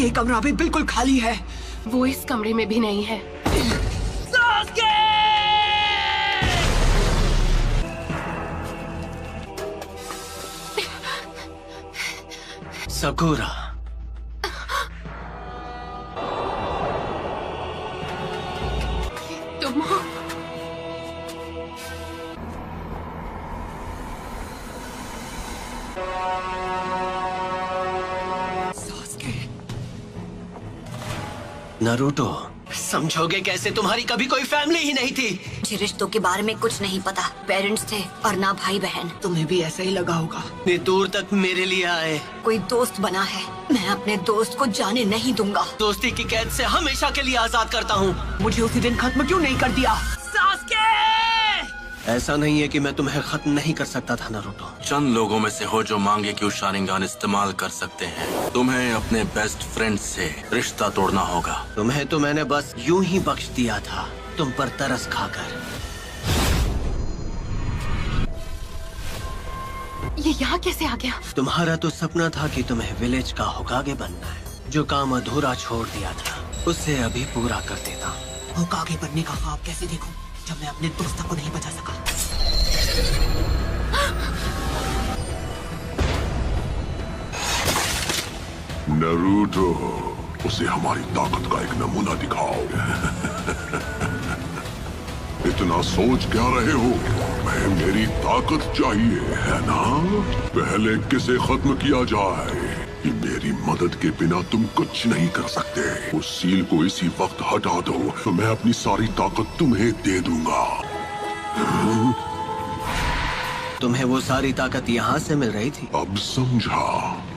ये कमरा भी बिल्कुल खाली है। वो इस कमरे में भी नहीं है। सकुरा, तुम हो? नारुतो, समझोगे कैसे? तुम्हारी कभी कोई फैमिली ही नहीं थी। मुझे रिश्तों के बारे में कुछ नहीं पता। पेरेंट्स थे और ना भाई बहन। तुम्हें भी ऐसा ही लगा होगा। इतनी दूर तक मेरे लिए आए। कोई दोस्त बना है, मैं अपने दोस्त को जाने नहीं दूंगा। दोस्ती की कैद से हमेशा के लिए आजाद करता हूँ। मुझे उसी दिन खत्म क्यों नहीं कर दिया? ऐसा नहीं है कि मैं तुम्हें खत्म नहीं कर सकता था नारुतो। चंद लोगों में से हो जो मांगे कि शारिंगान इस्तेमाल कर सकते हैं। तुम्हें अपने बेस्ट फ्रेंड से रिश्ता तोड़ना होगा। तुम्हें तो मैंने बस यूं ही बख्श दिया था, तुम पर तरस खाकर। ये यहाँ कैसे आ गया? तुम्हारा तो सपना था कि तुम्हें विलेज का होकागे बनना है। जो काम अधूरा छोड़ दिया था उसे अभी पूरा कर देता। होकागे बनने का ख्वाब कैसे देखूं जब मैं अपने दोस्तों को नहीं बचा सका? नारुतो, उसे हमारी ताकत का एक नमूना दिखाओ। इतना सोच क्या रहे हो? मैं मेरी ताकत चाहिए है ना? पहले किसे खत्म किया जाए? कि मेरी मदद के बिना तुम कुछ नहीं कर सकते। उस सील को इसी वक्त हटा दो तो मैं अपनी सारी ताकत तुम्हें दे दूंगा। तुम्हें वो सारी ताकत यहाँ से मिल रही थी? अब समझा।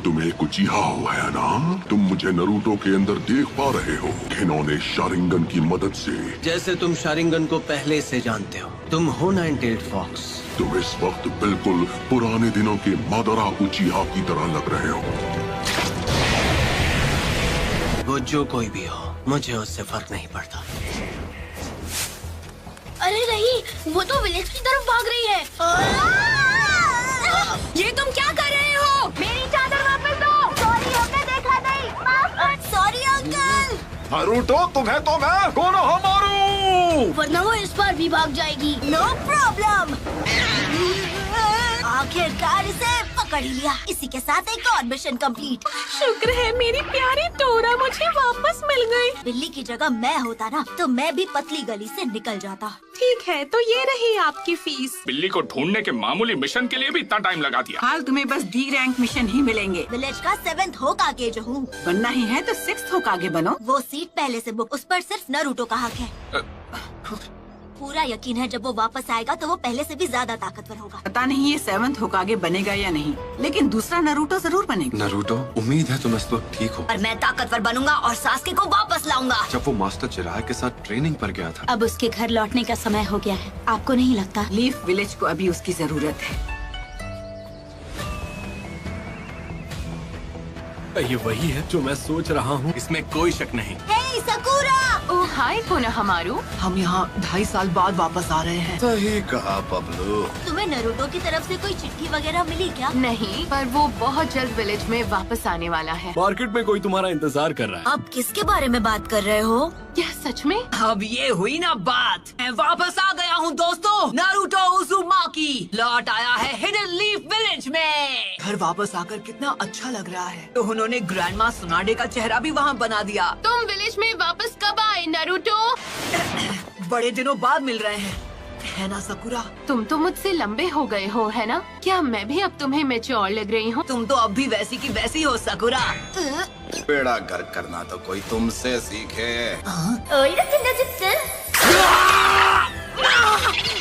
तुम्हें कुछ यहाँ है ना? तुम मुझे नारुतो के अंदर देख पा रहे हो, घिनौने शारिंगन की मदद से। जैसे तुम शारिंगन को पहले से जानते हो। तुम हो 98 फॉक्स। तुम इस वक्त बिल्कुल पुराने दिनों के मादरा उचिहा की तरह लग रहे हो। वो जो कोई भी हो, मुझे उससे फर्क नहीं पड़ता। अरे नहीं, वो तो विलेज की तरफ भाग रही है। ये तुम क्या कर रहे हो? मेरी चादर वापस दो। सॉरी, हमने देखा नहीं। Sorry uncle. नारुतो, तुम्हें तो मैं कोनोहा मारू। वरना वो इस बार भी भाग जाएगी। No problem. आखिरकार इसे पकड़ लिया। इसी के साथ एक और मिशन कंप्लीट। शुक्र है मेरी प्यारी टोरा मुझे वापस मिल गई। बिल्ली की जगह मैं होता ना तो मैं भी पतली गली से निकल जाता। ठीक है, तो ये रही आपकी फीस। बिल्ली को ढूंढने के मामूली मिशन के लिए भी इतना टाइम लगा दिया। हाल तुम्हें बस डी रैंक मिशन ही मिलेंगे। विलेज का 7th होकागे जो हूँ। बनना ही है तो 6th होकागे बनो। वो सीट पहले से बुक, उस पर सिर्फ नारुतो का हक है। पूरा यकीन है जब वो वापस आएगा तो वो पहले से भी ज्यादा ताकतवर होगा। पता नहीं ये 7th होकागे बनेगा या नहीं, लेकिन दूसरा नारुतो जरूर बनेगा। नारुतो, उम्मीद है तुम इस वक्त ठीक हो। और मैं ताकतवर बनूंगा और सास्के को वापस लाऊंगा। जब वो मास्टर चिराग के साथ ट्रेनिंग पर गया था। अब उसके घर लौटने का समय हो गया है। आपको नहीं लगता? लीफ विलेज को अभी उसकी जरूरत है। ये वही है जो मैं सोच रहा हूँ, इसमें कोई शक नहीं। हे सकुरा! ओह हाय कोनोहामारू। हम यहाँ 2.5 साल बाद वापस आ रहे हैं। सही कहा पब्लू। तुम्हें नारुतो की तरफ से कोई चिट्ठी वगैरह मिली क्या? नहीं, पर वो बहुत जल्द विलेज में वापस आने वाला है। मार्केट में कोई तुम्हारा इंतजार कर रहा है। अब किसके बारे में बात कर रहे हो? क्या सच में? अब ये हुई ना बात। मैं वापस आ गया हूँ दोस्तों। नारुतो उज़ुमाकी लौट आया है हिडन लीफ विलेज में। घर वापस आकर कितना अच्छा लग रहा है। तो उन्होंने ग्रैंडमा सुनाडे का चेहरा भी वहाँ बना दिया। तुम विलेज में वापस कब आए नारुतो? बड़े दिनों बाद मिल रहे हैं, है ना सकुरा? तुम तो मुझसे लंबे हो गए हो, है ना? क्या मैं भी अब तुम्हें मैच्योर लग रही हूँ? तुम तो अब भी वैसी की वैसी हो सकुरा। बेड़ा गर्क करना तो कोई तुमसे सीखे।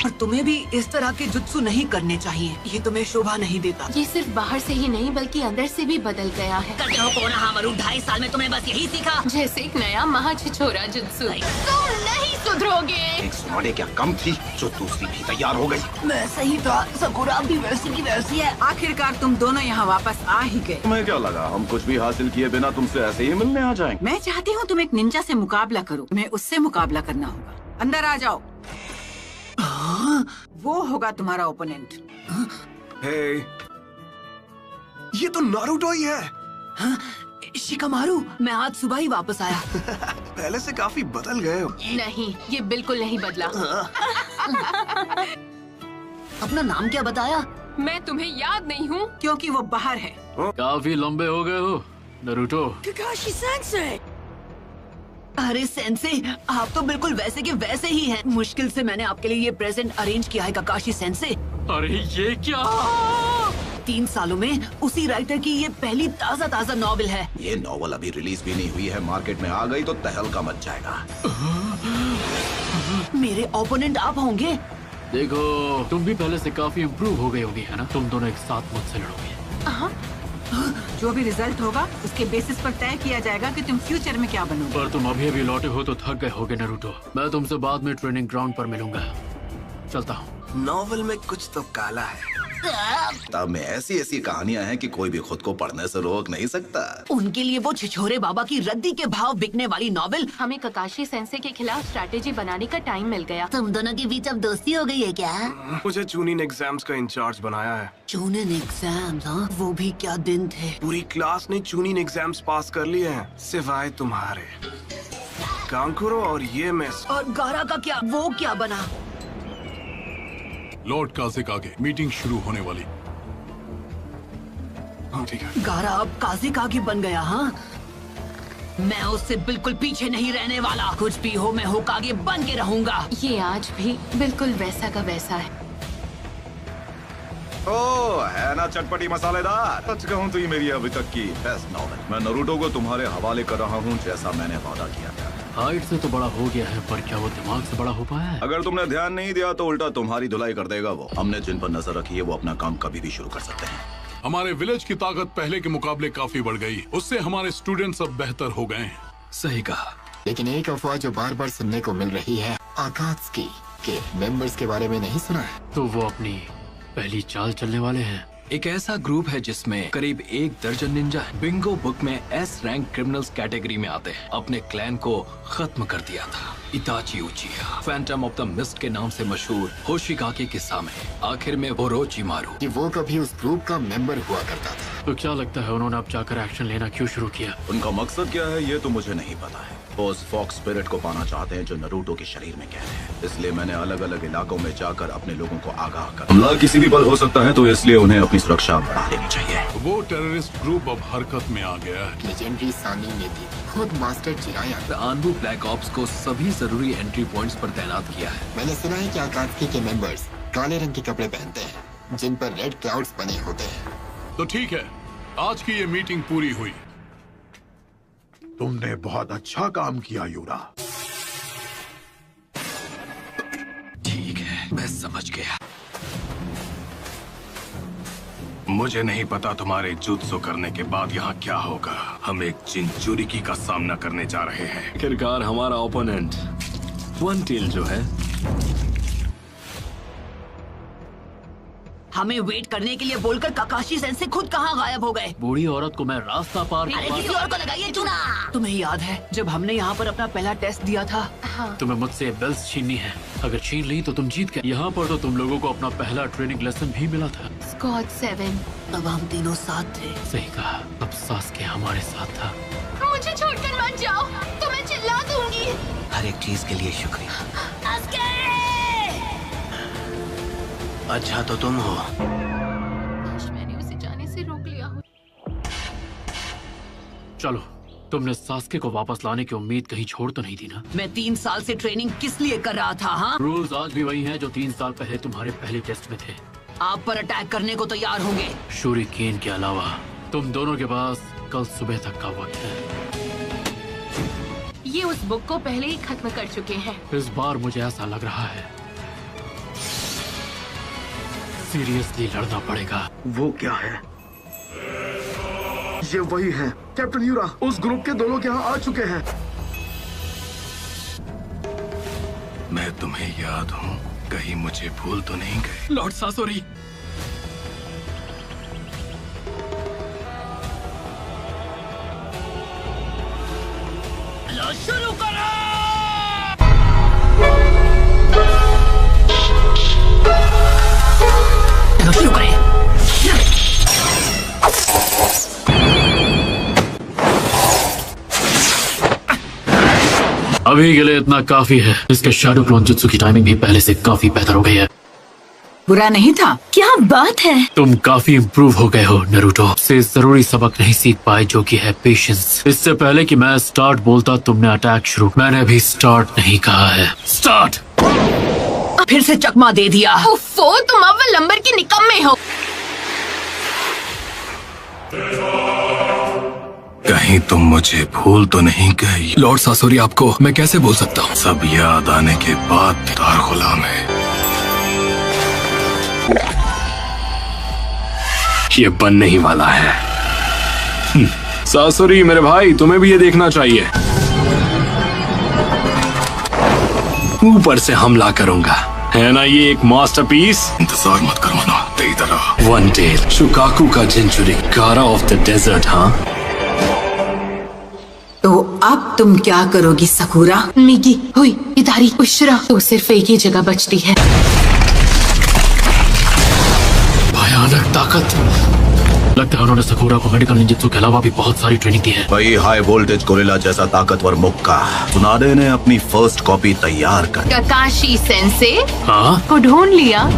और तुम्हें भी इस तरह के जुत्सु नहीं करने चाहिए। ये तुम्हें शोभा नहीं देता। ये सिर्फ बाहर से ही नहीं बल्कि अंदर से भी बदल गया है। करते हो कोनोहामारू, 2.5 साल में तुमने बस यही सीखा। जैसे एक नया महाछिछोरा जुत्सु। तुम नहीं सुधरोगे। एक सुनाडे क्या कम थी जो दूसरी भी तैयार हो गई। मैं सही था, सकुरा भी वैसी की वैसी है। आखिरकार तुम दोनों यहाँ वापस आ ही गए। तुम्हें क्या लगा हम कुछ भी हासिल किए बिना तुमसे ऐसे ही मिलने आ जाएंगे? मैं चाहती हूँ तुम एक निंजा से मुकाबला करो। तुम्हें उससे मुकाबला करना होगा। अंदर आ जाओ। वो होगा तुम्हारा ओपोनेंट। हे, ये तो नारुतो ही है। शिकामारू, मैं आज सुबह ही वापस आया। पहले से काफी बदल गए हो। नहीं, ये बिल्कुल नहीं बदला। अपना नाम क्या बताया? मैं तुम्हें याद नहीं हूँ क्योंकि वो बाहर है। काफी लंबे हो गए हो नारुतो। Kakashi sensei. अरे सेंसे, आप तो बिल्कुल वैसे के वैसे ही हैं। मुश्किल से मैंने आपके लिए ये प्रेजेंट अरेंज किया है काकाशी सेंसे। अरे ये क्या? 3 सालों में उसी राइटर की ये पहली ताज़ा नॉवेल है। ये नॉवल अभी रिलीज भी नहीं हुई है, मार्केट में आ गई तो तहलका मच जाएगा। मेरे ओपोनेंट आप होंगे। देखो, तुम भी पहले से काफी इम्प्रूव हो गए होगी, है ना? तुम दोनों एक साथ मुझसे लड़ोगे। जो भी रिजल्ट होगा उसके बेसिस पर तय किया जाएगा कि तुम फ्यूचर में क्या बनोगे। पर तुम अभी लौटे हो तो थक गए होगे नारुतो। मैं तुमसे बाद में ट्रेनिंग ग्राउंड पर मिलूंगा। चलता हूँ। नॉवल में कुछ तो काला है। किताब में ऐसी ऐसी कहानियां हैं कि कोई भी खुद को पढ़ने से रोक नहीं सकता। उनके लिए वो छिछोरे बाबा की रद्दी के भाव बिकने वाली नॉवेल। हमें ककाशी सेंसे के खिलाफ स्ट्रैटेजी बनाने का टाइम मिल गया। तुम दोनों के बीच अब दोस्ती हो गई है क्या? मुझे चूनिन एग्जाम्स का इंचार्ज बनाया है। चूनिन एग्जाम्स? हाँ, वो भी क्या दिन थे। पूरी क्लास ने चूनिन एग्जाम्स पास कर लिए हैं, सिवाय तुम्हारे। कांकुरो और ये मिस। और गारा का क्या? वो क्या बना? लॉर्ड काज़ेकागे, मीटिंग शुरू होने वाली। हाँ ठीक है। गारा अब काज़ेकागे बन गया। हाँ, मैं उससे बिल्कुल पीछे नहीं रहने वाला। कुछ भी हो, मैं होकागे बन के रहूंगा। ये आज भी बिल्कुल वैसा का वैसा है। ओ है ना चटपटी मसालेदार। सच कहूँ तो ये मेरी अभी तक की बेस्ट नॉवेल। मैं नारुतो को तुम्हारे हवाले कर रहा हूँ, जैसा मैंने वादा किया था। हाइट से तो बड़ा हो गया है, पर क्या वो दिमाग से बड़ा हो पाया है? अगर तुमने ध्यान नहीं दिया तो उल्टा तुम्हारी धुलाई कर देगा वो। हमने जिन पर नजर रखी है वो अपना काम कभी भी शुरू कर सकते हैं। हमारे विलेज की ताकत पहले के मुकाबले काफी बढ़ गई। उससे हमारे स्टूडेंट्स अब बेहतर हो गए हैं। सही कहा। लेकिन एक अफवाह जो बार बार सुनने को मिल रही है, आकात्सुकी के मेंबर्स के बारे में नहीं सुना है? तो वो अपनी पहली चाल चलने वाले हैं। एक ऐसा ग्रुप है जिसमें करीब 1 दर्जन निंजा है। बिंगो बुक में एस रैंक क्रिमिनल्स कैटेगरी में आते हैं। अपने क्लैन को खत्म कर दिया था इताची उचिया, फैंटम ऑफ द मिस्ट के नाम से मशहूर होशिगाके के सामने। आखिर में ओरोचिमारू। कि वो कभी उस ग्रुप का मेंबर हुआ करता था। तो क्या लगता है उन्होंने अब जाकर एक्शन लेना क्यों शुरू किया? उनका मकसद क्या है ये तो मुझे नहीं पता है। वो उस फॉक्स स्पिरिट को पाना चाहते हैं जो नारुतो के शरीर में कैद है। इसलिए मैंने अलग अलग इलाकों में जाकर अपने लोगों को आगाह कर। हमला किसी भी पल हो सकता है, तो इसलिए उन्हें अपनी सुरक्षा बढ़ा लेनी चाहिए। वो टेररिस्ट ग्रुप अब हरकत में आ गया है। लेजेंडरी सानी ने थी खुद मास्टर जिराया। आनबू ब्लैक ऑप्स को सभी जरूरी एंट्री पॉइंट्स पर तैनात किया है। मैंने सुना है कि आकात्सुकी के मेंबर्स काले रंग के कपड़े पहनते हैं, जिन पर रेड क्लाउड्स बने होते हैं। तो ठीक है, आज की ये मीटिंग पूरी हुई। तुमने बहुत अच्छा काम किया यूरा। ठीक है, मैं समझ गया। मुझे नहीं पता तुम्हारे जुत्सु करने के बाद यहाँ क्या होगा। हम एक चिंचुरिकी का सामना करने जा रहे हैं। आखिरकार हमारा ओपोनेंट वन टेल जो है। हमें वेट करने के लिए बोलकर काकाशी सेंसे खुद कहाँ गायब हो गए? बूढ़ी औरत को मैं रास्ता पार। अरे किसी और को लगाइए चूना। तुम्हें याद है जब हमने यहाँ पर अपना पहला टेस्ट दिया था? हाँ। तुम्हें मुझसे बेल्स छीननी है। अगर छीन ली तो तुम जीत गए। यहाँ पर तो तुम लोगों को अपना पहला ट्रेनिंग लेसन भी मिला था। स्क्वाड 7। अब हम तीनों साथ थे। सही कहा। अब सास्के हमारे साथ था। मुझे छोड़कर मत जाओ, तो मैं चिल्ला दूंगी। हर एक चीज के लिए शुक्रिया। अच्छा तो तुम हो। मैंने उसे जाने से रोक लिया हो। चलो, तुमने सास्के को वापस लाने की उम्मीद कहीं छोड़ तो नहीं दी ना? मैं 3 साल से ट्रेनिंग किस लिए कर रहा था? हाँ, रूल्स आज भी वही हैं जो 3 साल पहले तुम्हारे पहले टेस्ट में थे। आप पर अटैक करने को तैयार होंगे। शूरिकेन के अलावा तुम दोनों के पास कल सुबह तक का वक्त है। ये उस बुक को पहले ही खत्म कर चुके हैं। इस बार मुझे ऐसा लग रहा है सीरियसली लड़ना पड़ेगा। वो क्या है? ये वही है कैप्टन यूरा। उस ग्रुप के 2 लोग यहाँ आ चुके हैं। मैं तुम्हें याद हूँ, कहीं मुझे भूल तो नहीं गए? लॉर्ड सासोरी। शुरू करो। शुरू करें। अभी के लिए इतना काफी है। इसके शैडो क्लोन जुत्सु की टाइमिंग भी पहले से काफी बेहतर हो गई है। बुरा नहीं था। क्या बात है। तुम काफी इम्प्रूव हो गए हो नरूटो। से जरूरी सबक नहीं सीख पाए जो कि है पेशेंस। इससे पहले कि मैं स्टार्ट बोलता तुमने अटैक शुरू। मैंने अभी स्टार्ट नहीं कहा है। स्टार्ट। फिर से चकमा दे दिया। उफ़ो, तुम अव्वल नंबर के निकम्मे हो। कहीं तुम मुझे भूल तो नहीं गई? लॉर्ड सासोरी, आपको मैं कैसे भूल सकता हूँ? सब याद आने के बाद भी तार गुलाम है। ये बनने ही वाला है। सासोरी मेरे भाई, तुम्हें भी ये देखना चाहिए। ऊपर से हमला करूंगा, है ना ये एक मास्टरपीस? इंतजार मत करो ना, इधर आओ। वन टेल शुकाकू का जेंचुरी, गारा ऑफ द डेजर्ट। हाँ, तो अब तुम क्या करोगी सकुरा? मिगी, हुई, इदारी, उशरा, तो सिर्फ एक ही जगह बचती है। भयानक ताकत। लगता है उन्होंने सकुरा को मेडिकल निंजुत्सु के अलावा भी बहुत सारी ट्रेनिंग दी है। वही हाई वोल्टेज गोरिल्ला जैसा ताकतवर मुक्का। सुनाडे ने अपनी फर्स्ट कॉपी तैयार कर। काकाशी सेंसे हाँ को ढूंढ लिया।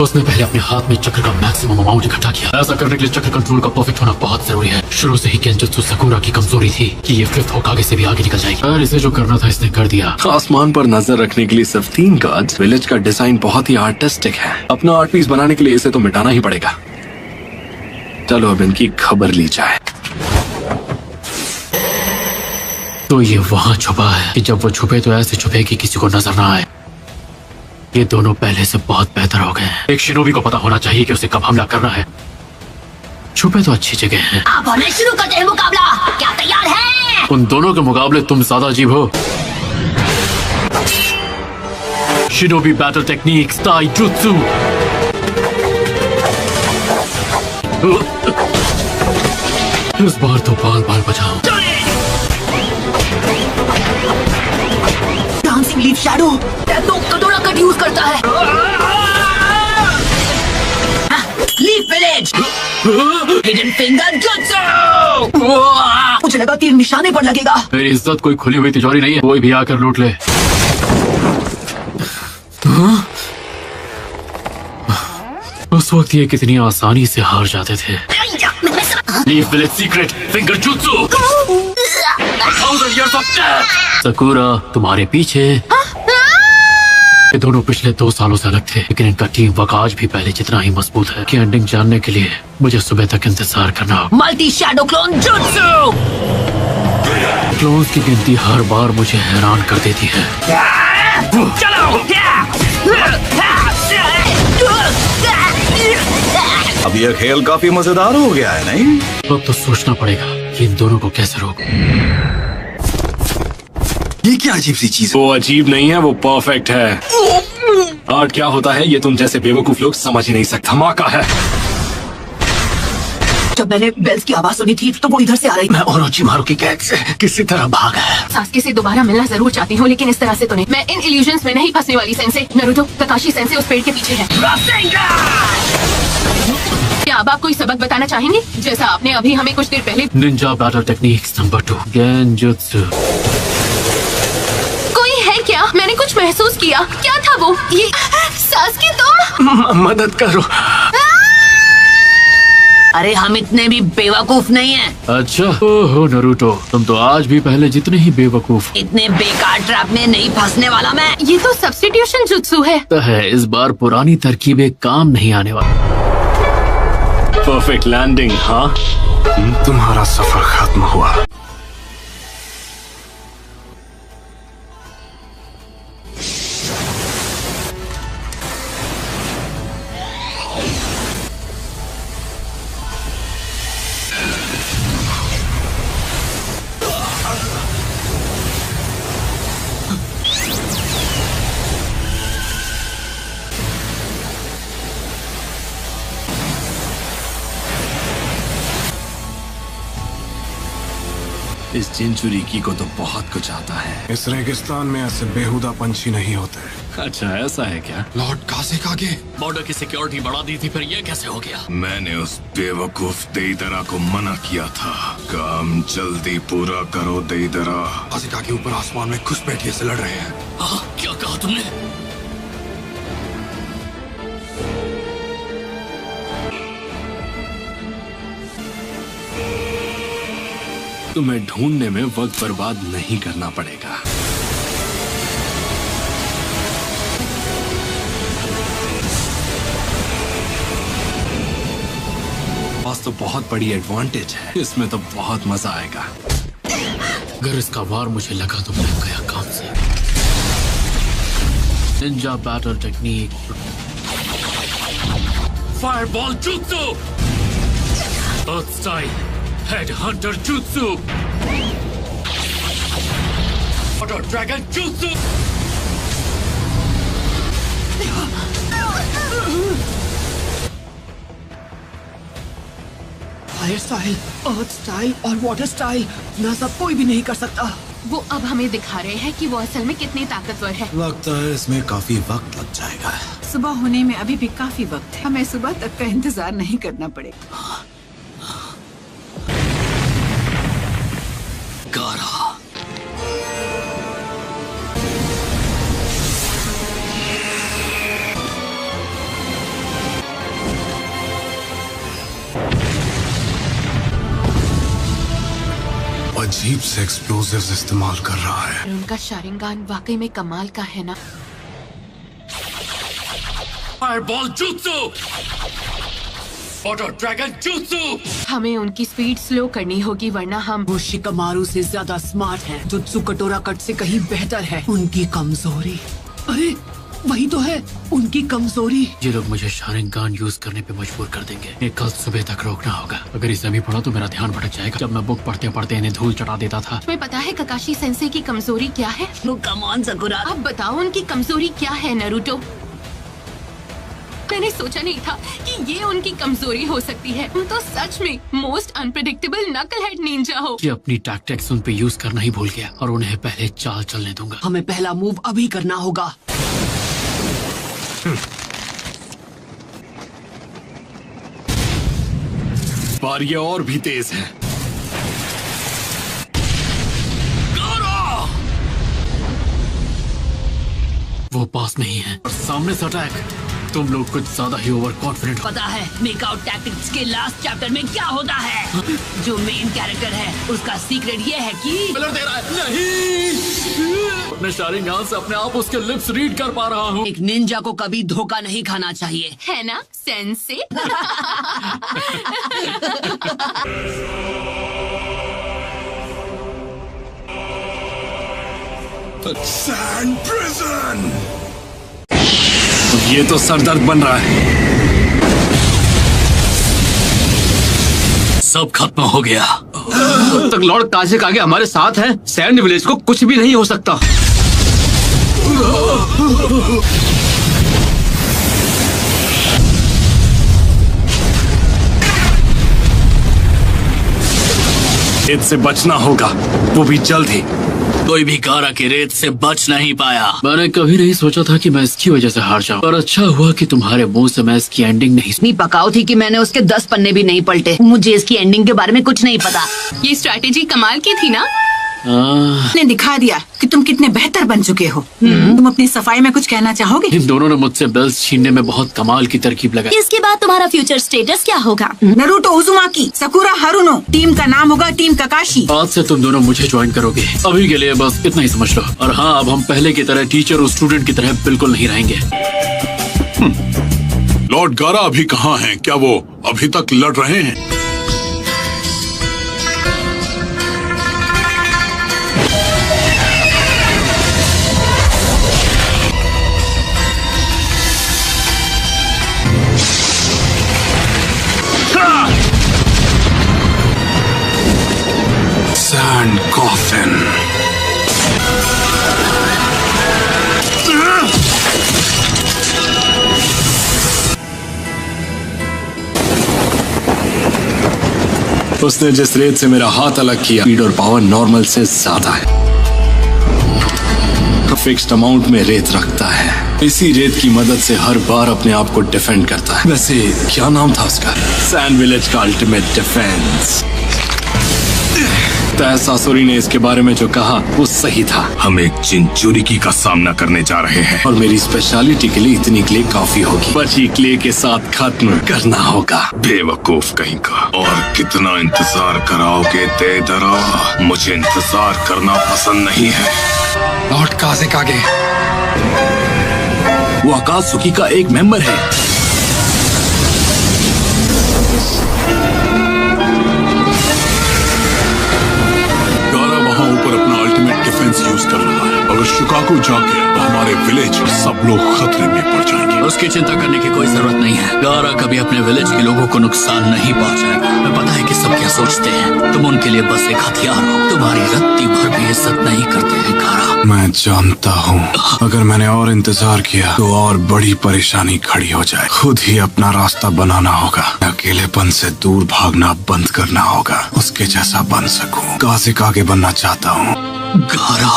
उसने पहले अपने हाथ में चक्र का मैक्सिमम अमाउंट इकट्ठा किया। ऐसा करने के लिए चक्र कंट्रोल का परफेक्ट होना बहुत जरूरी है। शुरू से ही केंजुत्सु सकुरा की कमजोरी थी कि ये फिफ्थ होकागे से भी आगे निकल जाएगी। और इसे जो करना था इसने कर दिया। आसमान पर नजर रखने के लिए सिर्फ 3 गार्ड्स। विलेज का डिजाइन बहुत ही आर्टिस्टिक है। अपना आर्ट पीस बनाने के लिए इसे तो मिटाना ही पड़ेगा। चलो अब इनकी खबर ली जाए। तो ये वहाँ छुपा है कि जब वो छुपे तो ऐसे छुपे कि किसी को नजर ना आए। ये दोनों पहले से बहुत बेहतर हो गए हैं। एक शिनोबी को पता होना चाहिए कि उसे कब हमला करना है। छुपे तो अच्छी जगह हैं। आप होने शुरू करते हैं मुकाबला। क्या तैयार है? उन दोनों के मुकाबले तुम ज्यादा अजीब हो। Shinobi battle techniques taijutsu. इस बार तो बाल बाल बचाओ। डांसिंग लीफ शैडो तो कटोरा कट यूज करता है। Leaf village hidden finger jutsu. मुझे लगा तीर निशाने पर लगेगा। मेरी इज्जत कोई खुली हुई तिजोरी नहीं है, कोई भी आकर लूट ले। उस वक्त ये कितनी आसानी से हार जाते थे। Leaf village secret finger jutsu. 1000 years of death। Sakura तुम्हारे पीछे। ये दोनों पिछले 2 सालों से अलग थे, लेकिन इनका टीम वर्क आज भी पहले जितना ही मजबूत है। कि एंडिंग जानने के लिए मुझे सुबह तक इंतजार करना होगा। Multi shadow clone jutsu. Clones की गिनती हर बार मुझे हैरान कर देती है। अब यह खेल काफी मजेदार हो गया है, नहीं? अब तो सोचना पड़ेगा कि इन दोनों को कैसे रोकूं। ये क्या अजीब सी चीज? वो अजीब नहीं है, वो परफेक्ट है। आर्ट क्या होता है ये तुम जैसे बेवकूफ लोग समझ ही नहीं सकते। धमाका है। जब मैंने बेल्स की आवाज सुनी थी तो वो इधर से आ रही। मैं ओरोचिमारू की कैद से किसी तरह भागा है। सास्के से दोबारा मिलना जरूर चाहती हूँ, लेकिन इस तरह से तो नहीं। मैं इन इल्यूजन्स में नहीं फंसने वाली। सेंसे नरूटो, काकाशी सेंसे उस पेड़ के पीछे है। क्या अब आप कोई सबक बताना चाहेंगे, जैसा आपने अभी हमें कुछ देर पहले? Ninja battle techniques number 2 genjutsu. कोई है क्या? मैंने कुछ महसूस किया। क्या था वो? ये सास्के तुम? मदद करो। अरे हम इतने भी बेवकूफ नहीं हैं। अच्छा, ओहो नरूटो, तुम तो आज भी पहले जितने ही बेवकूफ। इतने बेकार ट्रैप में नहीं फंसने वाला मैं। ये तो सब्स्टिट्यूशन जुत्सु है। इस बार पुरानी तरकीबें काम नहीं आने वाली। Perfect landing. हाँ, तुम्हारा सफर खत्म हुआ। इस जिनचुरिकी को तो बहुत कुछ आता है। इस रेगिस्तान में ऐसे बेहुदा पंछी नहीं होते। अच्छा ऐसा है क्या? लॉर्ड कासिक आगे। बॉर्डर की सिक्योरिटी बढ़ा दी थी, फिर ये कैसे हो गया? मैंने उस बेवकूफ देईदरा को मना किया था। काम जल्दी पूरा करो देईदरा। कासिक आगे ऊपर आसमान में घुसपैठिए से लड़ रहे हैं। हाँ, क्या कहा तुमने? तुम्हें ढूंढने में वक्त बर्बाद नहीं करना पड़ेगा। पास तो बहुत बड़ी एडवांटेज है, इसमें तो बहुत मजा आएगा। अगर इसका वार मुझे लगा तो मैं गया काम से। Ninja battle technique, fireball jutsu, earth style, head hunter jutsu, water dragon jutsu. Fire style, earth style और वाटर स्टाइल, ना सब कोई भी नहीं कर सकता। वो अब हमें दिखा रहे हैं कि वो असल में कितने ताकतवर है। लगता है इसमें काफी वक्त लग जाएगा। सुबह होने में अभी भी काफी वक्त है। हमें सुबह तक का इंतजार नहीं करना पड़ेगा। गारा। अजीब से एक्सप्लोजिव्स इस्तेमाल कर रहा है। उनका शारिंगान वाकई में कमाल का है ना। Fireball jutsu, water dragon jutsu. हमें उनकी स्पीड स्लो करनी होगी वरना हम वो शिकमारू से ज्यादा स्मार्ट हैं। जुत्सु कटोरा कट से कहीं बेहतर है। उनकी कमजोरी, अरे वही तो है उनकी कमजोरी। ये लोग मुझे शारिंगान यूज करने पे मजबूर कर देंगे। ये कल सुबह तक रोकना होगा। अगर इसे अभी पढ़ा तो मेरा ध्यान भटक जाएगा। जब मैं बुक पढ़ते पढ़ते इन्हें धूल चटा देता था। तुम्हें पता है ककाशी सेंसे की कमजोरी क्या है? वो कम ऑन सकुरा, अब बताओ उनकी कमजोरी क्या है नरूटो? मैंने सोचा नहीं था कि ये उनकी कमजोरी हो सकती है। तुम तो सच में मोस्ट अनप्रेडिक्टेबल नकलहेड निंजा हो। ये अपनी टैक्टिक्स उन पे यूज करना ही भूल गया और उन्हें पहले चाल चलने दूंगा। हमें पहला मूव अभी करना होगा। पर ये और भी तेज है। वो पास नहीं है और सामने से अटैक। तुम लोग कुछ ज्यादा ही ओवर कॉन्फिडेंट हो। पता है मेक आउट टैक्टिक्स के लास्ट चैप्टर में क्या होता है? जो मेन कैरेक्टर है उसका सीक्रेट ये है कि दे रहा है। नहीं, अपने शारिंगान से अपने आप उसके लिप्स रीड कर पा रहा हूँ। एक निंजा को कभी धोखा नहीं खाना चाहिए, है ना सेंसे? Sand prison. ये तो सरदर्द बन रहा है। सब खत्म हो गया। जब तक लॉर्ड कासिक आगे हमारे साथ हैं, सैंड विलेज को कुछ भी नहीं हो सकता। इससे बचना होगा, वो भी जल्द ही। कोई भी गारा की रेत से बच नहीं पाया। मैंने कभी नहीं सोचा था कि मैं इसकी वजह से हार जाऊं, पर अच्छा हुआ कि तुम्हारे मुंह से मैं इसकी एंडिंग नहीं इतनी पकाऊ थी कि मैंने उसके 10 पन्ने भी नहीं पलटे। मुझे इसकी एंडिंग के बारे में कुछ नहीं पता। ये स्ट्रैटेजी कमाल की थी ना। ने दिखा दिया कि तुम कितने बेहतर बन चुके हो। तुम अपनी सफाई में कुछ कहना चाहोगे? इन दोनों ने मुझसे बेल्ट छीनने में बहुत कमाल की तरकीब लगाई। इसके बाद तुम्हारा फ्यूचर स्टेटस क्या होगा? Naruto Uzumaki, Sakura Haruno. Team का नाम होगा टीम ककाशी। आज से तुम दोनों मुझे ज्वाइन करोगे। अभी के लिए बस इतना ही समझ लो। और हाँ, अब हम पहले की तरह टीचर और स्टूडेंट की तरह बिल्कुल नहीं रहेंगे। लॉर्ड गारा अभी कहाँ हैं? क्या वो अभी तक लड़ रहे हैं? Sand coffin. उसने जिस रेत से मेरा हाथ अलग किया, स्पीड और पावर नॉर्मल से ज्यादा है। फिक्स्ड अमाउंट में रेत रखता है, इसी रेत की मदद से हर बार अपने आप को डिफेंड करता है। वैसे क्या नाम था उसका? सैंड विलेज का अल्टीमेट डिफेंस। तहसासुरी ने इसके बारे में जो कहा वो सही था। हम एक चिंचुरिकी का सामना करने जा रहे हैं और मेरी स्पेशलिटी के लिए इतनी क्ले काफी होगी। बची क्ले के साथ खत्म करना होगा। बेवकूफ कहीं का। और कितना इंतजार कराओगे देदरा? मुझे इंतजार करना पसंद नहीं है। लॉर्ड काज़ेकागे, वो अकात्सुकी का एक मेंबर है। ऊपर अपना अल्टीमेट डिफेंस यूज कर रहा है। अगर शिकागो जाग गया तो हमारे विलेज और सब लोग खतरे में पड़ जाएंगे। उसकी चिंता करने की कोई जरूरत नहीं है। गारा कभी अपने विलेज के लोगों को नुकसान नहीं पहुंचाएगा। मैं पता है कि सब क्या सोचते हैं। तुम उनके लिए बस एक हथियार हो। तुम्हारी रत्ती भर भी इज्जत नहीं करते हैं गारा। मैं जानता हूँ अगर मैंने और इंतजार किया तो और बड़ी परेशानी खड़ी हो जाए। खुद ही अपना रास्ता बनाना होगा। अकेलेपन से दूर भागना बंद करना होगा। उसके जैसा बन सकूं। काज़ेकागे बनना चाहता हूँ। गारा,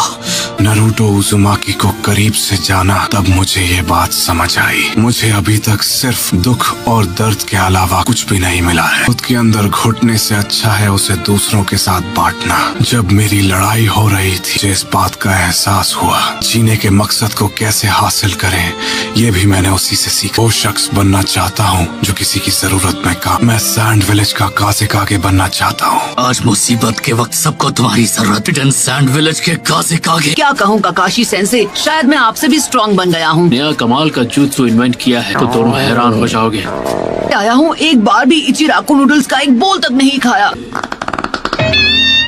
नरूटो उज़ुमाकी को करीब से जाना, तब मुझे ये बात समझ आई। मुझे अभी तक सिर्फ दुख और दर्द के अलावा कुछ भी नहीं मिला है। खुद के अंदर घुटने से अच्छा है उसे दूसरों के साथ बांटना। जब मेरी लड़ाई हो रही थी, मुझे इस बात का एहसास हुआ जीने के मकसद को कैसे हासिल करें, ये भी मैंने उसी से सीखा। वो शख्स बनना चाहता हूँ जो किसी की जरूरत में काम। मैं सैंड विलेज का काज़ेकागे बनना चाहता हूँ। आज मुसीबत के वक्त सबको तुम्हारी जरूरत है। सैंड विलेज के काज़ेकागे। क्या कहूँ काकाशी सेंसे, शायद मैं आपसे भी स्ट्रॉन्ग बन गया हूँ। नया कमाल का jutsu इन्वेंट किया है तो दोनों हैरान हो जाओगे। आया हूँ, एक बार भी इचिराको नूडल्स का एक बोल तक नहीं खाया।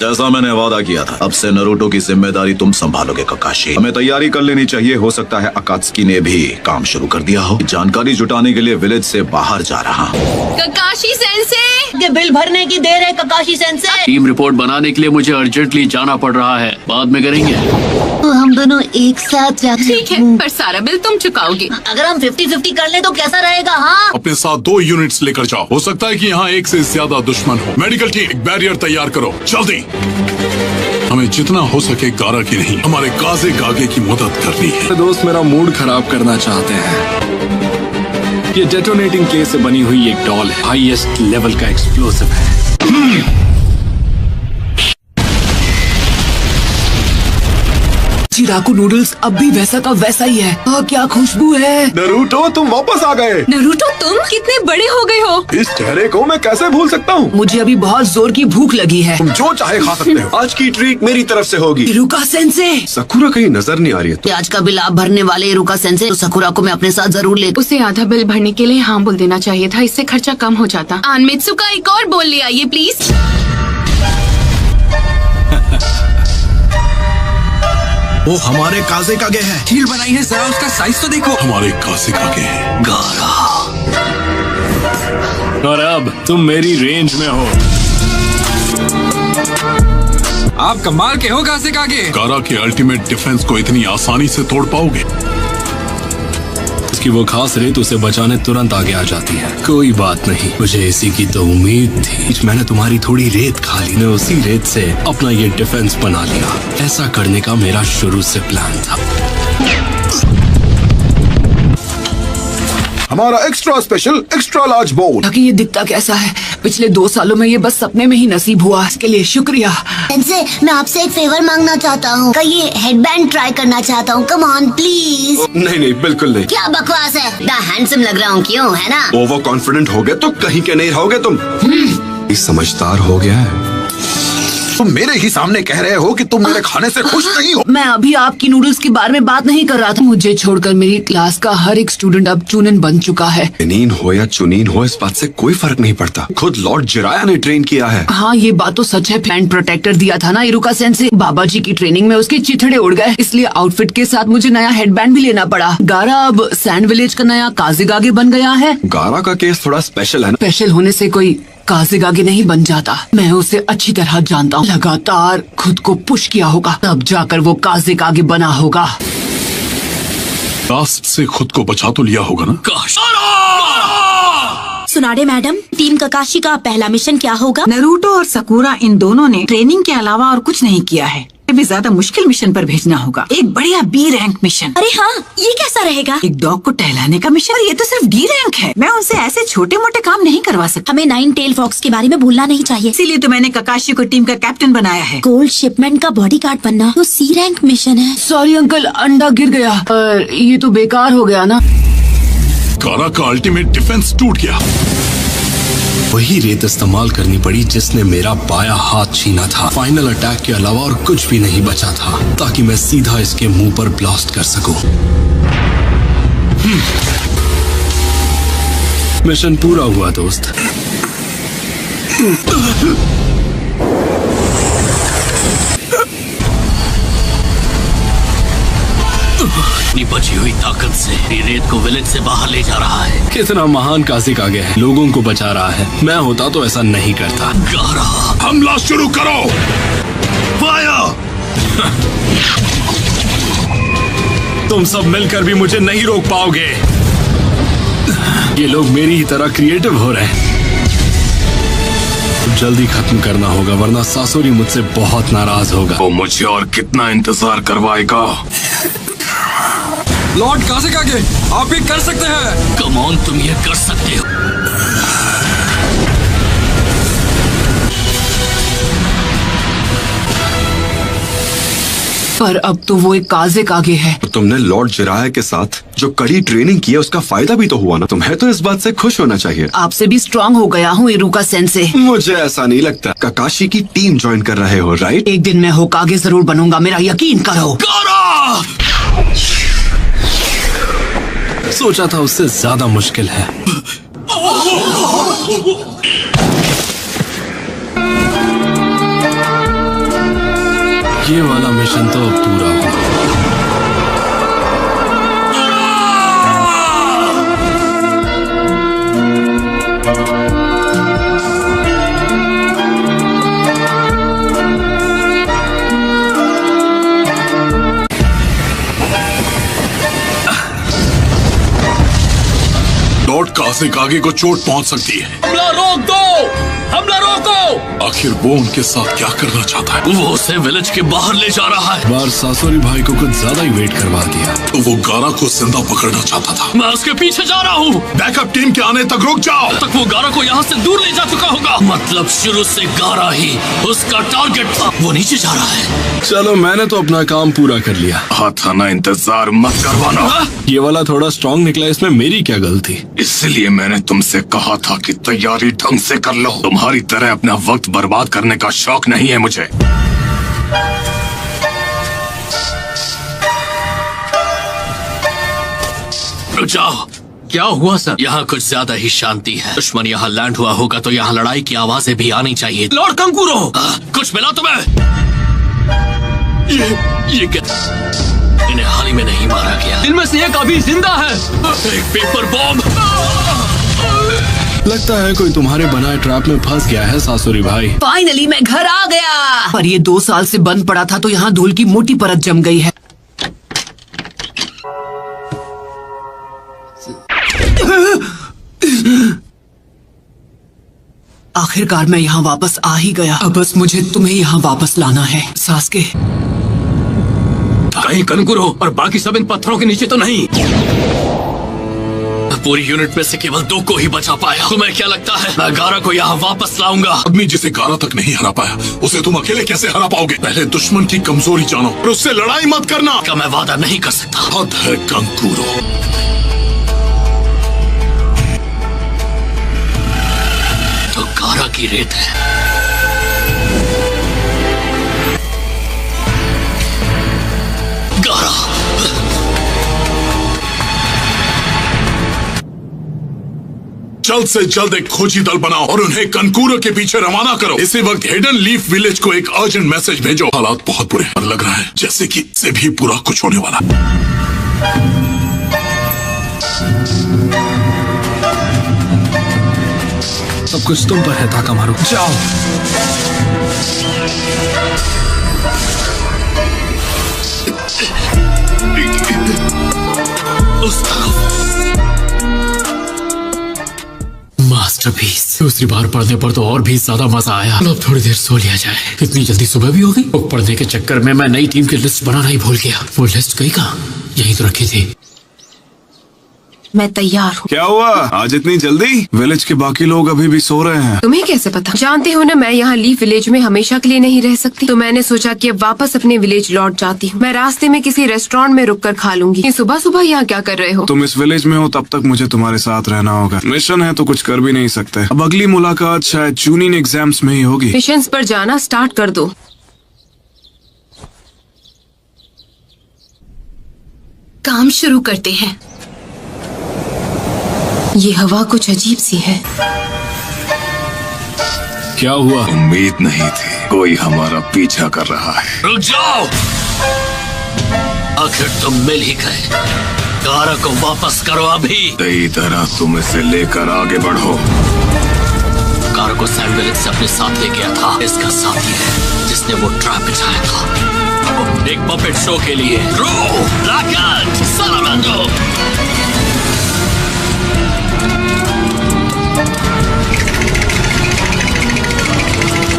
जैसा मैंने वादा किया था, अब से नरूटो की जिम्मेदारी तुम संभालोगे ककाशी। हमें तैयारी कर लेनी चाहिए। हो सकता है अकात्सुकी ने भी काम शुरू कर दिया हो। जानकारी जुटाने के लिए विलेज से बाहर जा रहा हूँ। ककाशी सेंसे, ये बिल भरने की देर है ककाशी सेंसे। टीम रिपोर्ट बनाने के लिए मुझे अर्जेंटली जाना पड़ रहा है। बाद में करेंगे। तो हम दोनों एक साथ जाते हैं। ठीक है, पर सारा बिल तुम चुकाओगे। अगर हम 50-50 कर ले तो कैसा रहेगा? हाँ, अपने साथ 2 यूनिट्स लेकर जाओ। हो सकता है कि यहाँ एक से ज्यादा दुश्मन हो। मेडिकल टीम, एक बैरियर तैयार करो जल्दी। हमें जितना हो सके गारा की नहीं, हमारे काज़ेकागे की मदद करनी है। दोस्त मेरा मूड खराब करना चाहते हैं। ये डेटोनेटिंग क्ले से बनी हुई एक डॉल है। हाईएस्ट लेवल का एक्सप्लोसिव है। चिराको नूडल्स अब भी वैसा का वैसा ही है। क्या खुशबू है। नरूटो, तुम वापस आ गए। नरूटो, तुम कितने बड़े हो गए हो। इस चेहरे को मैं कैसे भूल सकता हूँ। मुझे अभी बहुत जोर की भूख लगी है। तुम जो चाहे खा सकते हो। आज की ट्रीट मेरी तरफ से होगी। इरुका सेंसे, सकुरा कहीं नजर नहीं आ रही है तो। आज का बिल आप भरने वाले इरुका सेंसे, तो सकुरा को मैं अपने साथ जरूर ले। उसे आधा बिल भरने के लिए हाँ बोल देना चाहिए था। इससे खर्चा कम हो जाता। आनमित्सु का एक और बोल ले आइए प्लीज। वो हमारे काज़ेकागे है। हील बनाई है, जरा उसका साइज तो देखो। हमारे काज़ेकागे है। गारा, और अब तुम मेरी रेंज में हो। आप कमाल के हो काज़ेकागे। गारा के अल्टीमेट डिफेंस को इतनी आसानी से तोड़ पाओगे? उसकी वो खास रेत उसे बचाने तुरंत आगे आ जाती है। कोई बात नहीं, मुझे इसी की तो उम्मीद थी। मैंने तुम्हारी थोड़ी रेत खा ली, मैं उसी रेत से अपना ये डिफेंस बना लिया। ऐसा करने का मेरा शुरू से प्लान था। हमारा एक्स्ट्रा स्पेशल एक्स्ट्रा लार्ज बोल। ताकि ये दिखता कैसा है, पिछले 2 सालों में ये बस सपने में ही नसीब हुआ। इसके लिए शुक्रिया। सेंसे, मैं आपसे एक फेवर मांगना चाहता हूँ। का ये हेडबैंड ट्राई करना चाहता हूँ। Come on please. नहीं, बिल्कुल नहीं। क्या बकवास है। द हैंडसम लग रहा हूँ, क्यों, है ना? ओवर कॉन्फिडेंट हो गए तो कहीं के नहीं रहोगे तुम। समझदार हो गया है। तुम मेरे ही सामने कह रहे हो कि तुम मेरे खाने से खुश नहीं हो। मैं अभी आपकी नूडल्स के बारे में बात नहीं कर रहा था। मुझे छोड़कर मेरी क्लास का हर एक स्टूडेंट अब चुनिन बन चुका है। चुनीन हो या चुनीन हो, इस बात से कोई फर्क नहीं पड़ता। खुद लॉर्ड जिराया ने ट्रेन किया है। हाँ, ये बात तो सच है। हैंड प्रोटेक्टर दिया था ना इरुका सेंसे। बाबा जी की ट्रेनिंग में उसके चिथड़े उड़ गए, इसलिए आउटफिट के साथ मुझे नया हेडबैंड भी लेना पड़ा। गारा अब सैंड विलेज का नया काज़ेकागे बन गया है। गारा का केस थोड़ा स्पेशल है ना? स्पेशल होने से कोई काज़ेकागे नहीं बन जाता। मैं उसे अच्छी तरह जानता हूँ। लगातार खुद को पुश किया होगा, तब जाकर वो काज़ेकागे बना होगा। लास्ट से खुद को बचा तो लिया होगा ना? सुनाडे मैडम, टीम ककाशी का पहला मिशन क्या होगा? नरूटो और सकूरा इन दोनों ने ट्रेनिंग के अलावा और कुछ नहीं किया है। भी ज्यादा मुश्किल मिशन पर भेजना होगा, एक बढ़िया बी रैंक मिशन। अरे हाँ, ये कैसा रहेगा? एक डॉग को टहलाने का मिशन। ये तो सिर्फ डी रैंक है, मैं उनसे ऐसे छोटे मोटे काम नहीं करवा सकती। हमें 9 टेल फॉक्स के बारे में भूलना नहीं चाहिए। इसीलिए तो मैंने ककाशी को टीम का कैप्टन बनाया है। गोल्ड शिपमेंट का बॉडीगार्ड बनना तो सी रैंक मिशन है। सॉरी अंकल, अंडा गिर गया। ये तो बेकार हो गया ना। गारा का अल्टीमेट डिफेंस टूट गया। वही रेत इस्तेमाल करनी पड़ी जिसने मेरा बायां हाथ छीना था। फाइनल अटैक के अलावा और कुछ भी नहीं बचा था ताकि मैं सीधा इसके मुंह पर ब्लास्ट कर सकूं। मिशन पूरा हुआ दोस्त। अपनी बची हुई ताकत से रेत को विलेज से बाहर ले जा रहा है। कितना महान कासिक आगे है, लोगों को बचा रहा है। मैं होता तो ऐसा नहीं करता। गारा, हमला शुरू करो। फायर! तुम सब मिलकर भी मुझे नहीं रोक पाओगे। ये लोग मेरी ही तरह क्रिएटिव हो रहे हैं। जल्दी खत्म करना होगा वरना सासुरी मुझसे बहुत नाराज होगा। वो मुझे और कितना इंतजार करवाएगा। लॉर्ड कासिक आगे, आप भी कर सकते हैं। कम ऑन, तुम ये कर सकते हो। पर अब तो वो एक काज़िक आगे है। तुमने लॉर्ड जिराया के साथ जो कड़ी ट्रेनिंग की है उसका फायदा भी तो हुआ ना। तुम्हें तो इस बात से खुश होना चाहिए। आपसे भी स्ट्रांग हो गया हूँ इरुका सेंसे। मुझे ऐसा नहीं लगता। ककाशी की टीम ज्वाइन कर रहे हो, राइट? एक दिन मैं होकागे जरूर बनूंगा, मेरा यकीन करो। सोचा था उससे ज्यादा मुश्किल है। ये वाला मिशन तो अब पूरा हुआ। लॉर्ड कासिक आगे को चोट पहुंच सकती है। हमला रोक दो! हमला रोको! आखिर वो उनके साथ क्या करना चाहता है? वो उसे विलेज के बाहर ले जा रहा है। बार सासुरी भाई को कुछ ज्यादा ही वेट करवा दिया। तो वो गारा को जिंदा पकड़ना चाहता था। मैं उसके पीछे जा रहा हूँ। बैकअप टीम के आने तक रुक जाओ। तब तक वो गारा को यहाँ से दूर ले जा चुका होगा। मतलब शुरू से गारा ही उसका टारगेट था। वो नीचे जा रहा है। चलो, मैंने तो अपना काम पूरा कर लिया। हाथाना इंतजार मत करवाना। ये वाला थोड़ा स्ट्रॉन्ग निकला, इसमें मेरी क्या गलती? इसलिए मैंने तुमसे कहा था कि तैयारी ढंग से कर लो। तुम्हारी तरह अपना वक्त बर्बाद करने का शौक नहीं है मुझे। रुक जाओ। क्या हुआ सर? यहाँ कुछ ज्यादा ही शांति है। दुश्मन यहाँ लैंड हुआ होगा तो यहाँ लड़ाई की आवाजें भी आनी चाहिए। लॉर्ड कंकूरो, कुछ मिला तुम्हें? ये क्या? इन्हें हाल ही में नहीं मारा गया। इनमें से एक अभी जिंदा है। एक पेपर बॉम्ब। लगता है कोई तुम्हारे बनाए ट्रैप में फंस गया है सासुरी भाई। फाइनली मैं घर आ गया। पर ये 2 साल से बंद पड़ा था तो यहाँ धूल की मोटी परत जम गई है। आखिरकार मैं यहाँ वापस आ ही गया। अब बस मुझे तुम्हें यहाँ वापस लाना है, सास्के। कहीं कंकुरो और बाकी सब इन पत्थरों के नीचे तो नहीं? पूरी यूनिट में से केवल 2 को ही बचा पाया। तुम्हें क्या लगता है मैं गारा को यहाँ वापस लाऊंगा? आदमी जिसे गारा तक नहीं हरा पाया उसे तुम अकेले कैसे हरा पाओगे? पहले दुश्मन की कमजोरी जानो और उससे लड़ाई मत करना। का मैं वादा नहीं कर सकता। हद है कंकुरो। तो गारा की रेत है। गारा, जल्द से जल्द एक खोजी दल बनाओ और उन्हें कंकूरो के पीछे रवाना करो। इसी वक्त हिडन लीफ विलेज को एक अर्जेंट मैसेज भेजो। हालात बहुत बुरे और लग रहा है जैसे कि इससे भी पूरा कुछ होने वाला। सब कुछ तुम पर है ताकामारू। जाओ। उस तरफ। मास्टरपीस। दूसरी बार पढ़ने पर तो और भी ज्यादा मजा आया। अब थोड़ी देर सो लिया जाए। इतनी जल्दी सुबह भी हो गई। बुक पढ़ने के चक्कर में मैं नई टीम की लिस्ट बनाना ही भूल गया। वो लिस्ट गई कहाँ? यहीं तो रखी थी। मैं तैयार हूँ। क्या हुआ आज इतनी जल्दी? विलेज के बाकी लोग अभी भी सो रहे हैं। तुम्हें कैसे पता? जानते हो ना, मैं यहाँ लीफ विलेज में हमेशा के लिए नहीं रह सकती, तो मैंने सोचा कि अब वापस अपने विलेज लौट जाती हूँ। मैं रास्ते में किसी रेस्टोरेंट में रुककर खा लूंगी। सुबह सुबह यहाँ क्या कर रहे हो? तुम इस विलेज में हो तब तक मुझे तुम्हारे साथ रहना होगा। मिशन है तो कुछ कर भी नहीं सकते। अब अगली मुलाकात शायद चूनिंग एग्जाम्स में ही होगी। मिशन पर जाना स्टार्ट कर दो। काम शुरू करते हैं। ये हवा कुछ अजीब सी है। क्या हुआ? उम्मीद नहीं थी कोई हमारा पीछा कर रहा है। रुक जाओ, आखिर तुम मिल ही गए। कार को वापस करो अभी। सही तरह तुम इसे लेकर आगे बढ़ो। कार को सैंड विलेज से अपने साथ ले गया था। इसका साथी है जिसने वो ट्रैप बिछाया था एक पपेट शो के लिए।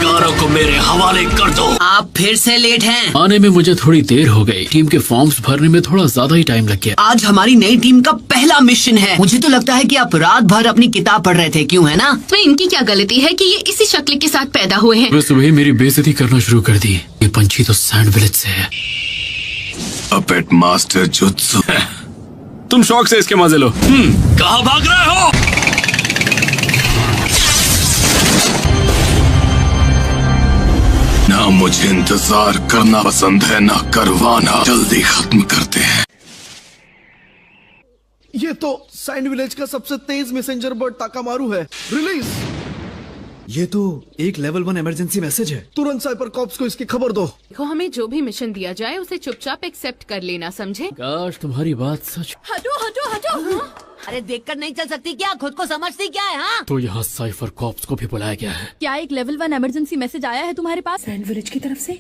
कारों को मेरे हवाले कर दो। आप फिर से लेट हैं। आने में मुझे थोड़ी देर हो गई। टीम के फॉर्म्स भरने में थोड़ा ज्यादा ही टाइम लग गया। आज हमारी नई टीम का पहला मिशन है। मुझे तो लगता है कि आप रात भर अपनी किताब पढ़ रहे थे, क्यों है ना? तो इनकी क्या गलती है कि ये इसी शक्ल के साथ पैदा हुए हैं? वे सुबह मेरी बेइज्जती करना शुरू कर दी। ये पंछी तो सैंड विलेज से है। Puppet master jutsu. तुम शौक से इसके मजे लो। कहाँ भाग रहे हो? ना मुझे इंतजार करना पसंद है ना करवाना। जल्दी खत्म करते हैं। ये तो सैंड विलेज का सबसे तेज मैसेंजर बर्ड ताकामारू है। रिलीज। ये तो एक लेवल 1 इमरजेंसी मैसेज है। तुरंत साइपर कॉप्स को इसकी खबर दो। देखो, हमें जो भी मिशन दिया जाए उसे चुपचाप एक्सेप्ट कर लेना, समझे? काश तुम्हारी बात सच। हटो हटो हटो। अरे देखकर नहीं चल सकती क्या? खुद को समझती क्या है? हाँ, तो यहाँ साइफर कॉप्स को भी बुलाया गया है। क्या एक लेवल 1 इमरजेंसी मैसेज आया है तुम्हारे पास सैंड विलेज की तरफ से?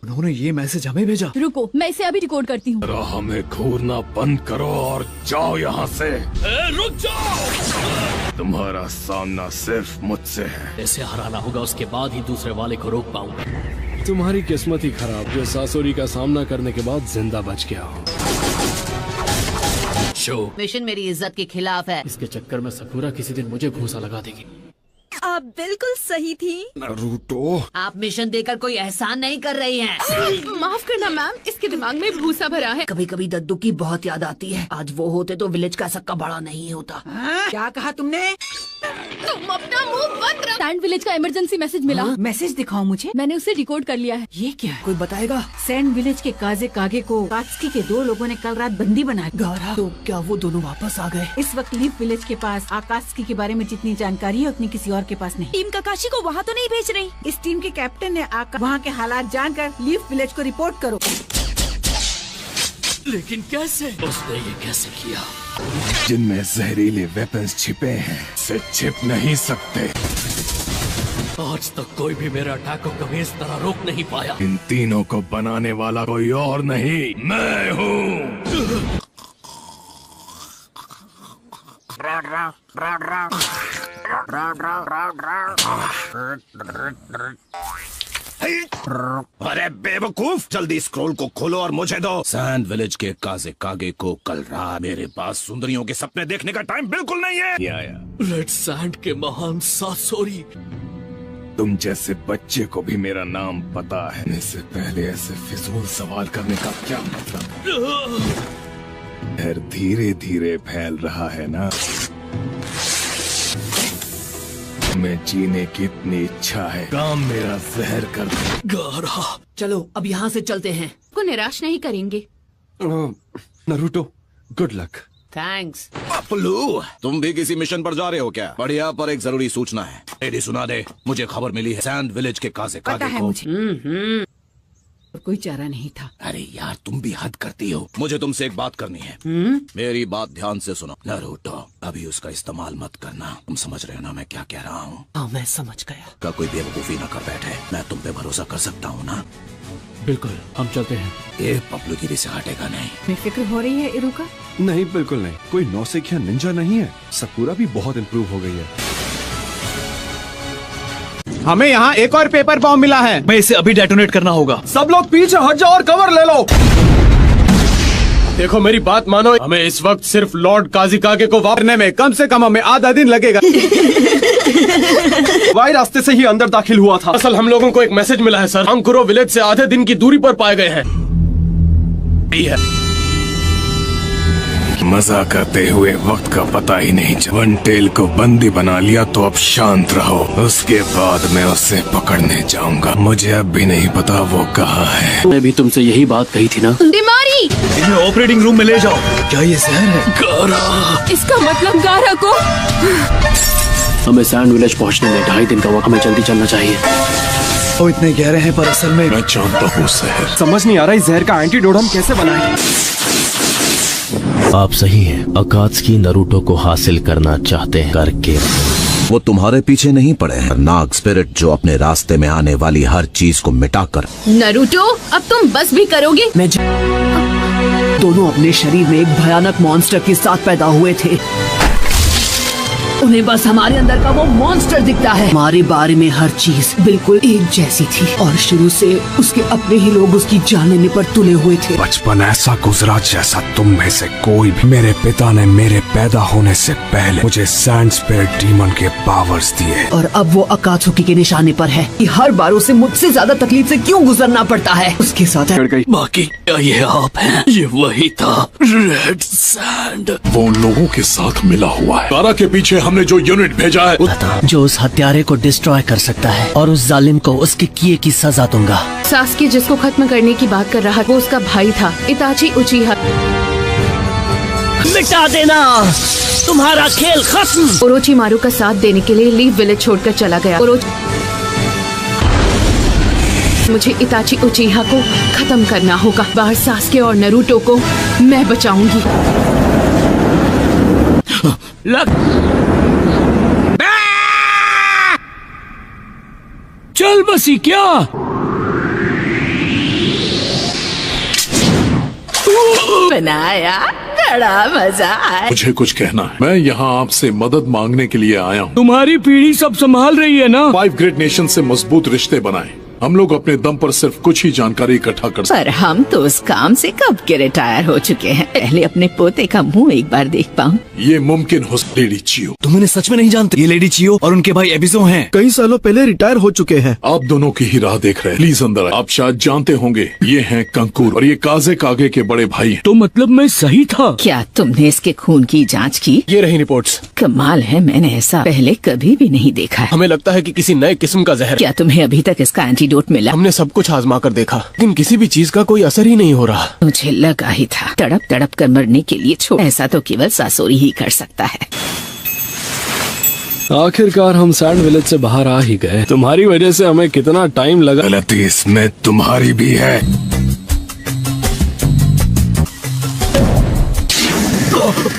उन्होंने ये मैसेज हमें भेजा। रुको, मैं इसे अभी रिकॉर्ड करती हूँ। हमें घूरना बंद करो और जाओ यहाँ से। रुक जाओ। तुम्हारा सामना सिर्फ मुझसे है। इसे हराना होगा, उसके बाद ही दूसरे वाले को रोक पाऊंगा। तुम्हारी किस्मत ही खराब जो सासुरी का सामना करने के बाद जिंदा बच गया हो। मिशन मेरी इज्जत के खिलाफ है। इसके चक्कर में सकुरा किसी दिन मुझे घूंसा लगा देगी। आप बिल्कुल सही थी। नारुतो, आप मिशन देकर कोई एहसान नहीं कर रही हैं। माफ करना मैम, इसके दिमाग में भूसा भरा है। कभी कभी दद्दू की बहुत याद आती है। आज वो होते तो विलेज का सक्का बड़ा नहीं होता। क्या कहा तुमने? तुम अपना मुंह बंद रखो। सैंड विलेज का इमरजेंसी मैसेज मिला। मैसेज दिखाओ मुझे। मैंने उसे रिकॉर्ड कर लिया है। ये क्या है? कोई बताएगा? सैंड विलेज के काजे कागे को कात्सुकी के 2 लोगों ने कल रात बंदी बनाया। तो क्या वो दोनों वापस आ गए? इस वक्त लीफ विलेज के पास आकात्सुकी के बारे में जितनी जानकारी है उतनी किसी और के पास नहीं। टीम काकाशी को वहाँ तो नहीं भेज रही। इस टीम के कैप्टन ने आकर वहाँ के हालात जानकर लीफ विलेज को रिपोर्ट करो। लेकिन कैसे? उसने ये कैसे किया? जिनमें जहरीले वेपन्स छिपे हैं, से छिप नहीं सकते। आज तक कोई भी मेरे अटैक को कभी इस तरह रोक नहीं पाया। इन तीनों को बनाने वाला कोई और नहीं, मैं हूँ। अरे बेवकूफ, जल्दी स्क्रॉल को खोलो और मुझे दो। सैंड विलेज के काजे कागे को कल रात मेरे पास सुंदरियों के सपने देखने का टाइम बिल्कुल नहीं है। रेड सैंड के महान सासोरी। तुम जैसे बच्चे को भी मेरा नाम पता है। इससे पहले ऐसे फिजूल सवाल करने का क्या मतलब? डर धीरे धीरे फैल रहा है ना। मैं जीने की इतनी इच्छा है, काम मेरा जहर कर गारा। चलो अब यहाँ से चलते हैं। को निराश नहीं करेंगे। Naruto, good luck. Thanks. Pappu, तुम भी किसी मिशन पर जा रहे हो क्या? बढ़िया, पर एक जरूरी सूचना है। एडी सुना दे, मुझे खबर मिली है सैंड विलेज के काजे कागे को। मुझे कोई चारा नहीं था। अरे यार, तुम भी हद करती हो। मुझे तुमसे एक बात करनी है। मेरी बात ध्यान से सुनो। नारुतो, अभी उसका इस्तेमाल मत करना। तुम समझ रहे हो ना मैं क्या कह रहा हूँ? हाँ, मैं समझ गया। का कोई बेवकूफी न कर बैठे। मैं तुम पे भरोसा कर सकता हूँ ना? बिल्कुल, हम चलते हैं। ये पपलूगिरी से हटेगा नहीं। मैं फिक्र हो रही है इरुका? नहीं, बिल्कुल नहीं। कोई नौसिखिया निंजा नहीं है। सकुरा भी बहुत इम्प्रूव हो गई है। हमें यहाँ एक और पेपर बॉम्ब मिला है। मैं इसे अभी डेटोनेट करना होगा। सब लोग पीछे हट जाओ और कवर ले लो। देखो मेरी बात मानो, हमें इस वक्त सिर्फ लॉर्ड काजिकागे को वापरने में कम से कम हमें आधा दिन लगेगा। वाई रास्ते से ही अंदर दाखिल हुआ था। असल हम लोगों को एक मैसेज मिला है सर, अंकुरो विलेज से आधे दिन की दूरी पर पाए गए हैं। मजा करते हुए वक्त का पता ही नहीं चला। वन टेल को बंदी बना लिया तो अब शांत रहो, उसके बाद मैं उसे पकड़ने जाऊंगा। मुझे अब भी नहीं पता वो कहाँ है। मैं भी तुमसे यही बात कही थी ना। बीमारी। इन्हें ऑपरेटिंग रूम में ले जाओ। क्या ये जहर है? गारा। इसका मतलब गारा को। हमें सैंड विलेज पहुंचने में 2.5 दिन का वक्त, हमें जल्दी चलना चाहिए। वो इतने गहरे हैं पर असल में मैं जानता हूँ जहर। समझ नहीं आ रहा इस जहर का एंटीडोट हम कैसे बनाएं। आप सही हैं। अकात्सुकी नरूटो को हासिल करना चाहते हैं करके वो तुम्हारे पीछे नहीं पड़े हैं। नाग स्पिरिट जो अपने रास्ते में आने वाली हर चीज को मिटाकर। नरूटो अब तुम बस भी करोगे। मैं दोनों अपने शरीर में एक भयानक मॉन्स्टर के साथ पैदा हुए थे। उन्हें बस हमारे अंदर का वो मॉन्स्टर दिखता है। हमारे बारे में हर चीज बिल्कुल एक जैसी थी और शुरू से उसके अपने ही लोग उसकी जान लेने पर तुले हुए थे। बचपन ऐसा गुजरा जैसा तुम में से कोई भी। मेरे पिता ने मेरे पैदा होने से पहले मुझे सैंड स्पिरिट डीमन के पावर्स दिए और अब वो अकात्सुकी के निशाने पर है कि हर बार उसे मुझसे ज्यादा तकलीफ से क्यों गुजरना पड़ता है। उसके साथ बाकी क्या ये आप हैं? ये वही था रेड सैंड। वो उन लोगों के साथ मिला हुआ है। गारा के पीछे हमने जो यूनिट भेजा है जो उस हत्यारे को डिस्ट्रॉय कर सकता है और उस जालिम को उसके किए की सजा दूंगा। सास्की जिसको खत्म करने की बात कर रहा वो उसका भाई था, इताची उचिहा। मिटा देना, तुम्हारा खेल खत्म। ओरोचिमारू का साथ देने के लिए लीफ विलेज छोड़कर चला गया। मुझे इताची उचिहा को खत्म करना होगा। बाहर सास्के और नरूटो को मैं बचाऊंगी। चल बसी क्या? बनाया, बड़ा मजा आया। मुझे कुछ कहना है। मैं यहाँ आपसे मदद मांगने के लिए आया हूँ। तुम्हारी पीढ़ी सब संभाल रही है ना। 5 ग्रेट नेशन से मजबूत रिश्ते बनाए। हम लोग अपने दम पर सिर्फ कुछ ही जानकारी इकट्ठा कर सकते। पर हम तो उस काम से कब के रिटायर हो चुके हैं। पहले अपने पोते का मुंह एक बार देख पाऊं। ये मुमकिन हो। लेडी चियो, तुम उन्हें सच में नहीं जानते। ये लेडी चियो और उनके भाई एबिसो हैं। कई सालों पहले रिटायर हो चुके हैं। आप दोनों की ही राह देख रहे हैं। प्लीज अंदर आए। आप शायद जानते होंगे ये हैं कंकूर और ये काजे कागे के बड़े भाई हैं। तो मतलब मैं सही था? क्या तुमने इसके खून की जांच की? ये रही रिपोर्ट्स। कमाल है, मैंने ऐसा पहले कभी भी नहीं देखा है। हमें लगता है कि किसी नए किस्म का जहर। क्या तुम्हें अभी तक इसका एंटीडोट मिला? हमने सब कुछ आजमा कर देखा लेकिन किसी भी चीज का कोई असर ही नहीं हो रहा। मुझे लगा ही था। तड़प तड़प कर मरने के लिए छोड़, ऐसा तो केवल सासोरी ही कर सकता है। आखिरकार हम सैंड विलेज से बाहर आ ही गए। तुम्हारी वजह से हमें कितना टाइम लगा। गलती इसमें तुम्हारी भी है।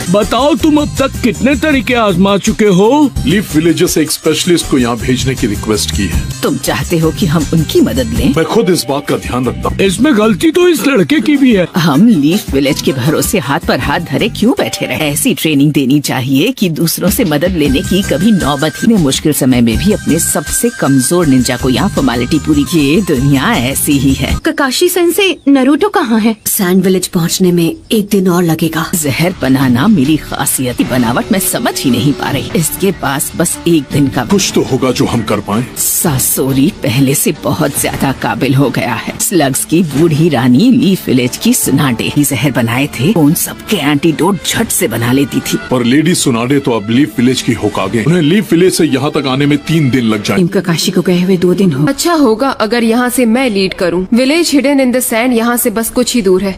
बताओ तुम अब तक कितने तरीके आजमा चुके हो? लीफ विलेज से एक स्पेशलिस्ट को यहाँ भेजने की रिक्वेस्ट की है। तुम चाहते हो कि हम उनकी मदद लें? मैं खुद इस बात का ध्यान रखता हूँ। इसमें गलती तो इस लड़के की भी है। हम लीफ विलेज के भरोसे हाथ पर हाथ धरे क्यों बैठे रहे? ऐसी ट्रेनिंग देनी चाहिए कि दूसरों से मदद लेने की कभी नौबत ही। मुश्किल समय में भी अपने सबसे कमजोर निंजा को यहाँ फॉर्मेलिटी पूरी की। ये दुनिया ऐसी ही है। ककाशी सेंसे, नरूटो कहाँ है? सैंड विलेज पहुँचने में 1 दिन और लगेगा। जहर बनाना मेरी खासियत की बनावट मैं समझ ही नहीं पा रही। इसके पास बस 1 दिन का कुछ तो होगा जो हम कर पाए। सासोरी पहले से बहुत ज्यादा काबिल हो गया है। स्लग्स की बूढ़ी रानी लीफ विलेज की सुनाडे ही जहर बनाए थे। उन सबके एंटीडोट झट से बना लेती थी। पर लेडी सुनाडे तो अब लीफ विलेज की होकागे। उन्हें लीफ विलेज से यहाँ तक आने में 3 दिन लग जाए। ककाशी को गए हुए 2 दिन हो। अच्छा होगा अगर यहाँ से मैं लीड करूँ। Village hidden in the sand यहाँ से बस कुछ ही दूर है।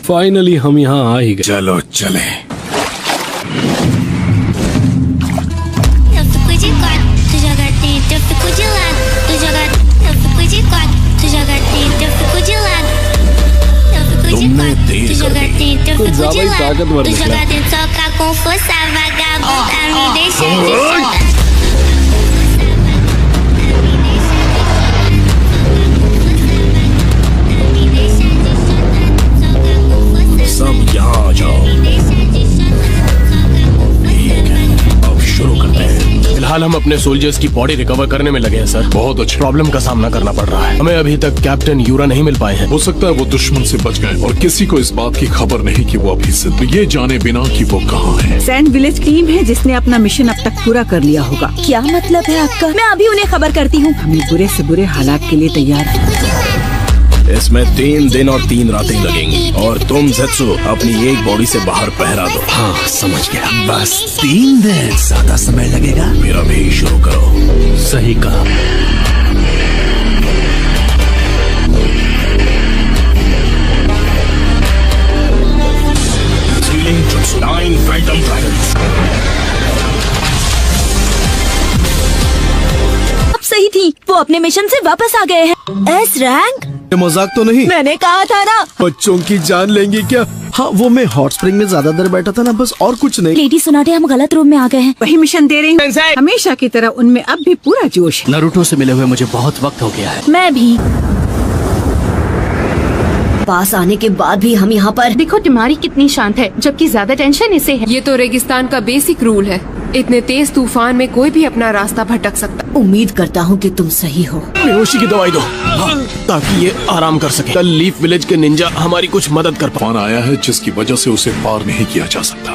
फाइनली हम यहाँ आ ही गए। चलो चले। तुमने देर कर दी। कुछ ज्यादा ही ताकतवर निकला। सब यहाँ आ जाओ। ठीक है, अब शुरू करते हैं। फिलहाल हम अपने सोल्जर्स की बॉडी रिकवर करने में लगे हैं सर। बहुत अच्छा। प्रॉब्लम का सामना करना पड़ रहा है। हमें अभी तक कैप्टन यूरा नहीं मिल पाए हैं। हो सकता है वो दुश्मन से बच गए और किसी को इस बात की खबर नहीं कि वो अभी जिंदा, ये जाने बिना कि वो कहाँ है। सैंड विलेज टीम है जिसने अपना मिशन अब तक पूरा कर लिया होगा। क्या मतलब है आपका? मैं अभी उन्हें खबर करती हूँ। हमें बुरे से बुरे हालात के लिए तैयार। इसमें 3 दिन और 3 रातें लगेंगी और तुम ज़ेत्सु अपनी एक बॉडी से बाहर पहरा दो। हाँ समझ गया। बस 3 दिन, ज्यादा समय लगेगा। मेरा भी शुरू करो। सही कहा। Ceiling 9 Phantom dragons. अब सही थी, वो अपने मिशन से वापस आ गए हैं। S rank? मजाक तो नहीं? मैंने कहा था ना। बच्चों की जान लेंगे क्या? हाँ वो मैं हॉट स्प्रिंग में ज्यादा देर बैठा था ना, बस और कुछ नहीं। लेडी सोनाटे, हम गलत रूम में आ गए हैं। वही मिशन दे रही हूँ। हमेशा की तरह उनमें अब भी पूरा जोश है। नारुतो से मिले हुए मुझे बहुत वक्त हो गया है। मैं भी। पास आने के बाद भी हम यहाँ पर। देखो तुम्हारी कितनी शांत है, जबकि ज्यादा टेंशन इसे है। ये तो रेगिस्तान का बेसिक रूल है। इतने तेज तूफान में कोई भी अपना रास्ता भटक सकता। उम्मीद करता हूँ कि तुम सही हो। बेहोशी की दवाई दो। हाँ, ताकि ये आराम कर सके। कल लीफ विलेज के निंजा हमारी कुछ मदद कर तूफान आया है जिसकी वजह से उसे पार नहीं किया जा सकता।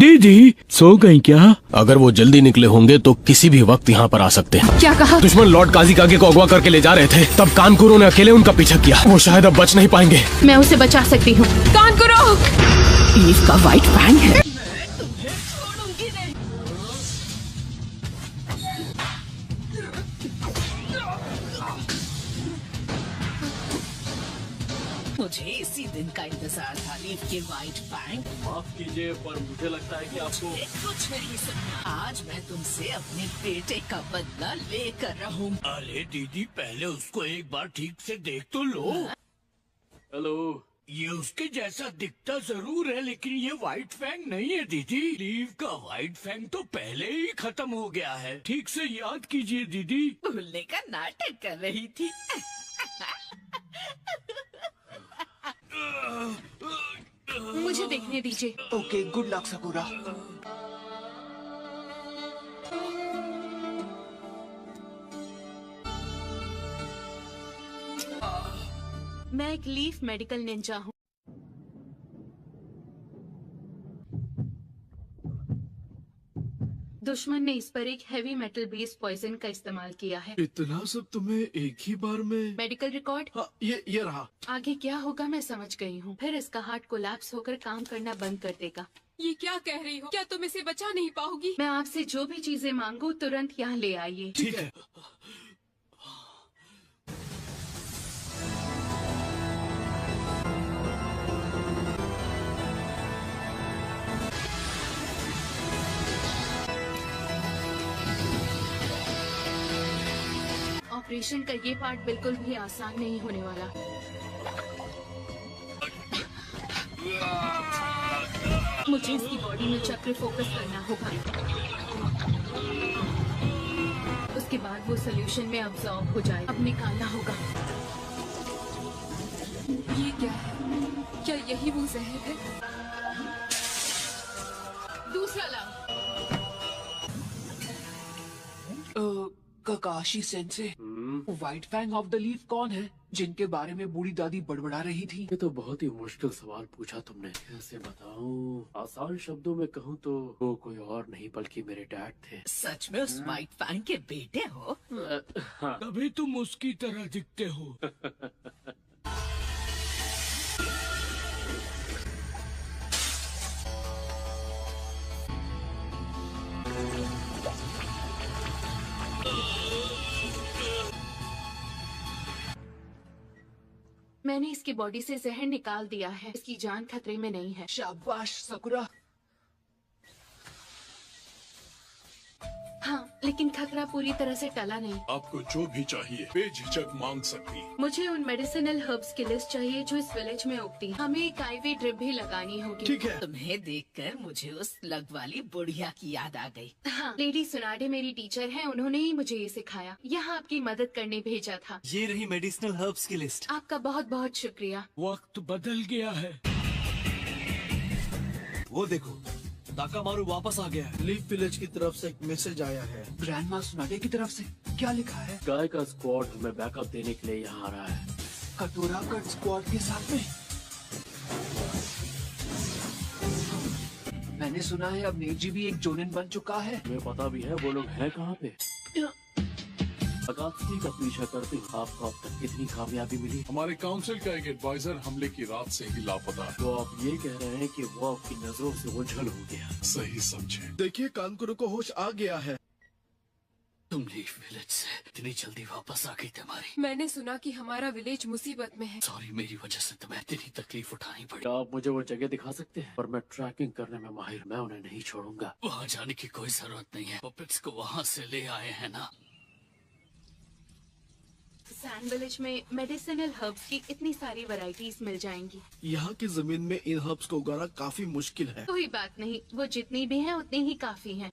दीदी सो गई क्या? अगर वो जल्दी निकले होंगे तो किसी भी वक्त यहाँ पर आ सकते हैं। क्या कहा? दुश्मन लॉर्ड काजिकागे को अगवा करके ले जा रहे थे, तब कानकुरो ने अकेले उनका पीछा किया। वो शायद अब बच नहीं पाएंगे। मैं उसे बचा सकती हूँ। कानकुरो! लीफ का व्हाइट फैंग है। मुझे इसी दिन का इंतजार था। लीफ के व्हाइट फैंग। माफ कीजिए पर मुझे लगता है कि आपको कुछ नहीं सुनना। आज मैं तुमसे अपने बेटे का बदला लेकर रहूंगा। अरे दीदी पहले उसको एक बार ठीक से देख तो लो। हेलो, ये उसके जैसा दिखता जरूर है लेकिन ये व्हाइट फैंग नहीं है दीदी। लीफ का व्हाइट फैंग तो पहले ही खत्म हो गया है। ठीक से याद कीजिए दीदी। भूलने का नाटक कर रही थी। मुझे देखने दीजिए। Okay, good luck sakura. मैं एक लीफ मेडिकल निंजा हूँ। दुश्मन ने इस पर एक हैवी मेटल बेस्ड पॉइजन का इस्तेमाल किया है। इतना सब तुम्हें एक ही बार में? Medical record? हाँ, ये रहा। आगे क्या होगा मैं समझ गई हूँ। फिर इसका हार्ट कोलैप्स होकर काम करना बंद कर देगा। ये क्या कह रही हो? क्या तुम इसे बचा नहीं पाओगी? मैं आपसे जो भी चीजें मांगू तुरंत यहाँ ले आइए। ठीक है। ऑपरेशन का ये पार्ट बिल्कुल भी आसान नहीं होने वाला। मुझे इसकी बॉडी में चक्र फोकस करना होगा। उसके बाद वो सोल्यूशन में अब्सॉर्ब हो जाए। अब निकालना होगा। ये क्या है? क्या यही वो जहर है? दूसरा ला। Kakashi sensei, white fang of the leaf कौन है जिनके बारे में बूढ़ी दादी बड़बड़ा रही थी? ये तो बहुत ही मुश्किल सवाल पूछा तुमने। कैसे बताऊं? आसान शब्दों में कहूँ तो वो कोई और नहीं बल्कि मेरे डैड थे। सच में उस व्हाइट फैंग के बेटे हो? हाँ। तभी तुम उसकी तरह दिखते हो। मैंने इसकी बॉडी से जहर निकाल दिया है। इसकी जान खतरे में नहीं है। शाबाश सकुरा। हाँ, लेकिन खतरा पूरी तरह से टला नहीं। आपको जो भी चाहिए बेझिझक मांग सकती। मुझे उन मेडिसिनल हर्ब्स की लिस्ट चाहिए जो इस विलेज में उगती हैं। हमें एक आईवी ड्रिप भी लगानी होगी। ठीक है। तुम्हें देखकर मुझे उस लग वाली बुढ़िया की याद आ गई। हाँ, लेडी सुनाडे मेरी टीचर हैं। उन्होंने ही मुझे ये सिखाया। यहाँ आपकी मदद करने भेजा था। ये रही मेडिसिनल हर्ब्स की लिस्ट। आपका बहुत बहुत शुक्रिया। वक्त बदल गया है। वो देखो, ताकामारू वापस आ गया है। लीफ विलेज की तरफ से एक मैसेज आया है। ग्रैंडमा सुनागे की तरफ से क्या लिखा है? गाय का स्क्वाड हमें बैकअप देने के लिए यहाँ आ रहा है। कटोरा कट स्क्वाड के साथ में। मैंने सुना है अब नेजी भी एक जोनिन बन चुका है। तुम्हें पता भी है वो लोग हैं कहाँ पे? अगात्सुकी का पीछा करते हुए आपको अब तक कितनी कामयाबी मिली? हमारे काउंसिल का एक एडवाइजर हमले की रात से ही लापता है। तो आप ये कह रहे हैं कि वो आपकी नजरों से ओझल हो गया? सही समझे। देखिए कानकुरो को होश आ गया है। तुम लीफ विलेज से इतनी जल्दी वापस आ गई तुम्हारी। मैंने सुना कि हमारा विलेज मुसीबत में है। सॉरी, मेरी वजह से तुम्हें इतनी तकलीफ उठानी पड़ी। क्या आप मुझे वो जगह दिखा सकते हैं? पर मैं ट्रैकिंग करने में माहिर, मैं उन्हें नहीं छोड़ूंगा। वहाँ जाने की कोई जरूरत नहीं है। पपेट्स को वहाँ से ले आए हैं ना। सैंड विलेज में मेडिसिनल हर्ब्स की इतनी सारी वैरायटीज मिल जाएंगी। यहाँ की जमीन में इन हर्ब्स को उगाना काफी मुश्किल है। कोई बात नहीं, वो जितनी भी हैं उतनी ही काफी हैं।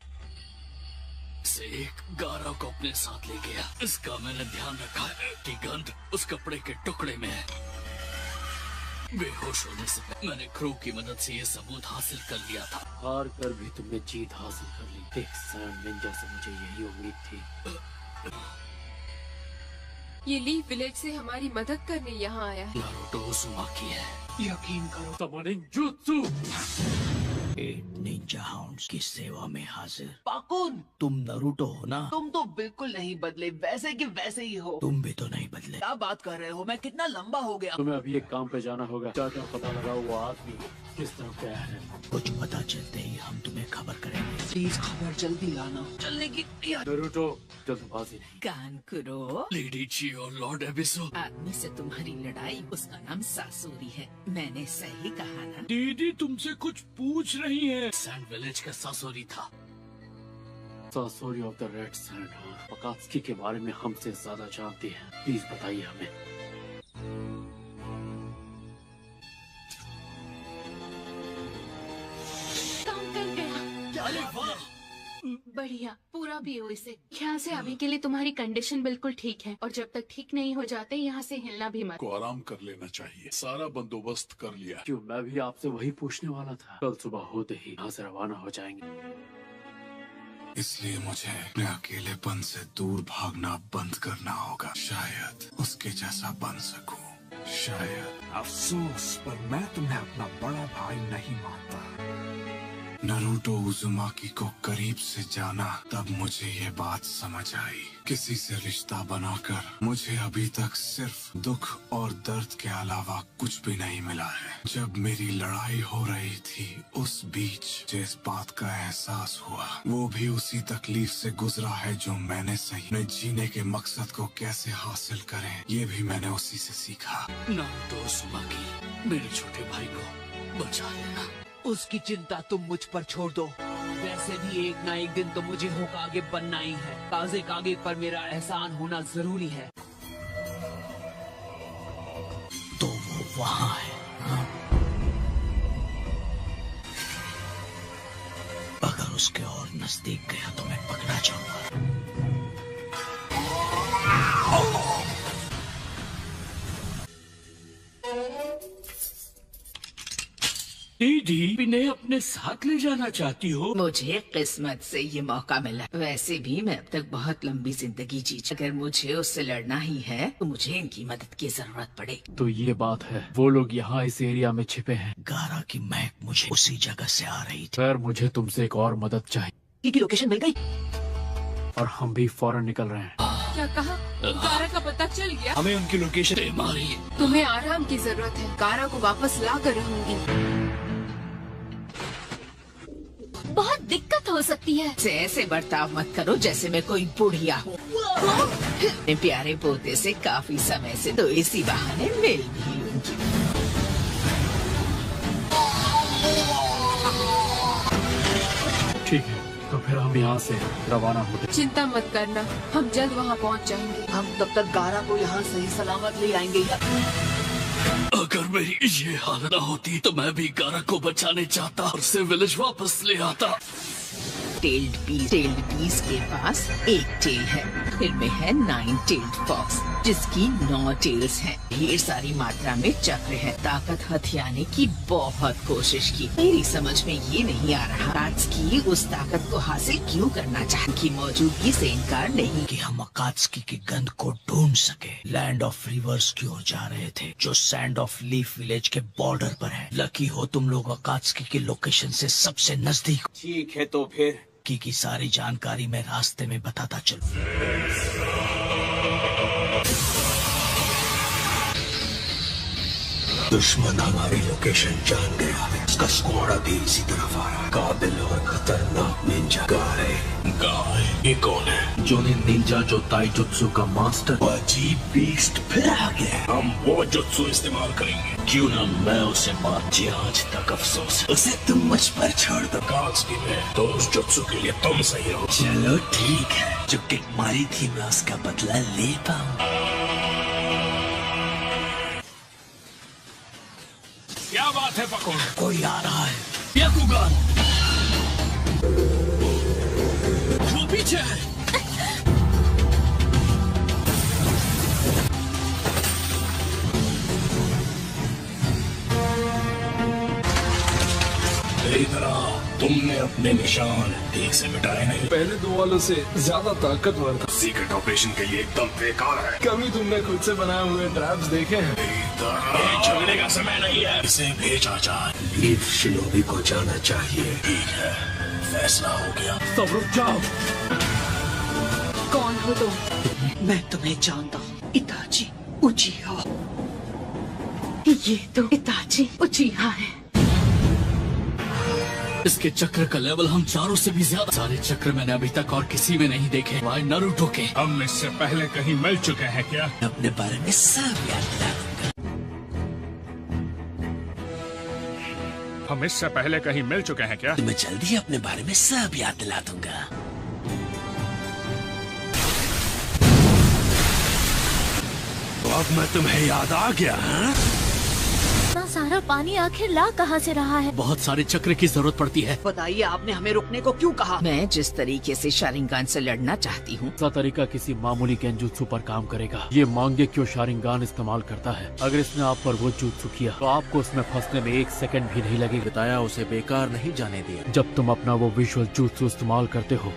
से एक गारा को अपने साथ ले गया। इसका मैंने ध्यान रखा है कि गंध उस कपड़े के टुकड़े में है। बेहोश होने से पहले मैंने क्रू की मदद से ये सबूत हासिल कर लिया था। हार कर भी तुमने जीत हासिल कर ली। एक सैंड निंजा से मुझे यही उम्मीद थी। ये लीफ विलेज से हमारी मदद करने यहाँ आया है। नारुतो उज़ुमाकी है। यकीन करो। Summoning jutsu. 8 निंजा हाउंड्स की सेवा में हाजिर। पाकुन, तुम नरूटो हो ना? तुम तो बिल्कुल नहीं बदले, वैसे कि वैसे ही हो। तुम भी तो नहीं बदले। क्या बात कर रहे हो? मैं कितना लंबा हो गया। तुम्हें अभी एक काम पे जाना होगा। क्या पता लगा वो आदमी किस तरफ गया है? कुछ पता चलते ही हम तुम्हें खबर करेंगे। प्लीज खबर जल्दी लाना। चलने की नारुतो, जल्दबाजी नहीं। कानकुरो, लेडी ची और लॉर्ड एबिसो। आदमी से तुम्हारी लड़ाई, उसका नाम सासूरी है। मैंने सही कहा ना? दीदी तुमसे कुछ पूछ रही है। सैंड विलेज का सासोरी था। सासोरी ऑफ द रेड सैंड। अगात्सुकी के बारे में हमसे ज्यादा जानती है। प्लीज बताइए हमें। काम कर गया। अरे वाह, बढ़िया, पूरा पियो इसे। यहाँ से अभी के लिए तुम्हारी कंडीशन बिल्कुल ठीक है, और जब तक ठीक नहीं हो जाते यहाँ से हिलना भी मत। को आराम कर लेना चाहिए। सारा बंदोबस्त कर लिया। क्यों, मैं भी आपसे वही पूछने वाला था। कल सुबह होते ही यहाँ से रवाना हो जाएंगे। इसलिए मुझे अपने अकेलेपन से दूर भागना बंद करना होगा। शायद उसके जैसा बन सकूं। शायद। अफसोस, पर मैं तुम्हें अपना बड़ा भाई नहीं मानता। नारुतो उज़ुमाकी को करीब से जाना, तब मुझे ये बात समझ आई। किसी से रिश्ता बनाकर मुझे अभी तक सिर्फ दुख और दर्द के अलावा कुछ भी नहीं मिला है। जब मेरी लड़ाई हो रही थी, उस बीच जिस बात का एहसास हुआ, वो भी उसी तकलीफ से गुजरा है जो मैंने सही। अपने जीने के मकसद को कैसे हासिल करें, ये भी मैंने उसी से सीखा। नारुतो उज़ुमाकी, मेरे छोटे भाई को बचा लेना। उसकी चिंता तुम मुझ पर छोड़ दो। वैसे भी एक ना एक दिन तो मुझे होकागे बनना ही है। काजे कागे पर मेरा एहसान होना जरूरी है। तो वो वहाँ है। हाँ? अगर उसके और नजदीक गया तो मैं पकड़ा जाऊंगा। दीदी, इन्हें अपने साथ ले जाना चाहती हो? मुझे किस्मत से ये मौका मिला। वैसे भी मैं अब तक बहुत लंबी जिंदगी जी। अगर मुझे उससे लड़ना ही है तो मुझे इनकी मदद की जरूरत पड़ेगी। तो ये बात है, वो लोग यहाँ इस एरिया में छिपे हैं। गारा की महक मुझे उसी जगह से आ रही थी। खैर, मुझे तुमसे एक और मदद चाहिए। की लोकेशन मिल गई और हम भी फौरन निकल रहे हैं। क्या कहा? गारा का पता चल गया? हमें उनकी लोकेशन मारी। तुम्हें आराम की जरूरत है। गारा को वापस ला कर रहूंगी। बहुत दिक्कत हो सकती है। ऐसे बर्ताव मत करो जैसे मैं कोई बुढ़िया हूँ। अपने प्यारे पोते से काफी समय से तो इसी बहाने मिल भी लूंगी। ठीक है, तो फिर हम यहाँ से रवाना होते। चिंता मत करना, हम जल्द वहाँ पहुँच जाएंगे। हम तब तक गारा को यहाँ सही सलामत ले आएंगे। अगर मेरी ये हालत न होती तो मैं भी गारा को बचाने चाहता और उसे विलेज वापस ले आता। टेल्ड पीस के पास एक टेल है, इनमें है 9 टेल्ड फॉक्स। जिसकी 9 टेल्स हैं। ढेर सारी मात्रा में चक्र है। ताकत हथियाने की बहुत कोशिश की, मेरी समझ में ये नहीं आ रहा अकात्सुकी उस ताकत को हासिल क्यों करना चाहती की मौजूदगी से इनकार नहीं। कि हम अकात्सुकी की गंध को ढूंढ सके। लैंड ऑफ रिवर्स की ओर जा रहे थे, जो सैंड ऑफ लीफ विलेज के बॉर्डर पर है। लकी हो तुम लोग अकात्सुकी की लोकेशन से सबसे नजदीक। ठीक है तो फिर की सारी जानकारी मैं रास्ते में बताता चलूं। दुश्मन हमारी लोकेशन जान गया है। उसका स्क्वाड अभी इसी तरफ आ रहा है। काबिल और खतरनाक निंजा गाय। ये कौन है? जोनिन निंजा जो ताइजुत्सु का मास्टर। अजीब बीस्ट फिर आ गया। हम वो जुत्सु इस्तेमाल करेंगे। क्यों ना मैं उसे मार दिया, आज तक अफसोस है। उसे तुम मुझ पर छोड़ दो। अकात्सुकी में तो उस जुत्सु के लिए तुम सही हो। चलो ठीक है, जो किक मारी थी मैं उसका बदला ले पाऊँ। क्या बात है पकौड़? कोई आ रहा है। याकुगान वो पीछे है। इधर आओ। तुमने अपने निशान ठीक से मिटाए नहीं। पहले 2 वालों से ज्यादा ताकतवर था। सीक्रेट ऑपरेशन के लिए एकदम बेकार है। कभी तुमने खुद से बनाए हुए ट्रैप्स देखे हैं? झगड़े का समय नहीं है, इसे भेजा जाए। लीफ शिनोबी को जाना चाहिए। ठीक है, फैसला हो गया। सब रुक जाओ। कौन हो तुम? मैं तुम्हें जानता हूँ, इताची उचिहा। ये तो इताची उचिहा है। इसके चक्र का लेवल हम चारों से भी ज्यादा। सारे चक्र मैंने अभी तक और किसी में नहीं देखे, वाई नारुतो के। हम इससे पहले कहीं मिल चुके हैं क्या? अपने बारे में सब याद दिला दूंगा। हम इससे पहले कहीं मिल चुके हैं क्या? मैं जल्दी अपने बारे में सब याद दिला दूंगा। तो अब मैं तुम्हें याद आ गया। हाँ? इतना सारा पानी आखिर ला कहाँ से रहा है? बहुत सारे चक्र की जरूरत पड़ती है। बताइए, आपने हमें रुकने को क्यों कहा? मैं जिस तरीके से शारिंगान से लड़ना चाहती हूँ, दूसरा तरीका किसी मामूली गेंजुत्सु पर काम करेगा। ये मांगेक्यो शारिंगान इस्तेमाल करता है। अगर इसने आप पर वो जुत्सु किया तो आपको उसमें फंसने में 1 सेकंड भी नहीं लगेगा। बताया उसे बेकार नहीं जाने दिया। जब तुम अपना वो विजुअल जुत्सु इस्तेमाल करते हो,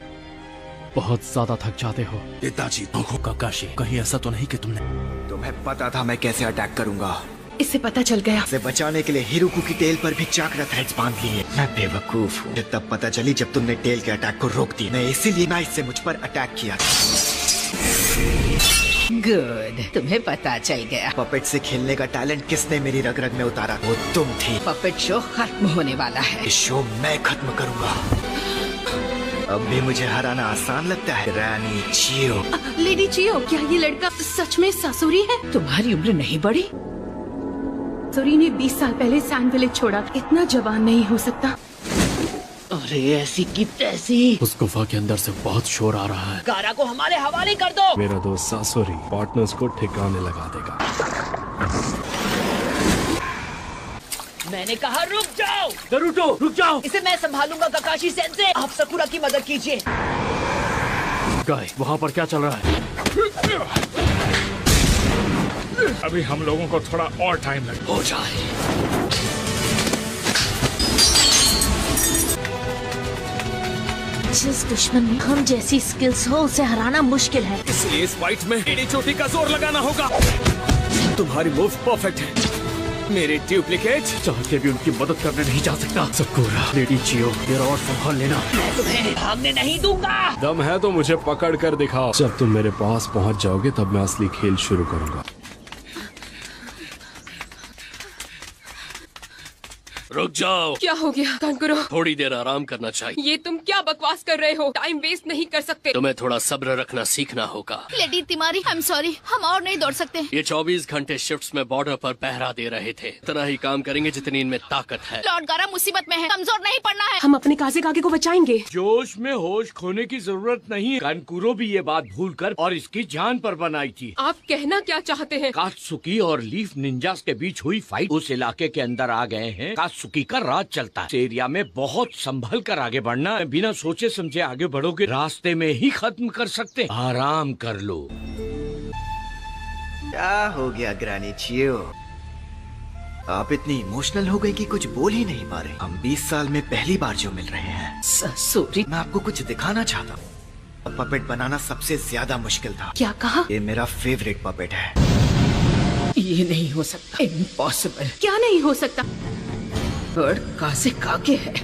बहुत ज्यादा थक जाते हो। पिताजी, काकाशी, कहीं ऐसा तो नहीं कि तुम्हें पता था मैं कैसे अटैक करूंगा। इससे पता चल गया। से बचाने के लिए हिरुकु की टेल पर भी चाकरा थ्रेड्स बांध लिए। मैं बेवकूफ हूँ। तब पता चली जब तुमने टेल के अटैक को रोक दिया। मैं इसीलिए नाइस से मुझ पर अटैक किया था। गुड, तुम्हें पता चल गया। पपेट से खेलने का टैलेंट किसने मेरी रग रग में उतारा? वो तुम थी। पपेट शो खत्म होने वाला है। इस शो मैं खत्म करूंगा। अब भी मुझे हराना आसान लगता है। रानी चियो। लेडी चियो, क्या ये लड़का सच में सासुरी है? तुम्हारी उम्र नहीं बढ़ी? सासुरी ने 20 साल पहले सैंड विलेज छोड़ा। इतना जवान नहीं हो सकता। अरे ऐसी की तैसी। उस गुफा के अंदर से बहुत शोर आ रहा है। कारा को हमारे हवाले कर दो। मेरा दोस्त सासुरी पार्टनर्स को ठिकाने लगा देगा। मैंने कहा रुक जाओ। नारुतो, रुक जाओ। इसे मैं संभालूंगा काकाशी सेंसे। आप सकुरा की मदद कीजिए। गाय, वहाँ पर क्या चल रहा है? अभी हम लोगों को थोड़ा और टाइम लगेगा। हो जाए। जिस दुश्मन में हम जैसी स्किल्स हो उसे हराना मुश्किल है। इसलिए इस फाइट में एडी चोटी का जोर लगाना होगा। तुम्हारी मूव परफेक्ट है। मेरे डुप्लीकेट चाह के भी उनकी मदद करने नहीं जा सकता। सकुरा, लेडी चियो, तेरा और संभाल लेना। मैं तुम्हें भागने नहीं दूंगा। दम है तो मुझे पकड़ कर दिखाओ। जब तुम मेरे पास पहुंच जाओगे तब मैं असली खेल शुरू करूंगा। रुक जाओ। क्या हो गया कांकुरो? थोड़ी देर आराम करना चाहिए। ये तुम क्या बकवास कर रहे हो? टाइम वेस्ट नहीं कर सकते। तुम्हें थोड़ा सब्र रखना सीखना होगा। लेडी तिमारी, आई एम सॉरी, हम और नहीं दौड़ सकते। ये 24 घंटे शिफ्ट्स में बॉर्डर पर पहरा दे रहे थे। इतना ही काम करेंगे जितनी इनमें ताकत है। लॉर्ड गारा मुसीबत में है, कमजोर नहीं पड़ना है। हम अपने काजे कागे को बचाएंगे। जोश में होश खोने की जरूरत नहीं। कानकुरो भी ये बात भूलकर और इसकी जान पर बनाई थी। आप कहना क्या चाहते हैं? कात्सुकी और लीफ निंजास के बीच हुई फाइट उस इलाके के अंदर आ गए हैं। कात्सुकी का राज चलता है। इस एरिया में बहुत संभल कर आगे बढ़ना। बिना सोचे समझे आगे बढ़ोगे रास्ते में ही खत्म कर सकते। आराम कर लो। क्या हो गया ग्रैनी चियो? आप इतनी इमोशनल हो गई कि कुछ बोल ही नहीं पा रहे। हम 20 साल में पहली बार जो मिल रहे हैं। सॉरी, मैं आपको कुछ दिखाना चाहता हूँ। पपेट बनाना सबसे ज्यादा मुश्किल था। क्या कहा? ये मेरा फेवरेट पपेट है। ये नहीं हो सकता, इम्पॉसिबल। क्या नहीं हो सकता? बर्ड कासे कागे है।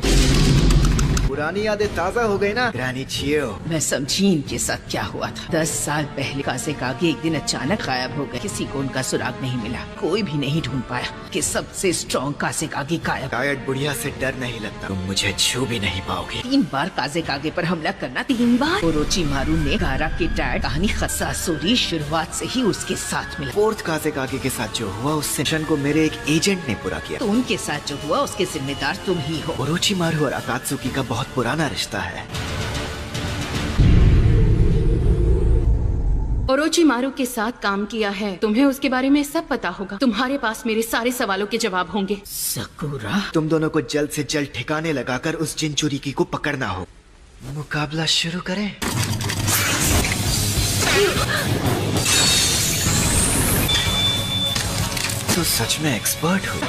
पुरानी यादें ताजा हो गई ना ग्रैनी चियो? मैं समझी इनके साथ क्या हुआ था। 10 साल पहले कासे कागे एक दिन अचानक गायब हो गए। किसी को उनका सुराग नहीं मिला। कोई भी नहीं ढूंढ पाया कि सबसे स्ट्रॉन्ग कासे कागे गायब। शायद बुढ़िया से डर नहीं लगता। तुम मुझे छू भी नहीं पाओगे। 3 बार कासे कागे पर हमला करना। 3 बार? ओरोचिमारू ने गारा के डैड कहानी सासुरी शुरुआत से ही उसके साथ मिला। 4th कासे कागे के साथ जो हुआ उस मिशन को मेरे एक एजेंट ने पूरा किया। तो उनके साथ जो हुआ उसके जिम्मेदार तुम ही हो। ओरोचिमारू और अकात्सुकी का बहुत पुराना रिश्ता है। ओरोचिमारू के साथ काम किया है, तुम्हें उसके बारे में सब पता होगा। तुम्हारे पास मेरे सारे सवालों के जवाब होंगे। सकुरा, तुम दोनों को जल्द से जल्द ठिकाने लगाकर उस जिनचुरिकी को पकड़ना हो। मुकाबला शुरू करें। तो सच में एक्सपर्ट हो।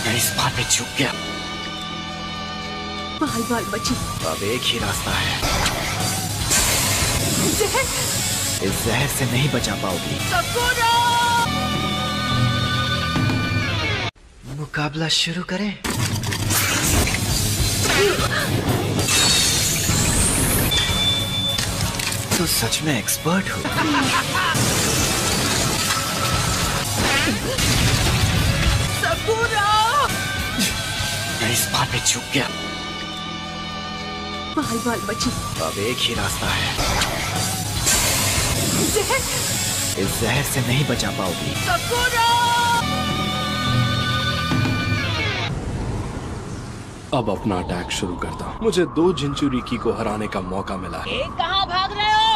मैं इस बात में चूक गया। बाल बाल बची। अब एक ही रास्ता है। इस जहर से नहीं बचा पाओगी। मुकाबला शुरू करें। तो सच में एक्सपर्ट हो। मैं इस बात में चूक गया। बाल बाल बची। अब एक ही रास्ता है। इस जहर से नहीं बचा पाओगी। अब अपना अटैक शुरू करता हूँ। मुझे 2 जिनचुरिकी को हराने का मौका मिला है। कहाँ भाग रहे हो?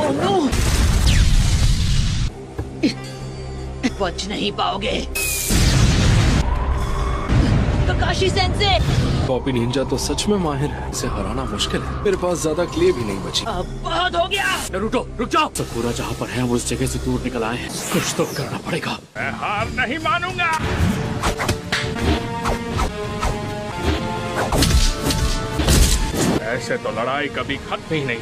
Oh no! बच नहीं पाओगे। ककाशी सेंसे। कॉपी निंजा तो सच में माहिर है। इसे हराना मुश्किल है। मेरे पास ज्यादा क्ले भी नहीं बची। अब बहुत हो गया। नारुतो, रुक जाओ। सकुरा जहाँ पर है वो इस जगह से दूर निकल आए हैं। कुछ तो करना पड़ेगा। मैं हार नहीं मानूंगा। ऐसे तो लड़ाई कभी खत्म ही नहीं।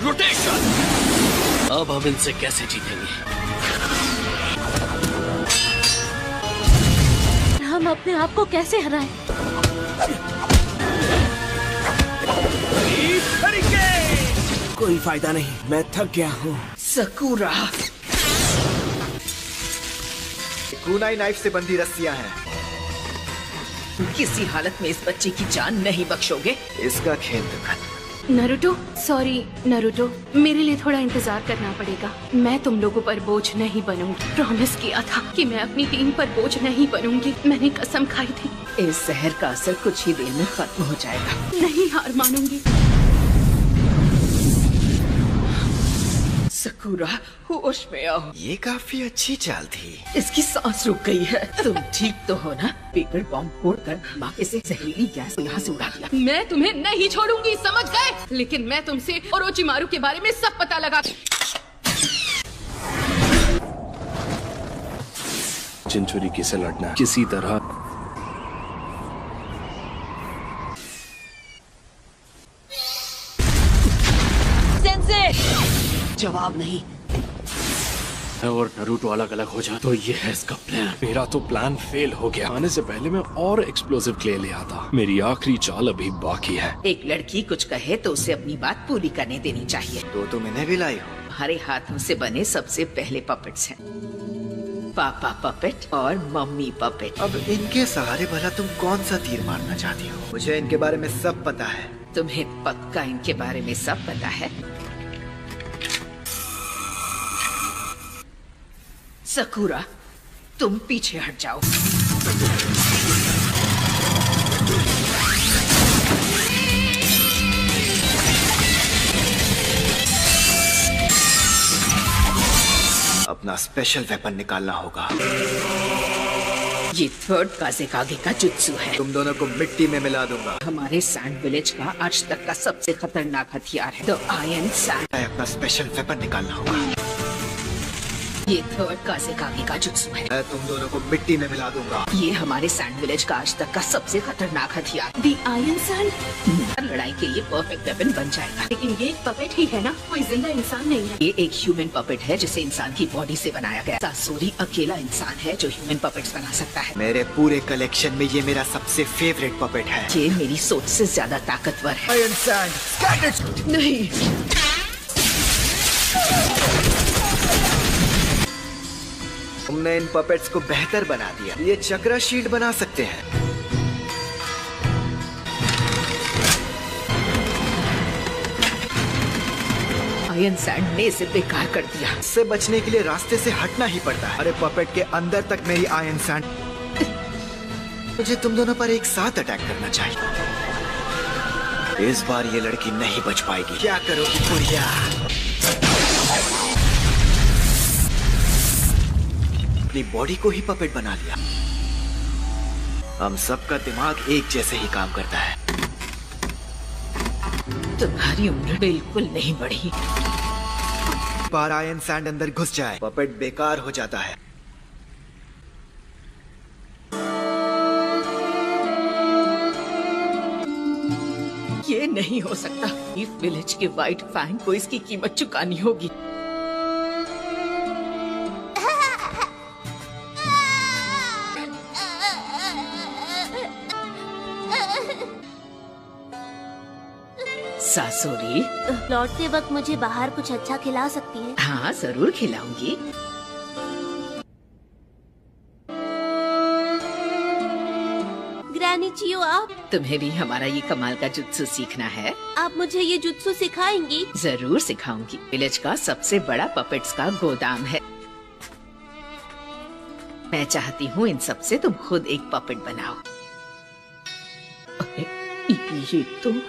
रोटेशन। अब हम इनसे कैसे जीतेंगे? हम अपने आप को कैसे हराएं? कोई फायदा नहीं, मैं थक गया हूँ। सकुरा, कुनाई नाइफ से बंधी रस्सियां हैं। किसी हालत में इस बच्चे की जान नहीं बख्शोगे। इसका खेल तो खत्म। नारुतो, सॉरी नारुतो, मेरे लिए थोड़ा इंतजार करना पड़ेगा। मैं तुम लोगों पर बोझ नहीं बनूंगी। प्रॉमिस किया था कि मैं अपनी टीम पर बोझ नहीं बनूंगी। मैंने कसम खाई थी। इस जहर का असर कुछ ही देर में खत्म हो जाएगा। नहीं हार मानूंगी। सकुरा, होश में आओ। ये काफी अच्छी चाल थी। इसकी सांस रुक गई है। तुम ठीक तो हो ना? पेपर बॉम्ब फोड़कर बाकी से जहरीली गैस को यहाँ से उड़ा दिया। मैं तुम्हें नहीं छोड़ूंगी, समझ गए? लेकिन मैं तुमसे ओरोचिमारू के बारे में सब पता लगा। जिनचुरिकी से लड़ना किसी तरह। जवाब नहीं। और नारुतो अलग अलग हो जाए तो ये है इसका प्लान। मेरा तो प्लान फेल हो गया। आने से पहले मैं और एक्सप्लोसिव क्ले ले आता। मेरी आखिरी चाल अभी बाकी है। एक लड़की कुछ कहे तो उसे अपनी बात पूरी करने देनी चाहिए। तो तुम इन्हें भी लाई हो? हमारे हाथों से बने सबसे पहले पपेट्स हैं। पापा पपेट और मम्मी पपेट। अब इनके सहारे भला तुम कौन सा तीर मारना चाहती हो? मुझे इनके बारे में सब पता है। तुम्हें पक्का इनके बारे में सब पता है? सकुरा, तुम पीछे हट जाओ। अपना स्पेशल वेपन निकालना होगा। ये थर्ड काज़ेकागे का जुत्सु है। तुम दोनों को मिट्टी में मिला दूंगा। हमारे सैंड विलेज का आज तक का सबसे खतरनाक हथियार है द आयरन सैंड। अपना स्पेशल वेपन निकालना होगा। ये थर्ड काज़ेकागे का जुत्सु है। मैं तुम दोनों को मिट्टी में मिला दूंगा। ये हमारे सैंड विलेज का आज तक का सबसे खतरनाक हथियार द आयरन सैंड। लड़ाई के लिए परफेक्ट वेपन बन जाएगा। लेकिन ये एक पपेट ही है ना, कोई जिंदा इंसान नहीं है। ये एक ह्यूमन पपेट है जिसे इंसान की बॉडी से बनाया गया। सासोरी अकेला इंसान है जो ह्यूमन पपेट्स बना सकता है। मेरे पूरे कलेक्शन में ये मेरा सबसे फेवरेट पपेट है। ये मेरी सोच से ज्यादा ताकतवर है। आयरन सैंड नहीं, तुमने इन पपेट्स को बेहतर बना दिया। ये चक्रा शील्ड बना सकते हैं। आयरन सैंड ने इसे बेकार कर दिया। इससे बचने के लिए रास्ते से हटना ही पड़ता है। अरे पपेट के अंदर तक मेरी आयरन सैंड। मुझे तुम दोनों पर एक साथ अटैक करना चाहिए। इस बार ये लड़की नहीं बच पाएगी। क्या करोगी बुढ़िया? अपनी बॉडी को ही पपेट बना लिया। हम सबका दिमाग एक जैसे ही काम करता है। तुम्हारी उम्र बिल्कुल नहीं बढ़ी। बार आयरन सैंड अंदर घुस जाए, पपेट बेकार हो जाता है। ये नहीं हो सकता। लीफ विलेज के व्हाइट फैंग को इसकी कीमत चुकानी होगी। सासोरी, लौटते वक्त मुझे बाहर कुछ अच्छा खिला सकती है? हाँ जरूर खिलाऊंगी। ग्रैनी चियो, आप? तुम्हें भी हमारा ये कमाल का जुत्सु सीखना है? आप मुझे ये जुत्सु सिखाएंगी? जरूर सिखाऊंगी। विलेज का सबसे बड़ा पपेट्स का गोदाम है। मैं चाहती हूँ इन सब से तुम खुद एक पपेट बनाओ। अरे ये तो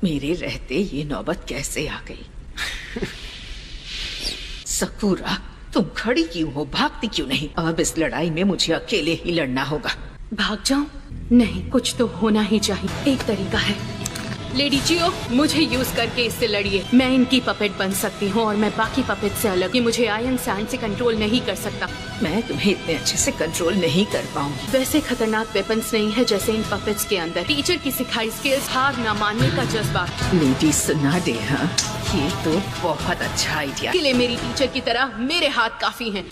मेरे रहते ये नौबत कैसे आ गई? सकूरा, तुम खड़ी क्यों हो? भागती क्यों नहीं? अब इस लड़ाई में मुझे अकेले ही लड़ना होगा। भाग जाऊं? नहीं, कुछ तो होना ही चाहिए। एक तरीका है। लेडी चियो, मुझे यूज करके इससे लड़िए। मैं इनकी पपेट बन सकती हूँ और मैं बाकी पपेट से अलग। ये मुझे आयरन सैंड से कंट्रोल नहीं कर सकता। मैं तुम्हें इतने अच्छे से कंट्रोल नहीं कर पाऊंगी। वैसे खतरनाक वेपन्स नहीं है जैसे इन पपेट्स के अंदर। टीचर की सिखाई स्किल्स, हार न मानने का जज्बा। लेडी सुना दे, हाँ ये तो बहुत अच्छा आइडिया। किले मेरी टीचर की तरह मेरे हाथ काफी हैं।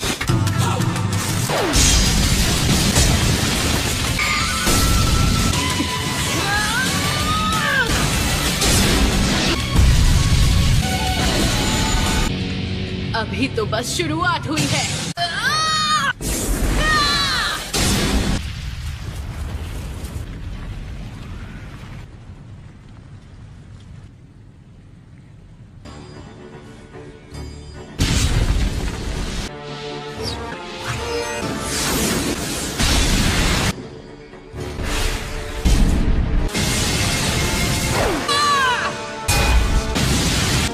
अभी तो बस शुरुआत हुई है।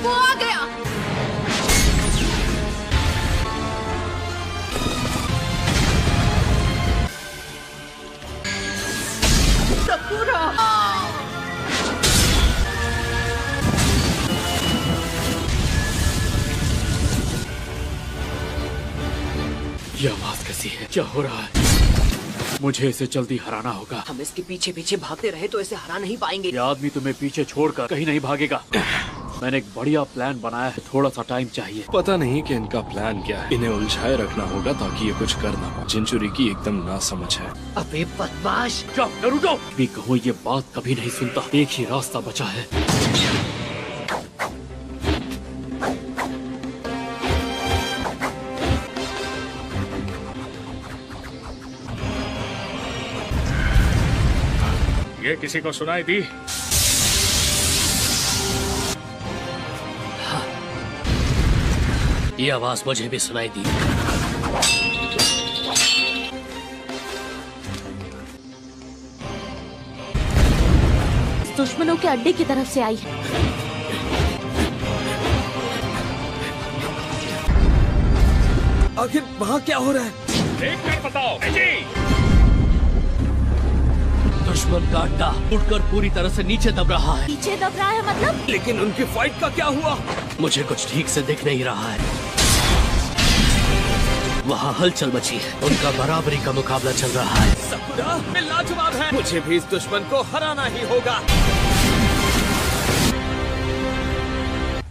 वो आ गया। ये आवाज कैसी है? क्या हो रहा है? मुझे इसे जल्दी हराना होगा। हम इसके पीछे पीछे भागते रहे तो इसे हरा नहीं पाएंगे। ये आदमी तुम्हें पीछे छोड़कर कहीं नहीं भागेगा। मैंने एक बढ़िया प्लान बनाया है, थोड़ा सा टाइम चाहिए। पता नहीं कि इनका प्लान क्या है। इन्हें उलझाए रखना होगा ताकि ये कुछ कर ना पाए। जिंचुरी की एकदम नासमझ है। अबे बदमाश! क्या नरूटो? भी कहूँ ये बात कभी नहीं सुनता। एक ही रास्ता बचा है। ये किसी को सुनाई दी? ये आवाज मुझे भी सुनाई दी। दुश्मनों के अड्डे की तरफ से आई है। आखिर वहाँ क्या हो रहा है? देख कर बताओ। दुश्मन का अड्डा उड़कर पूरी तरह से नीचे दब रहा है। पीछे दब रहा है मतलब? लेकिन उनकी फाइट का क्या हुआ? मुझे कुछ ठीक से दिख नहीं रहा है। वहाँ हलचल मची है। उनका बराबरी का मुकाबला चल रहा है। सकुरा में लाजवाब है। मुझे भी इस दुश्मन को हराना ही होगा।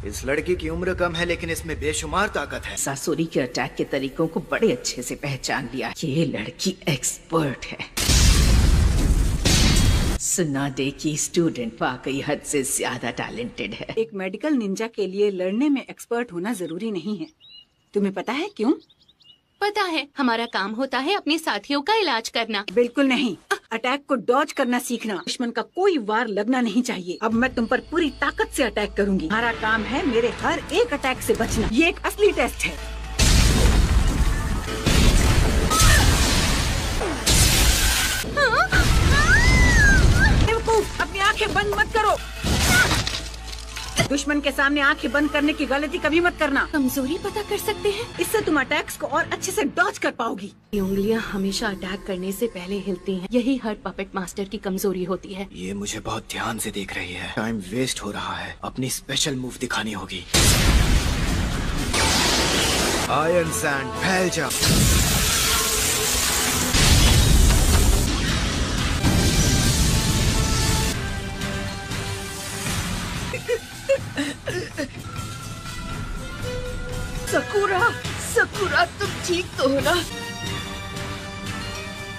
इस लड़की की उम्र कम है लेकिन इसमें बेशुमार ताकत है। सासुरी के अटैक के तरीकों को बड़े अच्छे से पहचान लिया। ये लड़की एक्सपर्ट है। सुना दे की स्टूडेंट वाकई हद से ज्यादा टैलेंटेड है। एक मेडिकल निंजा के लिए लड़ने में एक्सपर्ट होना जरूरी नहीं है। तुम्हें पता है क्यों? पता है, हमारा काम होता है अपने साथियों का इलाज करना। बिल्कुल नहीं, अटैक को डॉज करना सीखना। दुश्मन का कोई वार लगना नहीं चाहिए। अब मैं तुम पर पूरी ताकत से अटैक करूंगी। हमारा काम है मेरे हर एक अटैक से बचना। ये एक असली टेस्ट है। अपनी आंखें बंद मत करो। दुश्मन के सामने आंखें बंद करने की गलती कभी मत करना। कमजोरी पता कर सकते हैं। इससे तुम अटैक्स को और अच्छे से डॉज कर पाओगी। ये उंगलियां हमेशा अटैक करने से पहले हिलती हैं। यही हर पपेट मास्टर की कमजोरी होती है। ये मुझे बहुत ध्यान से देख रही है। टाइम वेस्ट हो रहा है। अपनी स्पेशल मूव दिखानी होगी। आयरन सैंड फैल जा। सकुरा, सकुरा तुम ठीक तो हो ना?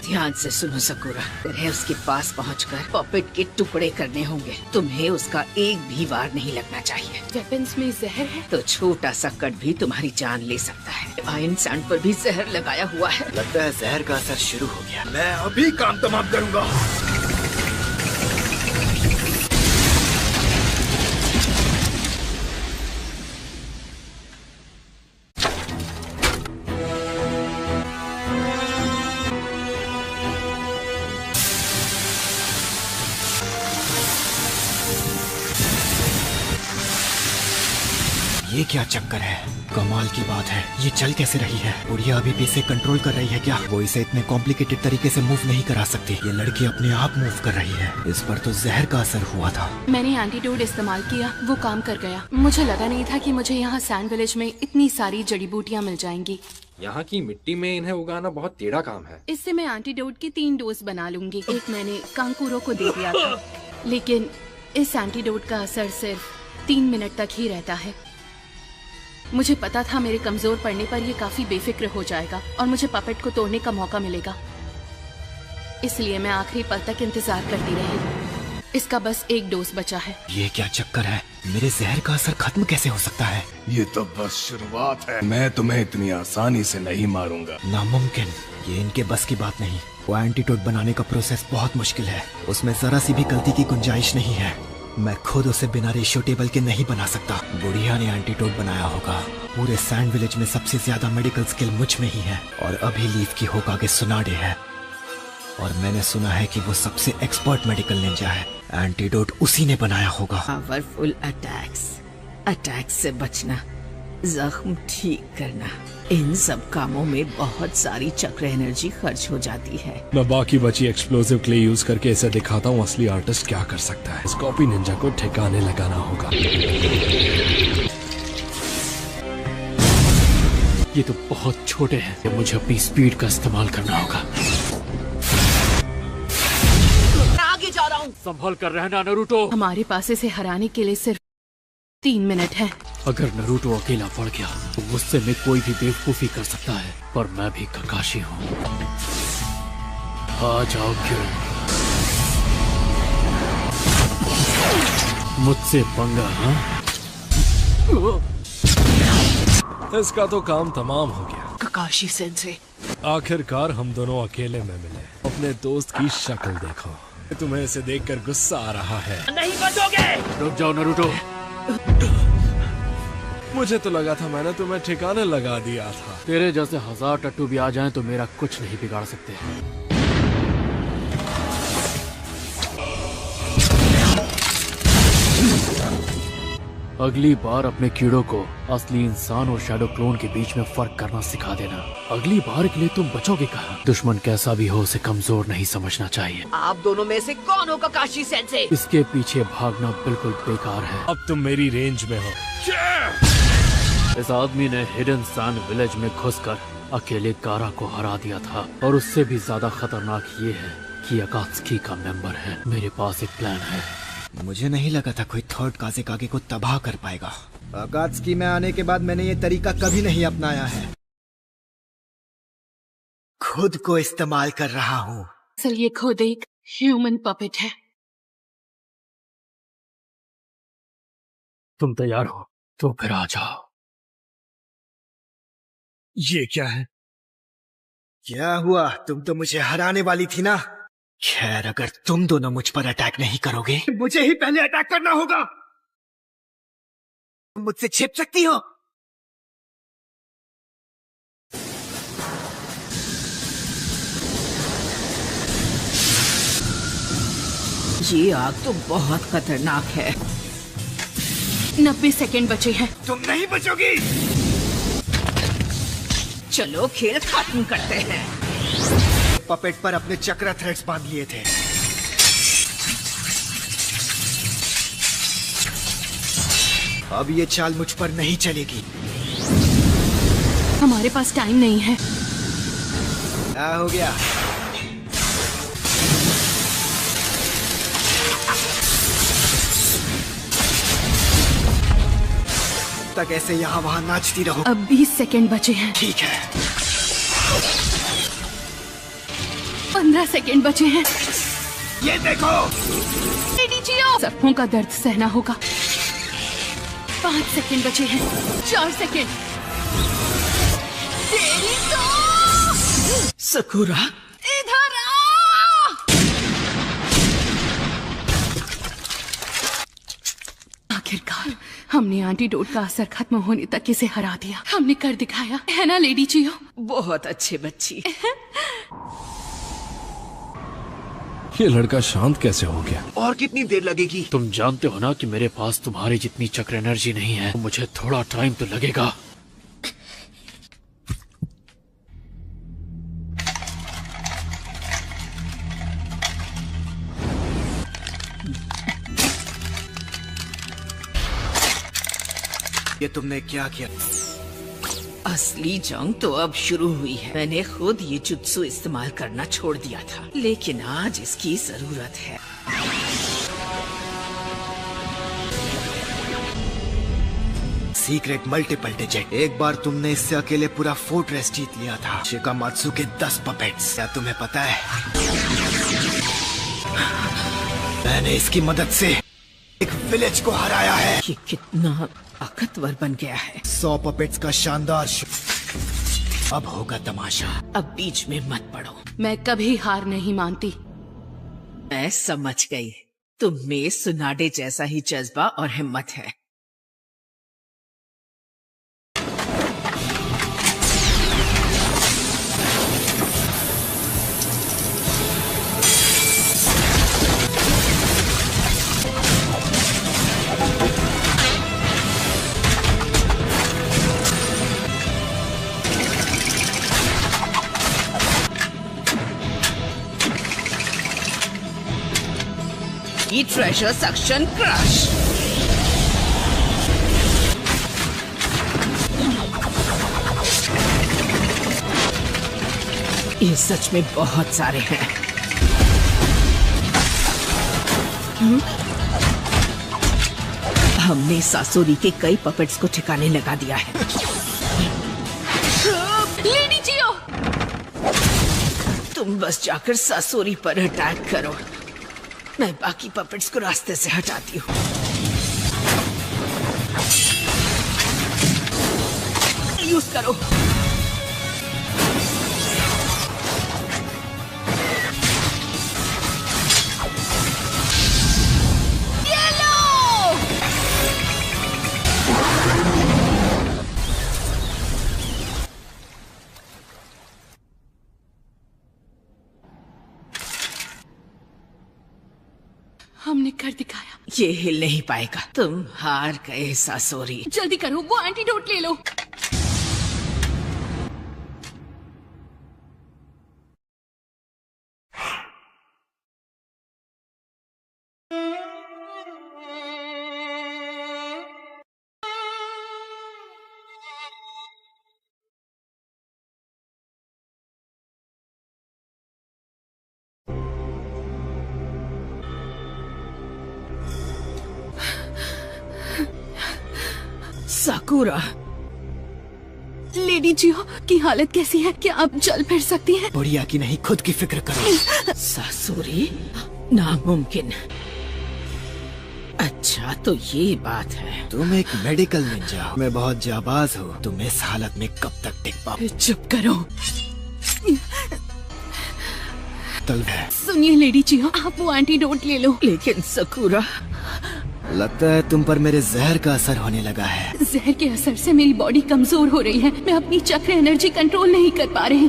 ध्यान से सुनो सकुरा, तुम्हें उसके पास पहुंचकर पपेट के टुकड़े करने होंगे। तुम्हें उसका एक भी वार नहीं लगना चाहिए। वेपन्स में जहर है तो छोटा सा कट भी तुम्हारी जान ले सकता है। आयरन सैंड पर भी जहर लगाया हुआ है। लगता है जहर का असर शुरू हो गया। मैं अभी काम तमाम करूंगा। ये क्या चक्कर है? कमाल की बात है, ये चल कैसे रही है? बुढ़िया अभी भी इसे कंट्रोल कर रही है क्या? वो इसे इतने कॉम्प्लिकेटेड तरीके से मूव नहीं करा सकती। ये लड़की अपने आप मूव कर रही है। इस पर तो जहर का असर हुआ था। मैंने एंटीडोट इस्तेमाल किया, वो काम कर गया। मुझे लगा नहीं था कि मुझे यहाँ सैंड विलेज में इतनी सारी जड़ी बूटियाँ मिल जाएंगी। यहाँ की मिट्टी में इन्हें उगाना बहुत टेढ़ा काम है। इससे मैं एंटीडोट की 3 डोज बना लूंगी। एक मैंने कांकुरो को दे दिया था, लेकिन इस एंटीडोट का असर सिर्फ 3 मिनट तक ही रहता है। मुझे पता था मेरे कमजोर पड़ने पर ये काफी बेफिक्र हो जाएगा और मुझे पपेट को तोड़ने का मौका मिलेगा। इसलिए मैं आखिरी पल तक इंतजार करती रही। इसका बस 1 डोज बचा है। ये क्या चक्कर है? मेरे जहर का असर खत्म कैसे हो सकता है? ये तो बस शुरुआत है। मैं तुम्हें इतनी आसानी से नहीं मारूंगा। नामुमकिन। ये इनके बस की बात नहीं। वो एंटीडोट बनाने का प्रोसेस बहुत मुश्किल है। उसमें जरा सी भी गलती की गुंजाइश नहीं है। मैं खुद उसे बिना रेशियो टेबल के नहीं बना सकता। बुढ़िया ने एंटीडोट बनाया होगा। पूरे सैंड विलेज में सबसे ज्यादा मेडिकल स्किल मुझ में ही है और अभी लीफ की होकागे सुनाडे है। और मैंने सुना है कि वो सबसे एक्सपर्ट मेडिकल निंजा है। एंटीडोट उसी ने बनाया होगा। पावरफुल अटैक्स से बचना, जख्म ठीक करना, इन सब कामों में बहुत सारी चक्र एनर्जी खर्च हो जाती है। मैं बाकी बची एक्सप्लोसिव क्ले यूज करके इसे दिखाता हूँ असली आर्टिस्ट क्या कर सकता है। इस कॉपी निंजा को ठिकाने लगाना होगा। ये तो बहुत छोटे हैं। मुझे अपनी स्पीड का इस्तेमाल करना होगा। मैं आगे जा रहा हूँ। संभल कर रहना नरूटो। हमारे पास इसे हराने के लिए सिर्फ 3 मिनट है। अगर नरूटो अकेला पड़ गया तो गुस्से में कोई भी बेवकूफी कर सकता है, पर मैं भी ककाशी हूँ। आ जाओ किरण, मुझसे पंगा। हाँ, इसका तो काम तमाम हो गया। ककाशी सेंसे, आखिरकार हम दोनों अकेले में मिले। अपने दोस्त की शक्ल देखो। तुम्हें इसे देखकर गुस्सा आ रहा है। नहीं बचोगे। रुक जाओ नरूटो। मुझे तो लगा था मैंने तुम्हें ठिकाने लगा दिया था। तेरे जैसे 1000 टट्टू भी आ जाएं तो मेरा कुछ नहीं बिगाड़ सकते। अगली बार अपने कीड़ों को असली इंसान और शैडो क्लोन के बीच में फर्क करना सिखा देना। अगली बार के लिए तुम बचोगे कहाँ? दुश्मन कैसा भी हो उसे कमजोर नहीं समझना चाहिए। आप दोनों में से कौन हो काकाशी सेंसे? इसके पीछे भागना बिल्कुल बेकार है। अब तुम मेरी रेंज में हो। इस आदमी ने हिडन सैंड विलेज में घुसकर अकेले गारा को हरा दिया था और उससे भी ज्यादा खतरनाक ये है कि अकात्सुकी का मेंबर है। मेरे पास एक प्लान है। मुझे नहीं लगा था कोई थर्ड काज़ेकागे को तबाह कर पाएगा। अकात्सुकी में आने के बाद मैंने ये तरीका कभी नहीं अपनाया है। खुद को इस्तेमाल कर रहा हूँ। सर ये खुद एक ह्यूमन पपेट है। तुम तैयार हो तो फिर आ जाओ। ये क्या है? क्या हुआ? तुम तो मुझे हराने वाली थी ना। खैर, अगर तुम दोनों मुझ पर अटैक नहीं करोगे, मुझे ही पहले अटैक करना होगा। तुम मुझसे छिप सकती हो। ये आग तो बहुत खतरनाक है। 90 सेकेंड बचे हैं। तुम नहीं बचोगी। चलो खेल खत्म करते हैं। पपेट पर अपने चक्र थ्रेड्स बांध लिए थे। अब ये चाल मुझ पर नहीं चलेगी। हमारे पास टाइम नहीं है। क्या हो गया? तक ऐसे यहाँ वहाँ नाचती रहो। अब 20 सेकेंड बचे हैं। ठीक है। 15 सेकेंड बचे हैं। ये देखो। लेडी जियो, सबकों का दर्द सहना होगा। 5 सेकेंड बचे हैं। 4 सेकेंड। तेरी तो सकुरा, इधर आ। आखिरकार हमने एंटीडोट का असर खत्म होने तक इसे हरा दिया। हमने कर दिखाया, है ना लेडी जियो? बहुत अच्छे बच्ची। ये लड़का शांत कैसे हो गया? और कितनी देर लगेगी? तुम जानते हो ना कि मेरे पास तुम्हारी जितनी चक्र एनर्जी नहीं है। मुझे थोड़ा टाइम तो लगेगा। ये तुमने क्या किया? असली जंग तो अब शुरू हुई है। मैंने खुद ये जुत्सु इस्तेमाल करना छोड़ दिया था, लेकिन आज इसकी जरूरत है। Secret multiple digit. एक बार तुमने इससे अकेले पूरा फोर्ट्रेस जीत लिया था। शिकामात्सु के 10 पपेट्स। क्या तुम्हें पता है, मैंने इसकी मदद से एक विलेज को हराया है। ये कितना ताकतवर बन गया है। 100 पपेट्स का शानदार अब होगा तमाशा। अब बीच में मत पड़ो। मैं कभी हार नहीं मानती। मैं समझ गई, तुम में सुनाडे जैसा ही जज्बा और हिम्मत है। Treasure suction crush. ये सच में बहुत सारे हैं। हमने सासोरी के कई पपेट्स को ठिकाने लगा दिया है। लेडी जियो, तुम बस जाकर सासोरी पर अटैक करो। मैं बाकी पपेट्स को रास्ते से हटाती हूँ। यूज करो। हमने कर दिखाया। ये हिल नहीं पाएगा। तुम हार गए सासोरी। जल्दी करो, वो एंटीडोट ले लो। साकुरा, लेडी जियो की हालत कैसी है? क्या आप चल फिर सकती हैं? बुढ़िया की नहीं, खुद की फिक्र करो। सासुरी, नामुमकिन। अच्छा तो ये बात है। तुम एक मेडिकल निंजा हो, मैं बहुत जाबाज हूँ। तुम इस हालत में कब तक टिक पाओ? चुप करो। तलवार। सुनिए लेडी जियो, आप वो एंटीडोट ले लो। लेकिन साकुरा, लगता है तुम पर मेरे जहर का असर होने लगा है। जहर के असर से मेरी बॉडी कमजोर हो रही है। मैं अपनी चक्र एनर्जी कंट्रोल नहीं कर पा रही।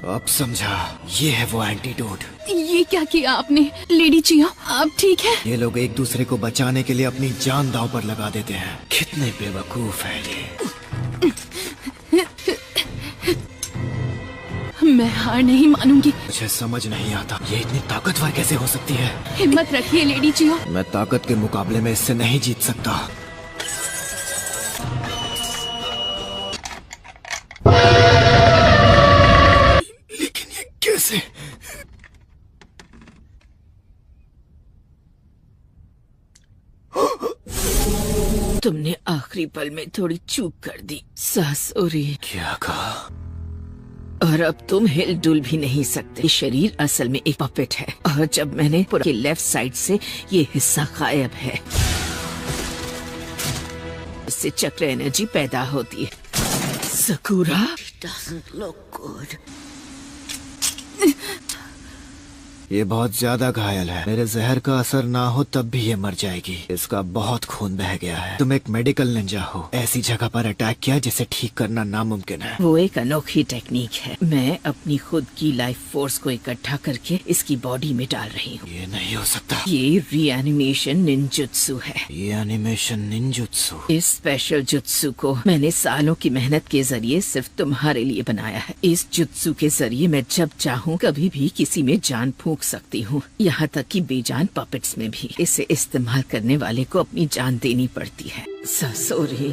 अब समझा, ये है वो एंटीडोट। ये क्या किया आपने? लेडी जियो, आप ठीक है? ये लोग एक दूसरे को बचाने के लिए अपनी जान दांव पर लगा देते हैं। कितने बेवकूफ है ये। मैं हार नहीं मानूंगी। मुझे समझ नहीं आता, ये इतनी ताकतवर कैसे हो सकती है। हिम्मत रखिए लेडी जियो। मैं ताकत के मुकाबले में इससे नहीं जीत सकता। लेकिन ये कैसे? तुमने आखिरी पल में थोड़ी चूक कर दी सासुरी। क्या कहा? और अब तुम हिल डुल भी नहीं सकते। शरीर असल में एक पपेट है, और जब मैंने पूरे लेफ्ट साइड से ये हिस्सा गायब है, इससे चक्र एनर्जी पैदा होती है। साकुरा, it doesn't look good. ये बहुत ज्यादा घायल है। मेरे जहर का असर ना हो तब भी ये मर जाएगी। इसका बहुत खून बह गया है। तुम एक मेडिकल निंजा हो, ऐसी जगह पर अटैक किया जिसे ठीक करना नामुमकिन है। वो एक अनोखी टेक्निक है। मैं अपनी खुद की लाइफ फोर्स को इकट्ठा करके इसकी बॉडी में डाल रही हूँ। ये नहीं हो सकता। ये रीएनिमेशन निंजुत्सु है। Reanimation ninjutsu? इस स्पेशल जुत्सु को मैंने सालों की मेहनत के जरिए सिर्फ तुम्हारे लिए बनाया है। इस जुत्सु के जरिए मैं जब चाहूँ कभी भी किसी में जान फूंक सकती हूँ, यहाँ तक कि बेजान पपेट्स में भी। इसे इस्तेमाल करने वाले को अपनी जान देनी पड़ती है। सासोरी,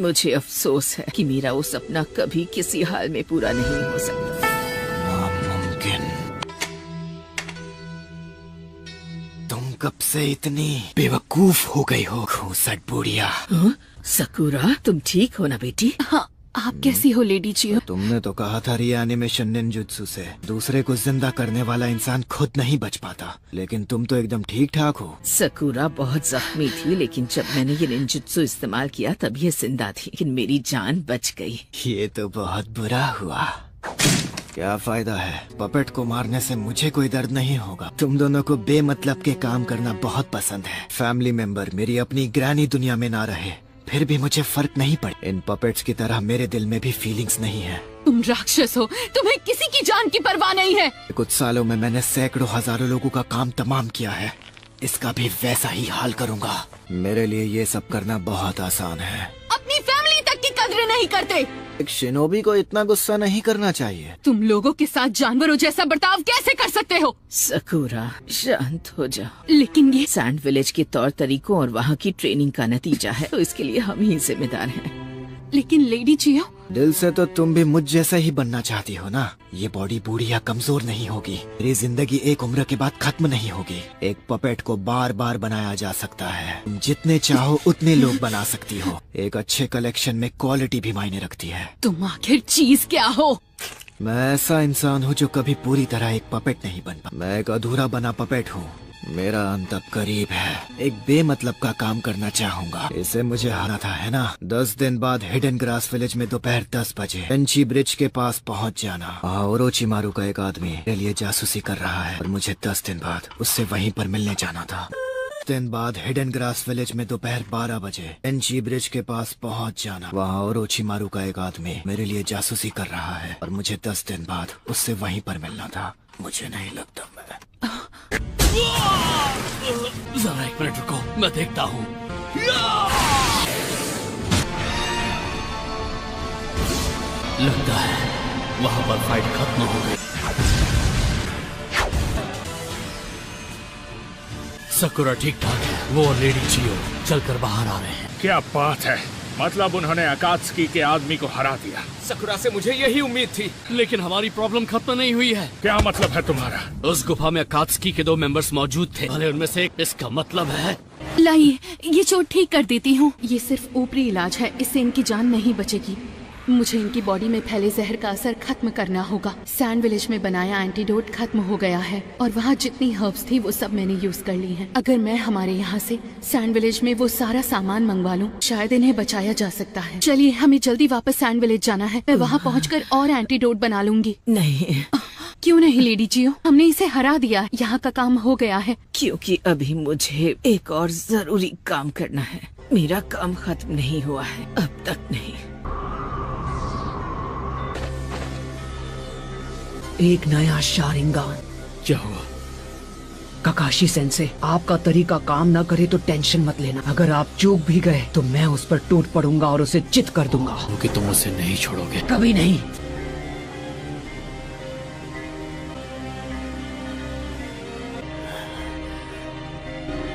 मुझे अफसोस है कि मेरा वो सपना कभी किसी हाल में पूरा नहीं हो सकता। नामुमकिन। तुम कब से इतनी बेवकूफ हो गई हो, खूंसट बुढ़िया। साकुरा, तुम ठीक हो ना बेटी? हाँ, आप कैसी हो लेडी जियो? तुमने तो कहा था रीएनिमेशन निंजुत्सु से दूसरे को जिंदा करने वाला इंसान खुद नहीं बच पाता, लेकिन तुम तो एकदम ठीक ठाक हो। साकुरा बहुत जख्मी थी, लेकिन जब मैंने ये निंजुत्सु इस्तेमाल किया तब ये जिंदा थी, लेकिन मेरी जान बच गई। ये तो बहुत बुरा हुआ। क्या फायदा है, पपेट को मारने से मुझे कोई दर्द नहीं होगा। तुम दोनों को बेमतलब के काम करना बहुत पसंद है। फैमिली मेंबर मेरी अपनी ग्रैनी दुनिया में ना रहे फिर भी मुझे फर्क नहीं पड़े। इन पपेट्स की तरह मेरे दिल में भी फीलिंग्स नहीं है। तुम राक्षस हो, तुम्हें किसी की जान की परवाह नहीं है। कुछ सालों में मैंने सैकड़ों हजारों लोगों का काम तमाम किया है, इसका भी वैसा ही हाल करूंगा। मेरे लिए ये सब करना बहुत आसान है। अपनी फैमिली तक की कदर नहीं करते। एक शिनोबी को इतना गुस्सा नहीं करना चाहिए। तुम लोगों के साथ जानवरों जैसा बर्ताव कैसे कर सकते हो? साकुरा, शांत हो जाओ। लेकिन ये सैंड विलेज के तौर तरीकों और वहाँ की ट्रेनिंग का नतीजा है, तो इसके लिए हम ही जिम्मेदार हैं। लेकिन लेडी जियो, दिल से तो तुम भी मुझ जैसा ही बनना चाहती हो ना। ये बॉडी बूढ़ी या कमजोर नहीं होगी। मेरी जिंदगी एक उम्र के बाद खत्म नहीं होगी। एक पपेट को बार बार बनाया जा सकता है। तुम जितने चाहो उतने लोग बना सकती हो। एक अच्छे कलेक्शन में क्वालिटी भी मायने रखती है। तुम आखिर चीज क्या हो? मैं ऐसा इंसान हूँ जो कभी पूरी तरह एक पपेट नहीं बन पाया। मैं एक अधूरा बना पपेट हूँ। मेरा अंत अब करीब है। एक बेमतलब का काम करना चाहूंगा। इसे मुझे हारा था, है ना? 10 दिन बाद हिडन ग्रास विलेज में दोपहर 10 बजे पेंची ब्रिज के पास पहुंच जाना। ओरोचिमारू का एक आदमी मेरे लिए जासूसी कर रहा है और मुझे 10 दिन बाद उससे वहीं पर मिलने जाना था। 10 दिन बाद हिडन ग्रास विलेज में दोपहर 12 बजे पेंची ब्रिज के पास पहुंच जाना। वहाँ ओरोचिमारू का एक आदमी मेरे लिए जासूसी कर रहा है और मुझे 10 दिन बाद उससे वहीं पर मिलना था। मुझे नहीं लगता मैं जरा एक मिनट रुको, मैं देखता हूँ। लगता है वहाँ पर फाइट खत्म हो गई। सकुरा ठीक ठाक है, वो और लेडी चियो चलकर बाहर आ रहे हैं। क्या बात है, मतलब उन्होंने अकात्सुकी के आदमी को हरा दिया। सकुरा से मुझे यही उम्मीद थी। लेकिन हमारी प्रॉब्लम खत्म नहीं हुई है। क्या मतलब है तुम्हारा? उस गुफा में अकात्सुकी के 2 मेंबर्स मौजूद थे, भले उनमें से एक। इसका मतलब है लाइए, ये चोट ठीक कर देती हूँ। ये सिर्फ ऊपरी इलाज है, इससे इनकी जान नहीं बचेगी। मुझे इनकी बॉडी में फैले जहर का असर खत्म करना होगा। सैंड विलेज में बनाया एंटीडोट खत्म हो गया है और वहाँ जितनी हर्ब्स थी वो सब मैंने यूज कर ली हैं। अगर मैं हमारे यहाँ से सैंड विलेज में वो सारा सामान मंगवा लूँ, शायद इन्हें बचाया जा सकता है। चलिए, हमें जल्दी वापस सैंड विलेज जाना है। मैं वहाँ पहुँचकर और एंटीडोट बना लूंगी। नहीं, क्यों नहीं लेडी जियो, हमने इसे हरा दिया। यहाँ का काम हो गया है। क्योंकि अभी मुझे एक और जरूरी काम करना है। मेरा काम खत्म नहीं हुआ है, अब तक नहीं। एक नया शारिंगान। क्या हुआ? ककाशी सेंसे, आपका तरीका काम ना करे तो टेंशन मत लेना। अगर आप चूक भी गए तो मैं उस पर टूट पड़ूंगा और उसे चित कर दूंगा। क्योंकि तुम उसे नहीं छोड़ोगे। कभी नहीं।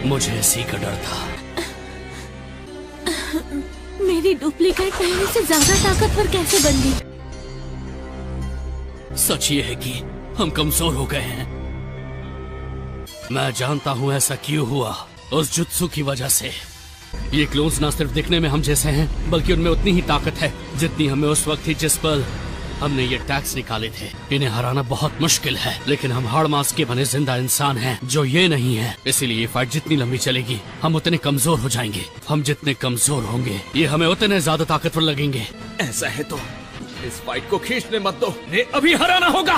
मुझे इसी का डर था। मेरी डुप्लीकेट पहले से ज्यादा ताकतवर कैसे बन गई? सच ये है कि हम कमजोर हो गए हैं। मैं जानता हूँ ऐसा क्यों हुआ, उस जुत्सु की वजह से। ये क्लोन्स ना सिर्फ दिखने में हम जैसे हैं, बल्कि उनमें उतनी ही ताकत है जितनी हमें उस वक्त थी जिस पल हमने ये टैक्स निकाले थे। इन्हें हराना बहुत मुश्किल है, लेकिन हम हाड़ मांस के बने जिंदा इंसान हैं जो ये नहीं है। इसीलिए ये फाइट जितनी लंबी चलेगी, हम उतने कमजोर हो जाएंगे। हम जितने कमजोर होंगे, ये हमें उतने ज्यादा ताकतवर लगेंगे। ऐसा है तो इस फाइट को खींचने मत दो, ने अभी हराना होगा।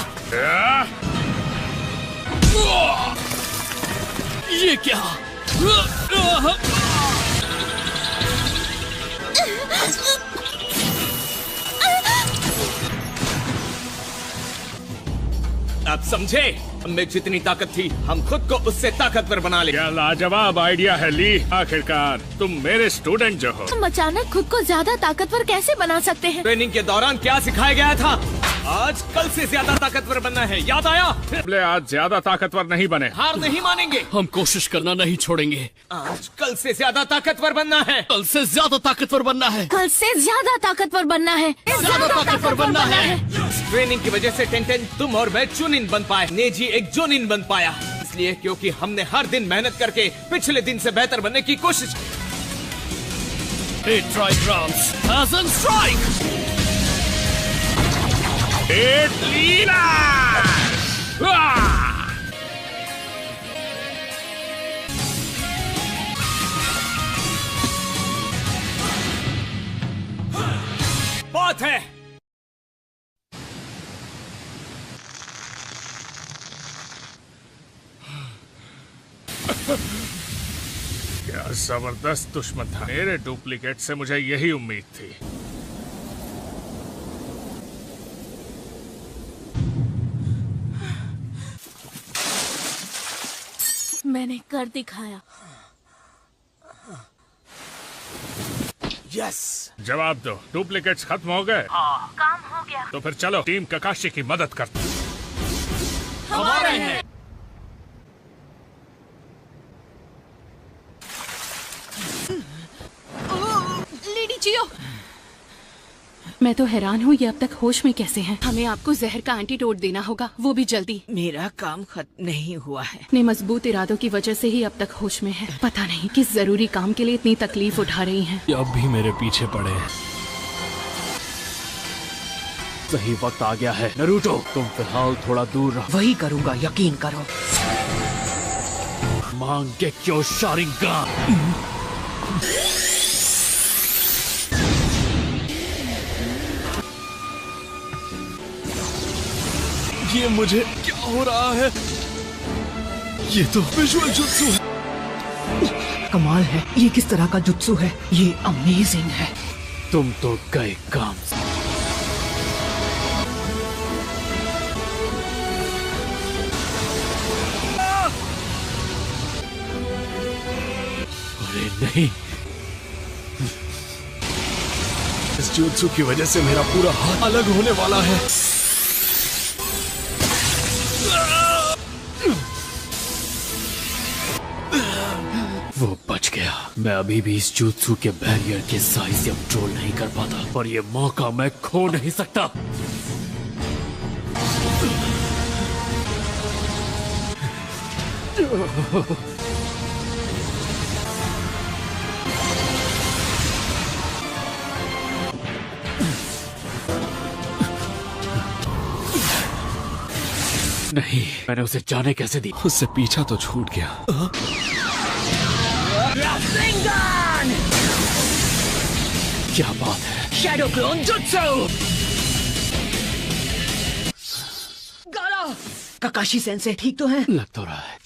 ये क्या? आप समझे? हमें जितनी ताकत थी, हम खुद को उससे ताकतवर बना ले। क्या लाजवाब आइडिया है ली। आखिरकार तुम मेरे स्टूडेंट जो हो। हम अचानक खुद को ज्यादा ताकतवर कैसे बना सकते हैं? ट्रेनिंग के दौरान क्या सिखाया गया था? आज कल से ज्यादा ताकतवर बनना है, याद आया? आज ज्यादा ताकतवर नहीं बने। हार नहीं मानेंगे। हम कोशिश करना नहीं छोड़ेंगे। आज कल से ज्यादा ताकतवर बनना है। कल से ज्यादा ताकतवर बनना है। कल से ज्यादा ताकतवर बनना है। ज्यादा ताकतवर बनना है। ट्रेनिंग की वजह से टेंटेन, तुम और मैं चुनिन बन पाए। नेजी एक जोनिन बन पाया, इसलिए क्योंकि हमने हर दिन मेहनत करके पिछले दिन से बेहतर बनने की कोशिश की। लीला! बात है। क्या जबरदस्त दुश्मन था। मेरे डुप्लीकेट से मुझे यही उम्मीद थी। मैंने कर दिखाया। यस। जवाब दो, डुप्लीकेट्स खत्म हो गए? हाँ, काम हो गया। तो फिर चलो टीम ककाशी की मदद करते हैं। हमारे हैं। लेडी जियो, मैं तो हैरान हूँ ये अब तक होश में कैसे हैं। हमें आपको जहर का एंटीडोट देना होगा, वो भी जल्दी। मेरा काम खत्म नहीं हुआ है। अपने मजबूत इरादों की वजह से ही अब तक होश में है। पता नहीं किस जरूरी काम के लिए इतनी तकलीफ उठा रही हैं। ये अब भी मेरे पीछे पड़े हैं। सही वक्त आ गया है। नारुतो, तुम फिलहाल थोड़ा दूर रहो। वही करूँगा, यकीन करो। मांगेक्यो शारिंगान। ये मुझे क्या हो रहा है? ये तो विजुअल जुत्सु है। कमाल है, ये किस तरह का जुत्सु है? ये अमेजिंग है। तुम तो गए काम से। नहीं, इस जुत्सु की वजह से मेरा पूरा हाथ अलग होने वाला है। वो बच गया। मैं अभी भी इस जुत्सु के बैरियर के साइज से कंट्रोल नहीं कर पाता, पर ये मौका मैं खो नहीं सकता। नहीं, मैंने उसे जाने कैसे दी? उससे पीछा तो छूट गया। क्या बात है? Shadow clone jutsu. गारा, काकाशी सेंसे ठीक तो हैं? लग तो रहा है।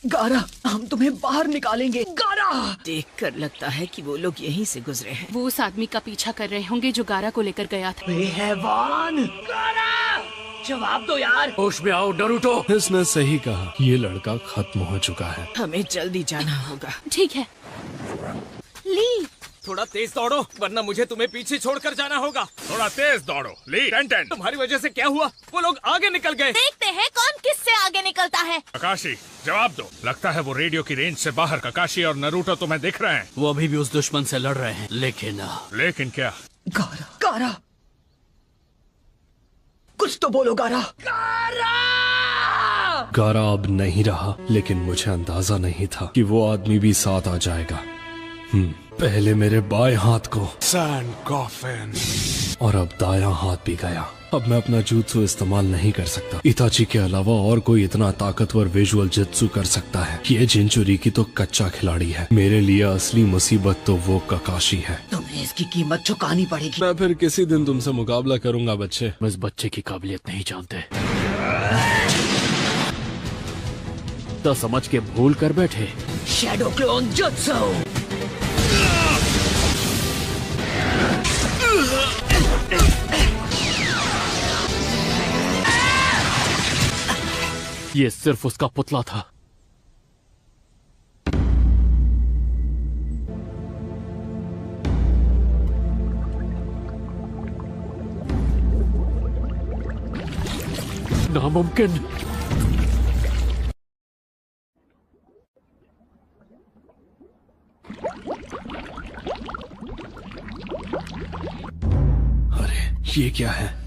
गारा, हम तुम्हें बाहर निकालेंगे। गारा, देखकर लगता है कि वो लोग यहीं से गुजरे हैं। वो उस आदमी का पीछा कर रहे होंगे जो गारा को लेकर गया था। वे हैवान। गारा, जवाब दो यार। होश में आओ नरूटो। इसने सही कहा, ये लड़का खत्म हो चुका है। हमें जल्दी जाना होगा। ठीक है। ली, थोड़ा तेज दौड़ो, वरना मुझे तुम्हें पीछे छोड़कर जाना होगा। थोड़ा तेज दौड़ो। ली, टेंटेन। तुम्हारी वजह से क्या हुआ? वो लोग आगे निकल गए। देखते हैं कौन किससे आगे निकलता है। ककाशी, जवाब दो। लगता है वो रेडियो की रेंज से बाहर। ककाशी और नरूटो तुम्हें दिख रहे हैं। वो अभी भी उस दुश्मन से लड़ रहे हैं, लेकिन क्या? गारा, गारा, कुछ तो बोलो गारा। गारा अब नहीं रहा, लेकिन मुझे अंदाजा नहीं था कि वो आदमी भी साथ आ जाएगा। पहले मेरे बाएं हाथ को सैंड कॉफिन और अब दायां हाथ भी गया। अब मैं अपना जुत्सु इस्तेमाल नहीं कर सकता। इताची के अलावा और कोई इतना ताकतवर विजुअल जुत्सु कर सकता है। ये जिंचुरिकी तो कच्चा खिलाड़ी है। मेरे लिए असली मुसीबत तो वो ककाशी है। तुम्हें इसकी कीमत चुकानी पड़ेगी। मैं फिर किसी दिन तुमसे मुकाबला करूंगा बच्चे। मैं इस बच्चे की काबिलियत नहीं जानते। तो समझ के भूल कर बैठे। Shadow clone jutsu. ये सिर्फ उसका पुतला था। नामुमकिन। अरे ये क्या है?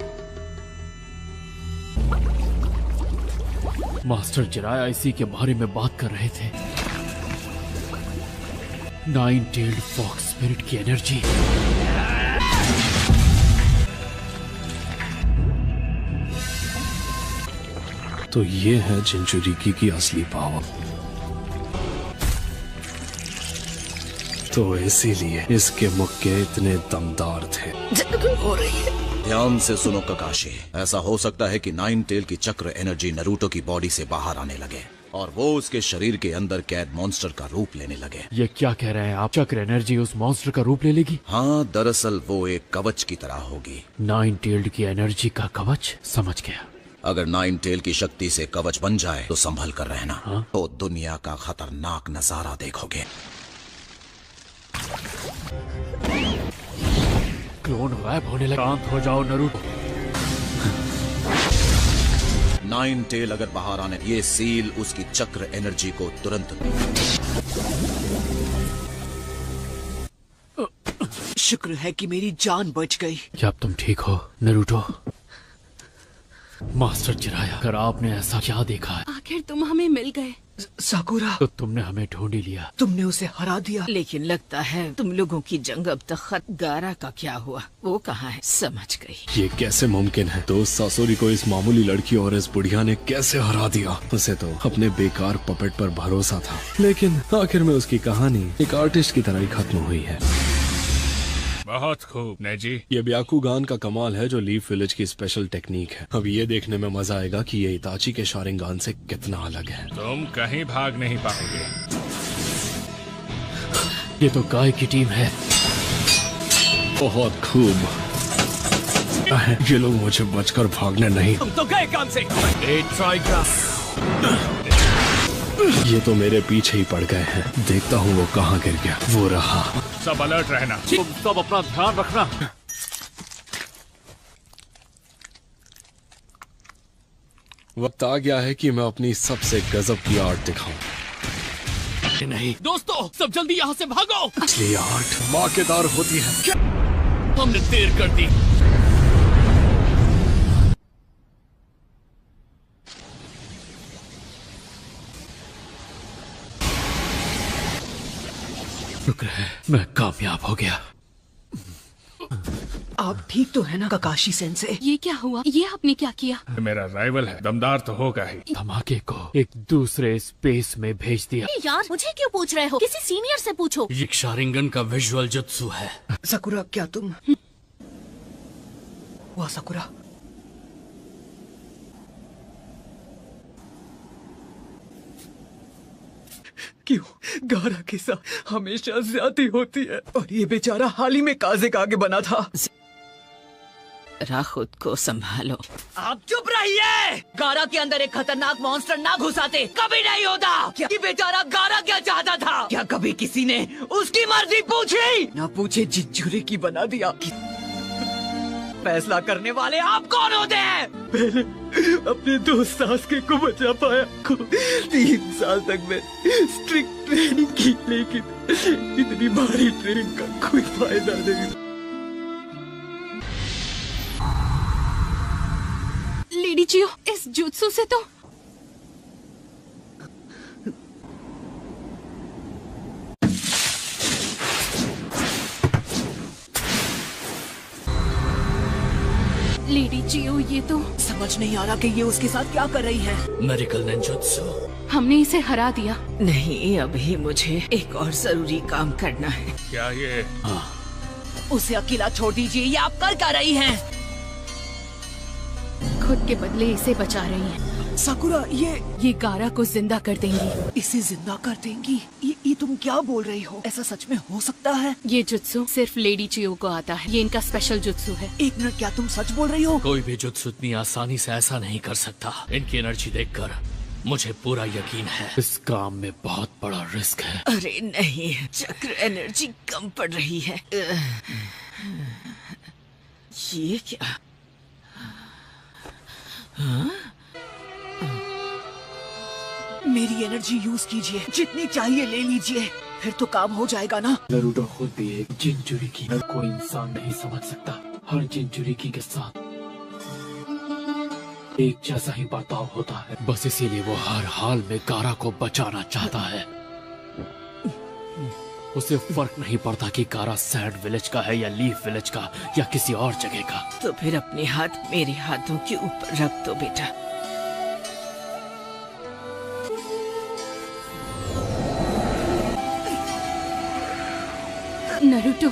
मास्टर जिराया इसी के बारे में बात कर रहे थे। 9-tailed फॉक्स स्पिरिट की एनर्जी। तो ये है जिंचुरिकी की असली पावर। तो इसीलिए इसके मुक्के इतने दमदार थे। हो रही है। ध्यान से सुनो ककाशी, ऐसा हो सकता है कि 9-tail की चक्र एनर्जी नरूटो की बॉडी से बाहर आने लगे और वो उसके शरीर के अंदर कैद मॉन्स्टर का रूप लेने लगे। ये क्या कह रहे हैं आप? चक्र एनर्जी उस मॉन्स्टर का रूप ले लेगी? हाँ, दरअसल वो एक कवच की तरह होगी। 9-tailed की एनर्जी का कवच? समझ गया। अगर 9-tail की शक्ति से कवच बन जाए तो संभल कर रहना। तो दुनिया का खतरनाक नजारा देखोगे। क्लोन गायब होने लगा। शांत हो जाओ नरूटो। 9-tail अगर बाहर आने, ये सील उसकी चक्र एनर्जी को तुरंत। शुक्र है कि मेरी जान बच गई। क्या अब तुम ठीक हो नरूटो? मास्टर जिराया, अगर आपने ऐसा क्या देखा है? आखिर तुम हमें मिल गए। साकुरा, तो तुमने हमें ढूंढ ही लिया। तुमने उसे हरा दिया। लेकिन लगता है तुम लोगों की जंग अब तक खत्म। गारा का क्या हुआ? वो कहाँ है? समझ गई। ये कैसे मुमकिन है? तो सासोरी को इस मामूली लड़की और इस बुढ़िया ने कैसे हरा दिया? उसे तो अपने बेकार पपेट पर भरोसा था, लेकिन आखिर में उसकी कहानी एक आर्टिस्ट की तरह ही खत्म हुई है। बहुत खूब नेजी। ये ब्याकुगान का कमाल है जो लीफ विलेज की स्पेशल टेक्निक है। अब ये देखने में मजा आएगा कि ये इताची के शारिंगान से कितना अलग है। तुम कहीं भाग नहीं पाओगे। ये तो गाय की टीम है। बहुत खूब। ये लोग मुझे बचकर भागने नहीं। तुम तो गए काम से। ये तो मेरे पीछे ही पड़ गए हैं। देखता हूँ वो कहाँ गिर गया। वो रहा। सब अलर्ट रहना। तुम सब अपना ध्यान रखना। वक्त आ गया है कि मैं अपनी सबसे गजब की आर्ट दिखाऊं। नहीं दोस्तों, सब जल्दी यहाँ से भागो। असली आर्ट धमाकेदार होती है। क्या? हमने देर कर दी। शुक्र है मैं कामयाब हो गया। आप ठीक तो है ना ककाशी सेंसे? ये क्या हुआ? ये आपने क्या किया? मेरा राइवल है, दमदार तो होगा ही। धमाके को एक दूसरे स्पेस में भेज दिया। यार मुझे क्यों पूछ रहे हो? किसी सीनियर से पूछो। ये शारिंगन का विजुअल जुत्सु है। सकुरा क्या तुम? वाह सकुरा, क्यों गारा के साथ हमेशा ज्यादती होती है और ये बेचारा हाल ही में काजे का आगे बना था। खुद को संभालो। आप चुप रहिए। गारा के अंदर एक खतरनाक मॉन्स्टर ना घुसाते कभी नहीं होता। क्या ये बेचारा गारा क्या चाहता था? क्या कभी किसी ने उसकी मर्जी पूछी? ना पूछे जिज्जूरी की बना दिया। फैसला करने वाले आप कौन होते हैं? पहले अपने दोस्त सास्के को बचा पाया। 3 साल तक मैं स्ट्रिक्ट ट्रेनिंग की, लेकिन इतनी भारी ट्रेनिंग का कोई फायदा नहीं। लेडी चियो, इस जुत्सु से तो लेडी चियो, ये तो समझ नहीं आ रहा कि ये उसके साथ क्या कर रही है। Medical ninjutsu. हमने इसे हरा दिया। नहीं, अभी मुझे एक और जरूरी काम करना है। क्या ये? उसे अकेला छोड़ दीजिए। ये आप कर क्या रही हैं? खुद के बदले इसे बचा रही हैं। साकुरा, ये गारा को जिंदा कर देंगी। इसे जिंदा कर देंगी? ये तुम क्या बोल रही हो? ऐसा सच में हो सकता है? ये जुत्सु सिर्फ लेडी चियो को आता है। ये इनका स्पेशल जुत्सु है। 1 मिनट, क्या तुम सच बोल रही हो? कोई भी जुत्सु इतनी आसानी से ऐसा नहीं कर सकता। इनकी एनर्जी देखकर मुझे पूरा यकीन है इस काम में बहुत बड़ा रिस्क है। अरे नहीं, चक्र एनर्जी कम पड़ रही है। ये क्या? हाँ? मेरी एनर्जी यूज कीजिए, जितनी चाहिए ले लीजिए, फिर तो काम हो जाएगा ना। नारुतो खुद भी एक जिंजुरिकी। हर कोई इंसान नहीं समझ सकता। हर जिंजुरिकी के साथ एक जैसा ही बर्ताव होता है। बस इसीलिए वो हर हाल में गारा को बचाना चाहता है। उसे फर्क नहीं पड़ता कि गारा सैंड विलेज का है या लीफ विलेज का या किसी और जगह का। तो फिर अपने हाथ मेरे हाथों के ऊपर रख दो बेटा। नारुतो,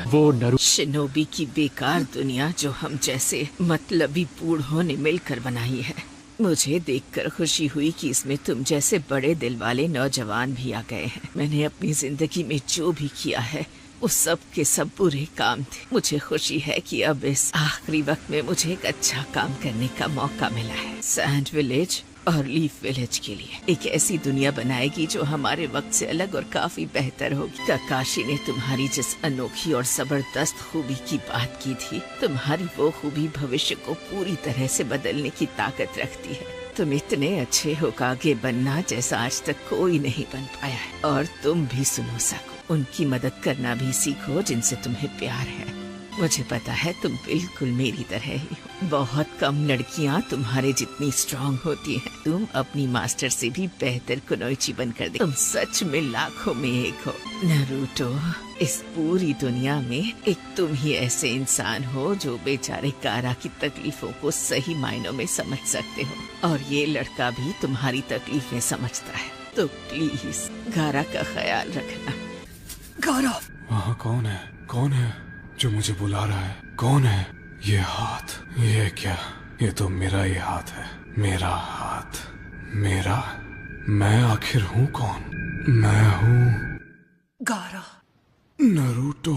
वो शिनोबी की बेकार दुनिया जो हम जैसे मतलबी बूढ़ों ने मिलकर बनाई है। मुझे देखकर खुशी हुई कि इसमें तुम जैसे बड़े दिल वाले नौजवान भी आ गए हैं। मैंने अपनी जिंदगी में जो भी किया है वो सब के सब बुरे काम थे। मुझे खुशी है कि अब इस आखिरी वक्त में मुझे एक अच्छा काम करने का मौका मिला है। सैंड विलेज और लीफ विलेज के लिए एक ऐसी दुनिया बनाएगी जो हमारे वक्त से अलग और काफी बेहतर होगी। काकाशी ने तुम्हारी जिस अनोखी और जबरदस्त खूबी की बात की थी, तुम्हारी वो खूबी भविष्य को पूरी तरह से बदलने की ताकत रखती है। तुम इतने अच्छे होकागे बनना जैसा आज तक कोई नहीं बन पाया है। और तुम भी सुनो सको, उनकी मदद करना भी सीखो जिनसे तुम्हें प्यार है। मुझे पता है तुम बिल्कुल मेरी तरह ही हो। बहुत कम लड़कियां तुम्हारे जितनी स्ट्रांग होती हैं। तुम अपनी मास्टर से भी बेहतर कुनोइची बनकर दे। तुम सच में लाखों में एक हो। नारुतो, इस पूरी दुनिया में एक तुम ही ऐसे इंसान हो जो बेचारे गारा की तकलीफों को सही मायनों में समझ सकते हो। और ये लड़का भी तुम्हारी तकलीफें समझता है। तो प्लीज गारा का ख्याल रखना। गारा, वहाँ कौन है? कौन है जो मुझे बुला रहा है? कौन है? ये हाथ, ये क्या? ये तो मेरा ही हाथ है। मेरा हाथ, मेरा। मैं आखिर हूँ कौन? मैं हूँ गारा। नारुतो।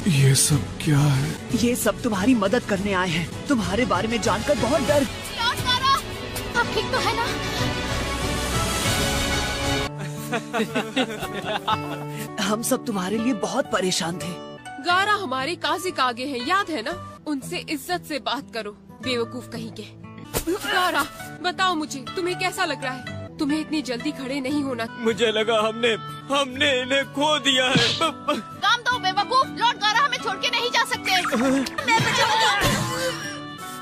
ये सब क्या है? ये सब तुम्हारी मदद करने आए हैं। तुम्हारे बारे में जानकर बहुत डर। आप ठीक तो है ना? हम सब तुम्हारे लिए बहुत परेशान थे। गारा हमारे काजिक आगे है, याद है ना? उनसे इज्जत से बात करो, बेवकूफ कहीं के। गारा, बताओ मुझे, तुम्हें कैसा लग रहा है? तुम्हें इतनी जल्दी खड़े नहीं होना। मुझे लगा हमने इन्हें खो दिया है। काम दो बेवकूफ, लॉर्ड गारा हमें छोड़ के नहीं जा सकते।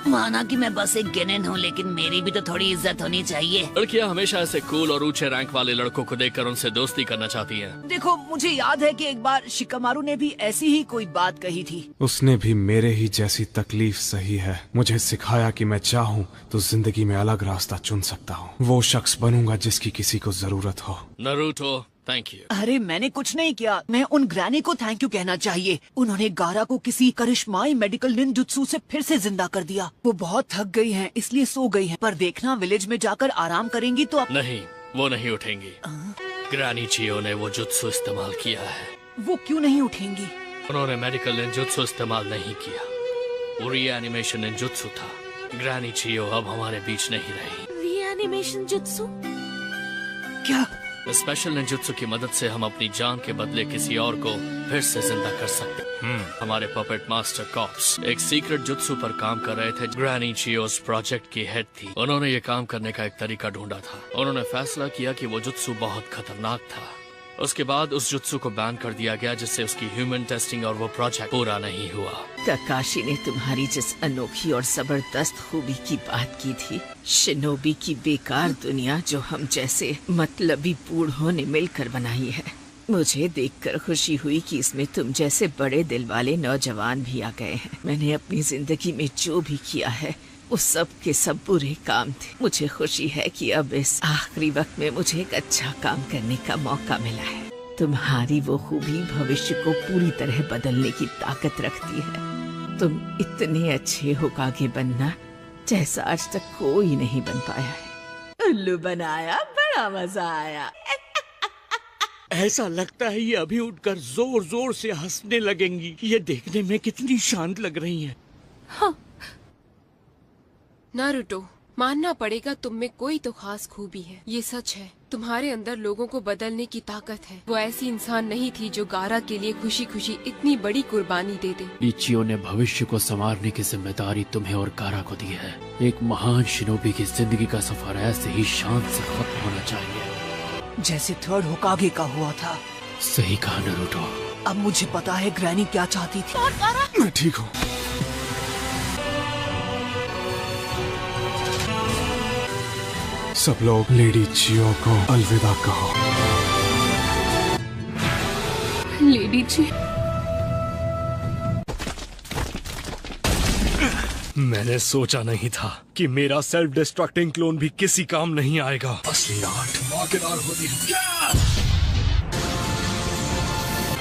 माना कि मैं बस एक गेनेन हूँ, लेकिन मेरी भी तो थोड़ी इज्जत होनी चाहिए। लड़कियाँ हमेशा ऐसे कूल और ऊंचे रैंक वाले लड़कों को देखकर उनसे दोस्ती करना चाहती हैं। देखो, मुझे याद है कि एक बार शिकामारू ने भी ऐसी ही कोई बात कही थी। उसने भी मेरे ही जैसी तकलीफ सही है। मुझे सिखाया कि मैं चाहूँ तो जिंदगी में अलग रास्ता चुन सकता हूँ। वो शख्स बनूंगा जिसकी किसी को जरूरत हो। Naruto, thank you. अरे मैंने कुछ नहीं किया। मैं उन ग्रैनी को थैंक यू कहना चाहिए। उन्होंने गारा को किसी करिश्माई मेडिकल निंजुत्सु से फिर से जिंदा कर दिया। वो बहुत थक गई हैं, इसलिए सो गई हैं। पर देखना, विलेज में जाकर आराम करेंगी तो नहीं, वो नहीं उठेंगी। ग्रैनी चियो ने वो जुत्सु इस्तेमाल किया है। वो क्यों नहीं उठेंगी? उन्होंने मेडिकल निंजुत्सु इस्तेमाल नहीं किया। वो रीएनिमेशन निंजुत्सु था। ग्रैनी चियो अब हमारे बीच नहीं रही। Reanimation jutsu? क्या? स्पेशल निंजुत्सु की मदद से हम अपनी जान के बदले किसी और को फिर से जिंदा कर सकते हैं। हमारे पपेट मास्टर कॉप्स एक सीक्रेट जुत्सु पर काम कर रहे थे। ग्रैनी चियोस प्रोजेक्ट की हेड थी। उन्होंने ये काम करने का एक तरीका ढूंढा था। उन्होंने फैसला किया कि वो जुत्सु बहुत खतरनाक था। उसके बाद उस जुत्सु को बैन कर दिया गया, जिससे उसकी ह्यूमन टेस्टिंग और वो प्रोजेक्ट पूरा नहीं हुआ। काकाशी ने तुम्हारी जिस अनोखी और जबरदस्त खूबी की बात की थी, शिनोबी की बेकार दुनिया जो हम जैसे मतलबी बूढ़ों ने मिलकर बनाई है, मुझे देखकर खुशी हुई कि इसमें तुम जैसे बड़े दिल वाले नौजवान भी आ गए हैं। मैंने अपनी जिंदगी में जो भी किया है उस सब के सब बुरे काम थे। मुझे खुशी है कि अब इस आखिरी वक्त में मुझे एक अच्छा काम करने का मौका मिला है। तुम्हारी वो खूबी भविष्य को पूरी तरह बदलने की ताकत रखती है। तुम इतने अच्छे होकागे बनना जैसा आज तक कोई नहीं बन पाया है। उल्लू बनाया, बड़ा मजा आया। ऐसा लगता है ये अभी उठकर जोर जोर से हंसने लगेंगी। ये देखने में कितनी शांत लग रही हैं। हाँ। नारुतो, मानना पड़ेगा तुम में कोई तो खास खूबी है। ये सच है, तुम्हारे अंदर लोगों को बदलने की ताकत है। वो ऐसी इंसान नहीं थी जो गारा के लिए खुशी खुशी इतनी बड़ी कुर्बानी दे दे। इचियो ने भविष्य को संवारने की जिम्मेदारी तुम्हें और गारा को दी है। एक महान शिनोबी की जिंदगी का सफर ऐसे ही शांत से खत्म होना चाहिए, जैसे थर्ड होकागे का हुआ था। सही कहा नारुतो। अब मुझे पता है ग्रैनी क्या चाहती थी। मैं ठीक हूँ। सब लोग लेडी चियो को अलविदा कहो। लेडी जी। मैंने सोचा नहीं था कि मेरा सेल्फ डिस्ट्रक्टिंग क्लोन भी किसी काम नहीं आएगा। असली आर्ट मौकेदार होती है।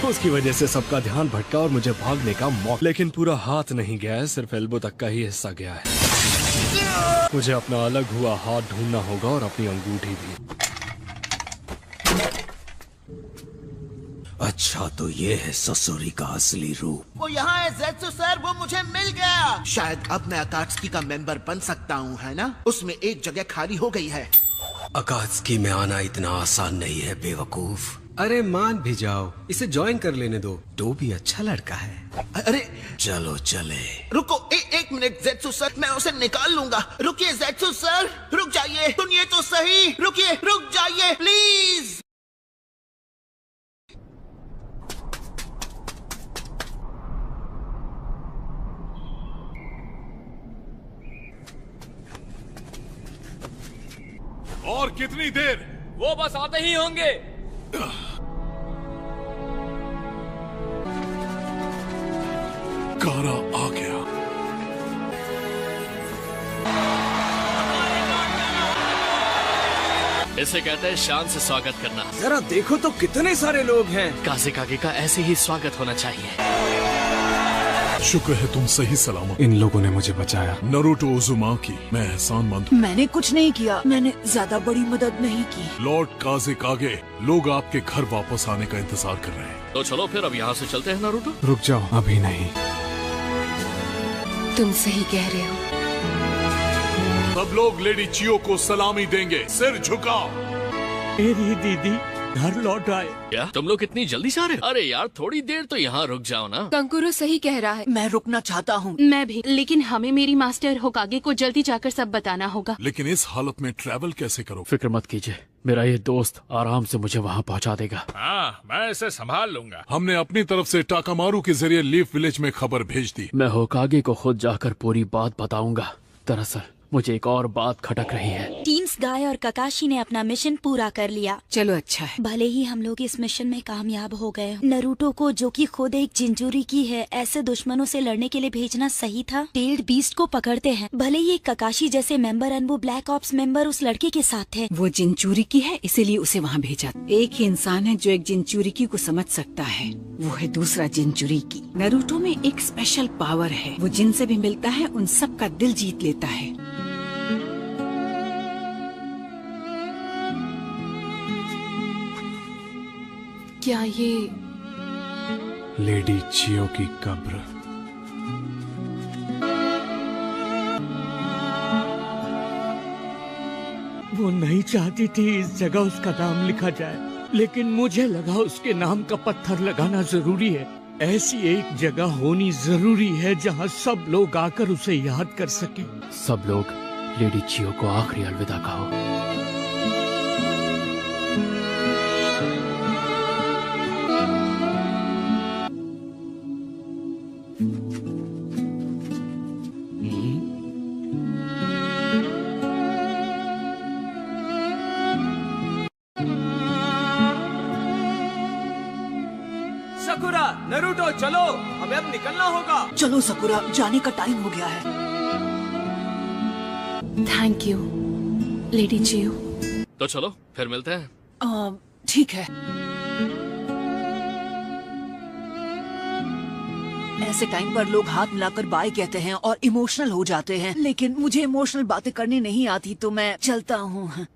उसकी वजह से सबका ध्यान भटका और मुझे भागने का मौका, लेकिन पूरा हाथ नहीं गया है, सिर्फ एल्बो तक का ही हिस्सा गया है। मुझे अपना अलग हुआ हाथ ढूंढना होगा और अपनी अंगूठी भी। अच्छा, तो ये है ससुरी का असली रूप। वो यहाँ है ज़ेत्सु सर, वो मुझे मिल गया। शायद अब मैं अकात्सुकी का मेंबर बन सकता हूँ, है ना? उसमें एक जगह खाली हो गई है। अकात्सुकी में आना इतना आसान नहीं है बेवकूफ। अरे मान भी जाओ, इसे ज्वाइन कर लेने दो। तो भी अच्छा लड़का है। अरे चलो चले। रुको, एक मिनट ज़ेत्सु सर, मैं उसे निकाल लूंगा। रुकिए ज़ेत्सु सर, रुक जाइए। सुनिए तो सही, रुकिए, रुक जाइए प्लीज। और कितनी देर? वो बस आते ही होंगे। गारा आ गया। इसे कहते हैं शान से स्वागत करना। जरा देखो तो कितने सारे लोग हैं। काज़ेकागे का ऐसे ही स्वागत होना चाहिए। शुक्र है तुम सही सलामत। इन लोगों ने मुझे बचाया। नरूटो उजुमाकी, मैं एहसानमंद हूँ। मैंने कुछ नहीं किया, मैंने ज्यादा बड़ी मदद नहीं की। लॉर्ड काज़ेकागे, लोग आपके घर वापस आने का इंतजार कर रहे हैं। तो चलो फिर अब यहाँ से चलते हैं नारुतो। रुक जाओ, अभी नहीं। तुम सही कह रहे हो। सब लोग लेडी चियो को सलामी देंगे, सिर झुकाओ। मेरी दीदी घर लौट आए। क्या तुम लोग इतनी जल्दी से आ रहे हो? अरे यार थोड़ी देर तो यहाँ रुक जाओ ना। कंकुरो सही कह रहा है। मैं रुकना चाहता हूँ। मैं भी, लेकिन हमें मेरी मास्टर होकागे को जल्दी जाकर सब बताना होगा। लेकिन इस हालत में ट्रैवल कैसे करो? फिक्र मत कीजिए, मेरा ये दोस्त आराम से मुझे वहाँ पहुँचा देगा। हाँ, मैं इसे संभाल लूंगा। हमने अपनी तरफ से टाकामारू के जरिए लीफ विलेज में खबर भेज दी। मैं होकागे को खुद जाकर पूरी बात बताऊंगा। दरअसल मुझे एक और बात खटक रही है। टीम्स गाय और ककाशी ने अपना मिशन पूरा कर लिया। चलो अच्छा है। भले ही हम लोग इस मिशन में कामयाब हो गए। नरूटो को, जो कि खुद एक जिंजूरी की है, ऐसे दुश्मनों से लड़ने के लिए भेजना सही था। टेल्ड बीस्ट को पकड़ते हैं। भले ही एक ककाशी जैसे member Anbu black ops member उस लड़के के साथ थे। वो जिंचूरी की है, इसीलिए उसे वहाँ भेजा। एक ही इंसान है जो एक जिंचूरी की को समझ सकता है, वो है दूसरा जिंचूरी की। नरूटो में एक स्पेशल पावर है, वो जिनसे भी मिलता है उन सब का दिल जीत लेता है। क्या ये लेडी चियो की कब्र? वो नहीं चाहती थी इस जगह उसका नाम लिखा जाए, लेकिन मुझे लगा उसके नाम का पत्थर लगाना जरूरी है। ऐसी एक जगह होनी जरूरी है जहाँ सब लोग आकर उसे याद कर सके। सब लोग लेडी चियो को आखिरी अलविदा कहो। सकुरा, नरूटो चलो, हमें अब निकलना होगा। चलो सकुरा, जाने का टाइम हो गया है। Thank you lady Chiyo. तो चलो फिर मिलते हैं। ठीक है। ऐसे टाइम पर लोग हाथ मिलाकर बाय कहते हैं और इमोशनल हो जाते हैं, लेकिन मुझे इमोशनल बातें करनी नहीं आती, तो मैं चलता हूँ।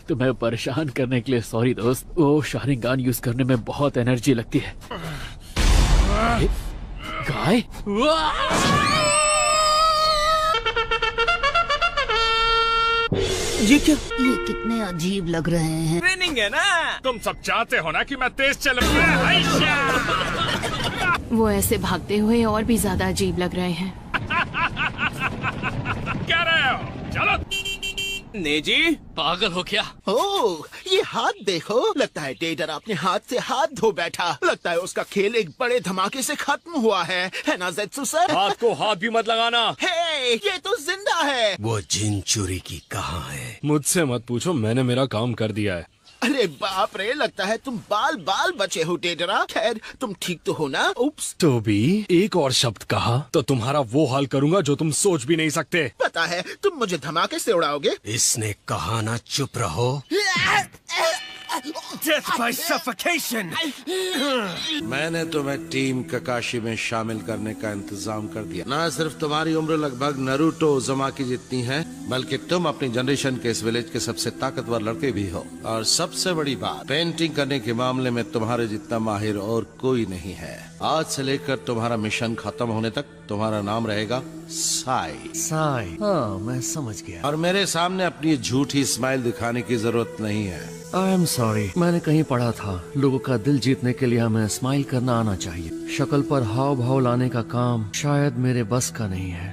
तुम्हें परेशान करने के लिए सॉरी दोस्त। वो शारिंगान यूज करने में बहुत एनर्जी लगती है। गाय? ये क्या? ये कितने अजीब लग रहे हैं। ट्रेनिंग है ना। तुम सब चाहते हो ना कि मैं तेज चलूं। वो ऐसे भागते हुए और भी ज्यादा अजीब लग रहे हैं। क्या रहे हो? चलो। नेजी, पागल हो क्या? ओह, ये हाथ देखो। लगता है टेडर अपने हाथ से हाथ धो बैठा। लगता है उसका खेल एक बड़े धमाके से खत्म हुआ है ना ज़ेत्सु सर? हाथ को हाथ भी मत लगाना। हे, ये तो जिंदा है। वो जिंचुरी की कहाँ है? मुझसे मत पूछो, मैंने मेरा काम कर दिया है। अरे बाप रे, लगता है तुम बाल बाल बचे हो टेडरा। खैर, तुम ठीक तो हो ना? उप्स। तो भी एक और शब्द कहा तो तुम्हारा वो हाल करूंगा जो तुम सोच भी नहीं सकते। पता है, तुम मुझे धमाके से उड़ाओगे। इसने कहा ना चुप रहो। Death by suffocation! मैंने तुम्हें टीम ककाशी में शामिल करने का इंतजाम कर दिया। ना सिर्फ तुम्हारी उम्र लगभग नरूटो उज़ुमाकी जितनी है, बल्कि तुम अपनी जनरेशन के इस विलेज के सबसे ताकतवर लड़के भी हो। और सबसे बड़ी बात, पेंटिंग करने के मामले में तुम्हारे जितना माहिर और कोई नहीं है। आज से लेकर तुम्हारा मिशन खत्म होने तक तुम्हारा नाम रहेगा साई। साई, हाँ मैं समझ गया। और मेरे सामने अपनी झूठी स्माइल दिखाने की जरूरत नहीं है। आई एम सॉरी, मैंने कहीं पढ़ा था लोगों का दिल जीतने के लिए हमें स्माइल करना आना चाहिए। शक्ल पर हाव भाव लाने का काम शायद मेरे बस का नहीं है।